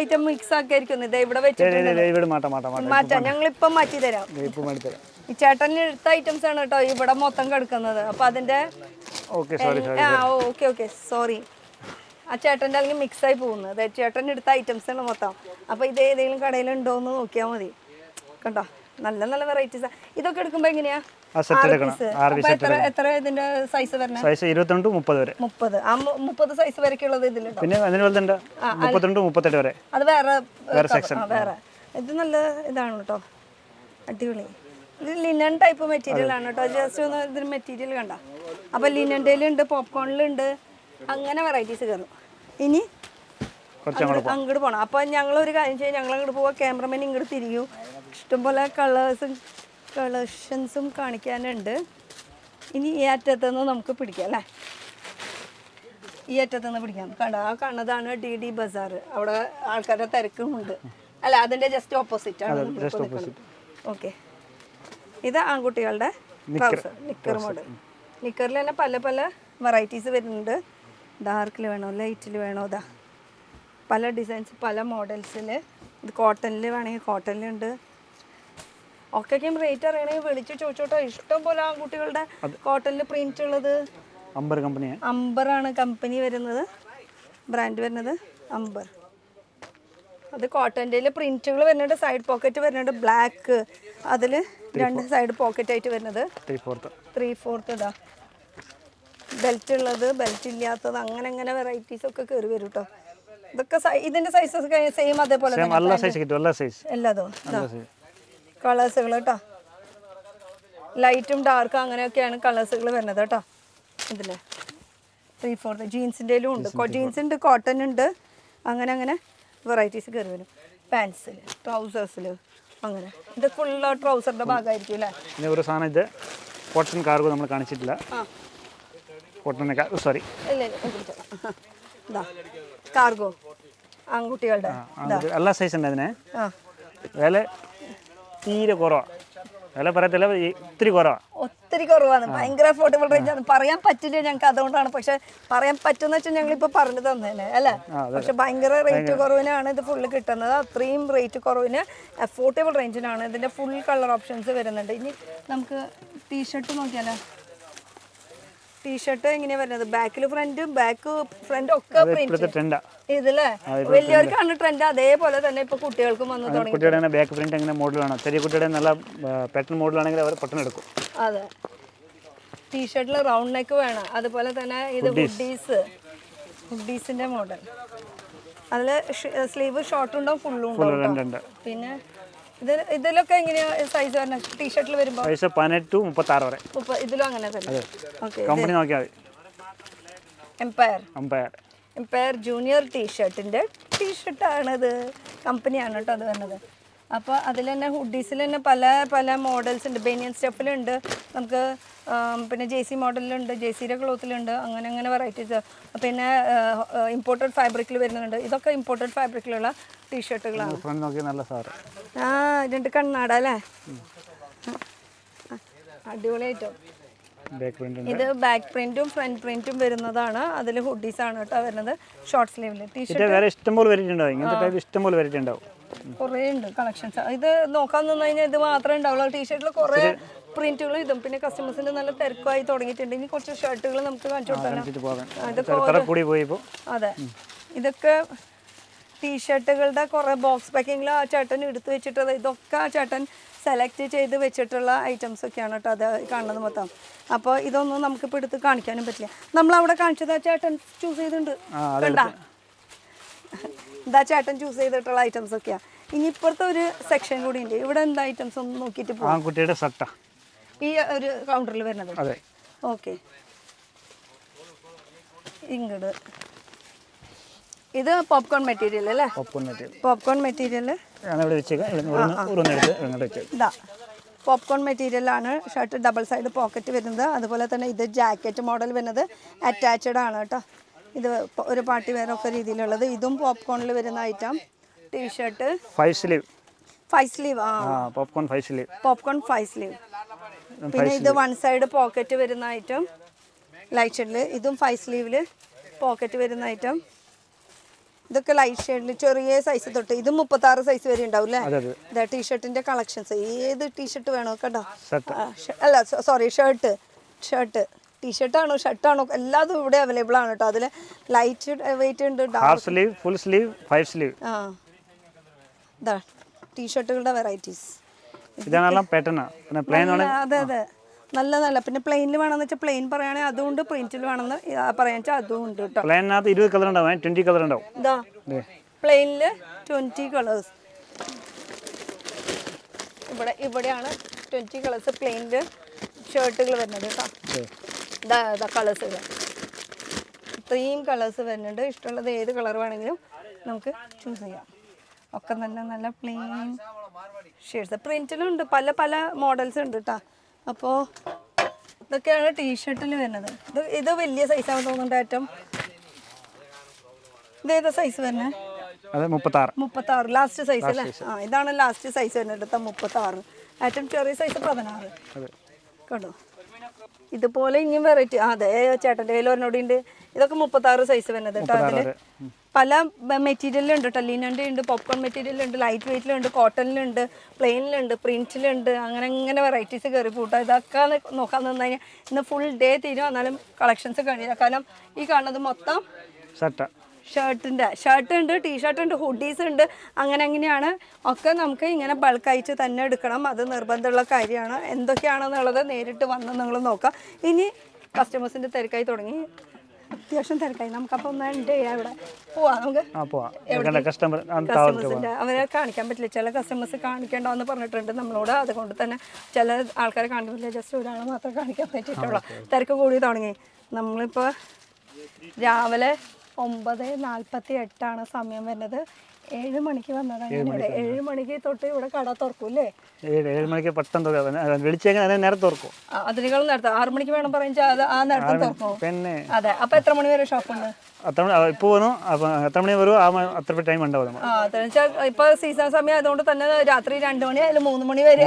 ഐറ്റം മിക്സ് ആക്കിയായിരിക്കും. ഇത് ഇവിടെ വെച്ചിട്ട് മാറ്റാം, ഞങ്ങളിപ്പം മാറ്റി തരാം. ഈ ചേട്ടന് എടുത്ത ഐറ്റംസ് ആണ് കേട്ടോ ഇവിടെ മൊത്തം കിടക്കുന്നത്. അപ്പൊ അതിന്റെ ഓക്കെ സോറി, ആ ചേട്ടൻ്റെ അല്ലെങ്കിൽ മിക്സായി പോകുന്നത്. ചേട്ടൻ എടുത്ത ഐറ്റംസ് ആണ് മൊത്തം. അപ്പൊ ഇത് ഏതെങ്കിലും കടയിലുണ്ടോന്ന് നോക്കിയാൽ മതി കേട്ടോ. നല്ല നല്ല വെറൈറ്റീസ്. ഇതൊക്കെ എടുക്കുമ്പോ എങ്ങനെയാ? എത്ര ഇതിന്റെ സൈസ് വരുന്നത്? 22, 30 വരെ. 30. ആ 30 സൈസ് വരെയുള്ളത് ഇതിലുണ്ട്. പിന്നെ 32, 38 വരെ. അത് വേറെ. ഇത് നല്ല ഇതാണ് കേട്ടോ, അടിപൊളി. ഇത് ലിനൻ ടൈപ്പ് മെറ്റീരിയൽ ആണ് കേട്ടോ. ജസ്റ്റ് ഒന്ന് ഇതിന് മെറ്റീരിയൽ കണ്ട. അപ്പോൾ ലിനൻ്റെയിലുണ്ട്, പോപ്കോണിലുണ്ട്, അങ്ങനെ വെറൈറ്റീസ് കയറും. ഇനി അങ്ങോട്ട് പോകണം. അപ്പോൾ ഞങ്ങളൊരു കാര്യം ചെയ്യാം, ഞങ്ങൾ അങ്ങോട്ട് പോവാം, ക്യാമറമാൻ ഇങ്ങോട്ട് തിരിയും. ഇഷ്ടംപോലെ കളക്ഷൻസും കാണിക്കാനുണ്ട്. ഇനി ഈ അറ്റത്തുനിന്ന് നമുക്ക് പിടിക്കാം അല്ലേ, ഈ അറ്റത്തുനിന്ന് പിടിക്കാം. കണ്ട ആ കാണുന്നതാണ് DD ബസാർ. അവിടെ ആൾക്കാരുടെ തിരക്കുമുണ്ട് അല്ല, അതിൻ്റെ ജസ്റ്റ് ഓപ്പോസിറ്റ് ആണ്. ഓക്കെ, ഇത് ആൺകുട്ടികളുടെ ട്രൗസർ നിക്കർ മോഡൽ. നിക്കറിൽ തന്നെ പല പല വെറൈറ്റീസ് വരുന്നുണ്ട്. ഡാർക്കിൽ വേണോ, ലൈറ്റിൽ വേണോ, ഇതാ പല ഡിസൈൻസ്, പല മോഡൽസിൽ. ഇത് കോട്ടണിൽ വേണമെങ്കിൽ കോട്ടണിലുണ്ട്. ഒക്കെയും റേറ്റ് അറിയണമെങ്കിൽ വിളിച്ച് ചോദിച്ചോട്ടോ. ഇഷ്ടം പോലെ ആൺകുട്ടികളുടെ കോട്ടണിൽ പ്രിന്റ് ഉള്ളത്. അംബറാണ് കമ്പനി വരുന്നത്, ബ്രാൻഡ് വരുന്നത് അംബർ. അത് കോട്ടൻ്റെ പ്രിന്റുകൾ വരുന്നുണ്ട്, സൈഡ് പോക്കറ്റ് വരുന്നുണ്ട്, ബ്ലാക്ക്. അതിൽ 2 സൈഡ് പോക്കറ്റ് ആയിട്ട് വരുന്നത് 3/4 ഇതാ. ബെൽറ്റ് ഉള്ളത്, ബെൽറ്റ് ഇല്ലാത്തത്, അങ്ങനെ അങ്ങനെ വെറൈറ്റീസ് ഒക്കെ കയറി വരും കേട്ടോ. ഇതൊക്കെ ഇതിന്റെ സൈസസ് സെയിം അതേപോലെ എല്ലാതും കളേഴ്സുകൾ കേട്ടോ. ലൈറ്റും ഡാർക്കും അങ്ങനെയൊക്കെയാണ് കളേഴ്സുകൾ വരുന്നത് കേട്ടോ. ഇതില് 3/4 ജീൻസിൻ്റെയിലും ഉണ്ട്, ജീൻസ് ഉണ്ട്, കോട്ടൺ ഉണ്ട്, അങ്ങനെ അങ്ങനെ വെറൈറ്റീസ് കയറി വരും. പാൻസിൽ, ട്രൗസേഴ്സിൽ, അങ്ങനെ. ഇത് ഫുള്ള് ട്രൗസറിന്റെ ഭാഗമായിരിക്കും അല്ലേ. ഒരു സാധനം ഇത് കോട്ടൺ കാർഗോ നമ്മൾ കാണിച്ചിട്ടില്ല. സോറി, കാർഗോ ആൺകുട്ടികളുടെ എല്ലാ സൈസ് ഉണ്ട് അതിന്. വില തീരെ കുറവാണ്, വില പറയത്തില്ല, ഒത്തിരി കുറവാണ്. ഒത്തിരി കുറവാണ്, ഭയങ്കര അഫോർഡബിൾ റേഞ്ച് ആണ്. പറയാൻ പറ്റില്ല ഞങ്ങൾക്ക്, അതുകൊണ്ടാണ്. പക്ഷെ പറയാൻ പറ്റുന്ന വെച്ചാൽ ഞങ്ങളിപ്പോൾ പറഞ്ഞു തന്നേനെ അല്ലേ. പക്ഷെ ഭയങ്കര റേറ്റ് കുറവിനാണ് ഇത് ഫുള്ള് കിട്ടുന്നത്. അത്രയും റേറ്റ് കുറവിന് അഫോർഡബിൾ റേഞ്ചിനാണ്. ഇതിൻ്റെ ഫുൾ കളർ ഓപ്ഷൻസ് വരുന്നുണ്ട്. ഇനി നമുക്ക് ടീഷർട്ട് നോക്കിയാലോ. ടീഷർട്ട് എങ്ങനെയാ വരുന്നത്, ബാക്കിൽ ഫ്രണ്ട് ഒക്കെ പ്രിന്റ് ഇതില്ലേ. വലിയവർക്കാണ് ട്രെൻഡ്, അതേപോലെ തന്നെ ഇപ്പൊ കുട്ടികൾക്കും വന്നു തുടങ്ങി. കുട്ടികളുടെ ബാക്ക് പ്രിന്റ് എങ്ങനെ മോഡലാണ്, ചെറിയ കുട്ടിയുടെ നല്ല പാറ്റേൺ മോഡലാണെങ്കിൽ അവർ പെട്ടെന്ന് എടുക്കും. അതെ, ടീഷർട്ടിൽ റൗണ്ട് നെക്ക് വേണം. അതുപോലെ തന്നെ ഇത് ഹുഡീസിന്റെ മോഡൽ. അതില് സ്ലീവ് ഷോർട്ട് ഉണ്ടാവും, ഫുള്ളും ഉണ്ടാവും. പിന്നെ ഇതിലൊക്കെ എങ്ങനെയാ സൈസ് വരുന്നത് ടീഷർട്ടിൽ വരുമ്പോൾ? 18 to 36 വരെ. ഇതിലും അങ്ങനെ തന്നെ. കമ്പനി നോക്കിയാൽ എംപയർ ജൂനിയർ ടീഷർട്ടാണിത്, കമ്പനിയാണ് കേട്ടോ അത് വരുന്നത്. അപ്പോൾ അതിൽ തന്നെ ഹുഡീസിൽ തന്നെ പല പല മോഡൽസ് ഉണ്ട്. ബനിയൻ സ്റ്റഫിലുണ്ട് നമുക്ക്, പിന്നെ JC മോഡലിലുണ്ട്, JCയുടെ ക്ലോത്തിലുണ്ട്, അങ്ങനെ അങ്ങനെ വെറൈറ്റീസ്. പിന്നെ ഇമ്പോർട്ടഡ് ഫാബ്രിക്കിൽ വരുന്നുണ്ട്. ഇതൊക്കെ ഇമ്പോർട്ടഡ് ഫാബ്രിക്കിലുള്ള ടീഷർട്ടുകളാണ്. ആ, 2 കണ്ണാട അല്ലേ, അടിപൊളിയായിട്ടോ. ഇത് ബാക്ക് പ്രിന്റും ഫ്രണ്ട് പ്രിന്റും വരുന്നതാണ്. അതിൽ ഹുഡീസാണ് കേട്ടോ വരുന്നത്, ഷോർട്ട് സ്ലീവില്. ടീഷർട്ട് ഇഷ്ടംപോലെ വെറൈറ്റി ഉണ്ടാവും, ഇങ്ങനത്തെ ടൈപ്പ് ഇഷ്ടംപോലെ വെറൈറ്റി ഉണ്ടാവും, കുറേ ഉണ്ട് കളക്ഷൻസ്. ഇത് നോക്കാൻ നിന്ന് കഴിഞ്ഞാൽ ഇത് മാത്രമേ ഉണ്ടാവുള്ളൂ. ടീഷർട്ടിൽ കുറേ പ്രിന്റുകൾ ഇതും. പിന്നെ കസ്റ്റമേഴ്സിന്റെ നല്ല തിരക്കായി തുടങ്ങിയിട്ടുണ്ട്. ഇനി കുറച്ച് ഷർട്ടുകൾ നമുക്ക് കാണിച്ചു കൊടുക്കാം. അതെ, ഇതൊക്കെ ടീഷർട്ടുകളുടെ കുറേ ബോക്സ് പാക്കിങ്ങിൽ ആ ചേട്ടൻ എടുത്തു വെച്ചിട്ടുള്ളത്. ഇതൊക്കെ ആ ചേട്ടൻ സെലക്ട് ചെയ്ത് വെച്ചിട്ടുള്ള ഐറ്റംസ് ഒക്കെയാണ് കേട്ടോ അത് കാണുന്നത് മൊത്തം. അപ്പോൾ ഇതൊന്നും നമുക്കിപ്പോൾ എടുത്ത് കാണിക്കാനും പറ്റില്ല. നമ്മളവിടെ കാണിച്ചത് ആ ചേട്ടൻ ചൂസ് ചെയ്തിട്ടുണ്ട്, കണ്ടാ. ഇതാ ചേട്ടൻ ചൂസ് ചെയ്തിട്ടുള്ള ഐറ്റംസ് ഒക്കെയാണ്. ഇനി ഇപ്പുറത്തെ ഒരു സെക്ഷൻ കൂടി ഉണ്ട്. ഇവിടെ എന്താ ഐറ്റംസ് ഒന്ന് നോക്കിയിട്ട് പോകാം. ഈ ഒരു കൗണ്ടറിൽ വരുന്നത്. ഓക്കെ, ഇങ്ങോട്ട് ഇത് പോപ്കോൺ മെറ്റീരിയൽ അല്ലേ. പോപ്കോൺ മെറ്റീരിയൽ ഇതാ, പോപ്കോൺ മെറ്റീരിയലാണ്. ഷർട്ട് ഡബിൾ സൈഡ് പോക്കറ്റ് വരുന്നത്. അതുപോലെ തന്നെ ഇത് ജാക്കറ്റ് മോഡൽ വരുന്നത് അറ്റാച്ച്ഡ് ആണ് കേട്ടോ. ഇത് ഒരു പാർട്ടി വെയർ ഒക്കെ രീതിയിലുള്ളത്. ഇതും പോപ്കോണിൽ വരുന്ന item. T-shirt 5 sleeve. Popcorn 5 sleeve. പിന്നെ ഇത് 1 സൈഡ് പോക്കറ്റ് വരുന്ന ഐറ്റം ലൈറ്റ് ഷെയ്ഡിൽ. ഇതും 5 സ്ലീവിൽ പോക്കറ്റ് വരുന്ന ഐറ്റം. ഇതൊക്കെ ലൈറ്റ് ഷെയ്ഡിൽ ചെറിയ സൈസ് തൊട്ട് ഇത് 36 സൈസ് വരെ ഉണ്ടാവും അല്ലേ. ഇതാ ടീഷർട്ടിന്റെ കളക്ഷൻസ്. ഏത് ടീഷർട്ട് വേണോ കേട്ടോ. അല്ല സോറി, ഷർട്ട് ടീഷർട്ടാണോ ഷർട്ടാണോ എല്ലാതും ഇവിടെ അവൈലബിൾ ആണ് കേട്ടോ. അതിൽ ലൈറ്റ് വെയിറ്റ് ഉണ്ട്, ഫുൾ സ്ലീവ്, 5 സ്ലീവ്. ഇതാ ടീഷർട്ടുകളുടെ വെറൈറ്റീസ്. അതെ അതെ, നല്ല നല്ല. പിന്നെ പ്ലെയിനിൽ വേണമെന്ന് വെച്ചാൽ പ്ലെയിൻ പറയുകയാണെങ്കിൽ അതുകൊണ്ട്, പ്രിന്റിൽ വേണമെന്ന് പറയാൻ വെച്ചാൽ അതും ഉണ്ട് കേട്ടോ. 20 കളർ ഉണ്ടാവും, 20 കളർ ഉണ്ടാവും. ഇതാ പ്ലെയിനിൽ 20 കളേഴ്സ്. ഇവിടെയാണ് 20 കളേഴ്സ് പ്ലെയിനിൽ ഷർട്ടുകൾ വരുന്നത് കേട്ടോ. ഇതാ കളേഴ്സുകൾ, ഇത്രയും കളേഴ്സ് വരുന്നുണ്ട്. ഇഷ്ടമുള്ളത് ഏത് കളർ വേണമെങ്കിലും നമുക്ക് ചൂസ് ചെയ്യാം. ഒക്കെ നല്ല പ്ലെയിൻ ഷെയ്ഡ്സ്. പ്രിൻറ്റിലുണ്ട്, പല പല മോഡൽസ് ഉണ്ട് കേട്ടോ. അപ്പോൾ ഇതൊക്കെയാണ് ടീഷർട്ടിൽ വരുന്നത്. ഇത് വലിയ സൈസാണ് തോന്നുന്നുണ്ട് ഏറ്റവും. ഇതേതാ സൈസ് വരുന്നത്? 36 ലാസ്റ്റ് സൈസ് അല്ലേ? ഇതാണ് ലാസ്റ്റ് സൈസ് വരുന്നത് കേട്ടോ, 36. ഏറ്റവും ചെറിയ സൈസ് 16. കണ്ടോ? ഇതുപോലെ ഇനിയും വെറൈറ്റി. അതെ, ചേട്ടൻ്റെ കയ്യിൽ ഒരെണ്ണോടിയുണ്ട്. ഇതൊക്കെ 36 സൈസ് വരുന്നത് കേട്ടോ. അതിൽ പല മെറ്റീരിയലുണ്ട് കേട്ടോ. ലിനൻ്റെ ഉണ്ട്, പോപ്കോൺ മെറ്റീരിയലുണ്ട്, ലൈറ്റ് വെയ്റ്റിലുണ്ട്, കോട്ടണിലുണ്ട്, പ്ലെയിനിലുണ്ട്, പ്രിൻറ്റിലുണ്ട്, അങ്ങനെ വെറൈറ്റീസ് കയറി പൂട്ടാം. ഇതൊക്കെ നോക്കാൻ നിന്ന് കഴിഞ്ഞാൽ ഇന്ന് ഫുൾ ഡേ തീരും, എന്നാലും കളക്ഷൻസ് കഴിയില്ല. കാരണം ഈ കാണുന്നത് മൊത്തം ഷർട്ട് ഉണ്ട്, ടീഷർട്ട് ഉണ്ട്, ഹുഡീസ് ഉണ്ട്. അങ്ങനെയാണ് ഒക്കെ നമുക്ക് ഇങ്ങനെ ബൾക്കായിട്ട് തന്നെ എടുക്കണം. അത് നിർബന്ധമുള്ള കാര്യമാണ്. എന്തൊക്കെയാണെന്നുള്ളത് നേരിട്ട് വന്ന് നിങ്ങൾ നോക്കാം. ഇനി കസ്റ്റമേഴ്സിൻ്റെ തിരക്കായി തുടങ്ങി, അത്യാവശ്യം തിരക്കായി. നമുക്കപ്പോൾ ഒന്ന് എൻ്റെ ഇവിടെ പോവാം. നമുക്ക് കസ്റ്റമേഴ്സിൻ്റെ അവരെ കാണിക്കാൻ പറ്റില്ല. ചില കസ്റ്റമേഴ്സ് കാണിക്കേണ്ടെന്ന് പറഞ്ഞിട്ടുണ്ട് നമ്മളോട്. അതുകൊണ്ട് തന്നെ ചില ആൾക്കാരെ കാണിക്കാൻ പറ്റില്ല, ജസ്റ്റ് ഒരാളെ മാത്രമേ കാണിക്കാൻ പറ്റിയിട്ടുള്ളൂ. തിരക്ക് കൂടി തുടങ്ങി. നമ്മളിപ്പോൾ രാവിലെ 9:48 സമയം വരുന്നത്. 7 മണിക്ക് വന്നതാണ് ഇവിടെ. 7 മണിക്ക് തൊട്ട് ഇവിടെ കട തുറക്കൂല്ലേ? 7 മണിക്ക് പെട്ടെന്ന് വിളിച്ചെങ്കിൽ നേരത്തെ തുറക്കും. അതിനേക്കാളും നേരത്തെ 6 മണിക്ക് വേണം പറഞ്ഞാൽ അത് ആ നേരത്തെ തുറക്കും. പിന്നെ അതെ. അപ്പൊ എത്ര മണി വരെ ഷോപ്പുണ്ട്? ഇപ്പോൾ വന്നു. അപ്പം എത്ര മണി വരും? അത്ര ടൈം ഉണ്ടാവും. ഇപ്പൊ സീസൺ സമയം ആയതുകൊണ്ട് തന്നെ രാത്രി 2 മണി ആയാലും 3 മണി വരെ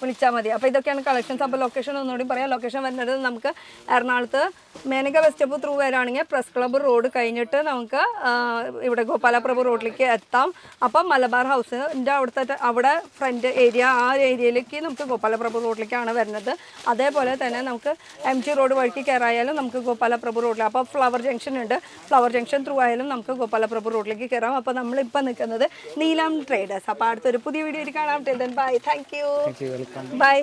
വിളിച്ചാൽ മതി. അപ്പോൾ ഇതൊക്കെയാണ് കളക്ഷൻസ്. അപ്പോൾ ലൊക്കേഷൻ ഒന്നുകൂടി പറയാം. ലൊക്കേഷൻ വരുന്നത് നമുക്ക് എറണാകുളത്ത് മേനക ബസ് സ്റ്റോപ്പ് ത്രൂ വരാണെങ്കിൽ പ്രസ് ക്ലബ്ബ് റോഡ് കഴിഞ്ഞിട്ട് നമുക്ക് ഇവിടെ ഗോപാലപ്രഭു റോഡിലേക്ക് എത്താം. അപ്പം മലബാർ ഹൗസിൻ്റെ അവിടെ ഫ്രണ്ട് ഏരിയ, ആ ഏരിയയിലേക്ക് നമുക്ക് ഗോപാലപ്രഭു റോഡിലേക്കാണ് വരുന്നത്. അതേപോലെ തന്നെ നമുക്ക് MG റോഡ് വഴിക്ക് കയറായാലും നമുക്ക് ഗോപാലപ്രഭു റോഡിൽ, അപ്പോൾ ഫ്ലവർ ജംഗ്ഷൻ ഉണ്ട്, ഫ്ലവർ ജംഗ്ഷൻ ത്രൂ ആയാലും നമുക്ക് ഗോപാലപ്രഭു റോഡിലേക്ക് കയറാം. അപ്പോൾ നമ്മളിപ്പോൾ നിൽക്കുന്നത് നീലാം ട്രേഡേഴ്സ്. അപ്പോൾ അടുത്തൊരു പുതിയ വീഡിയോയിൽ കാണാം. Till then bye, thank you, by.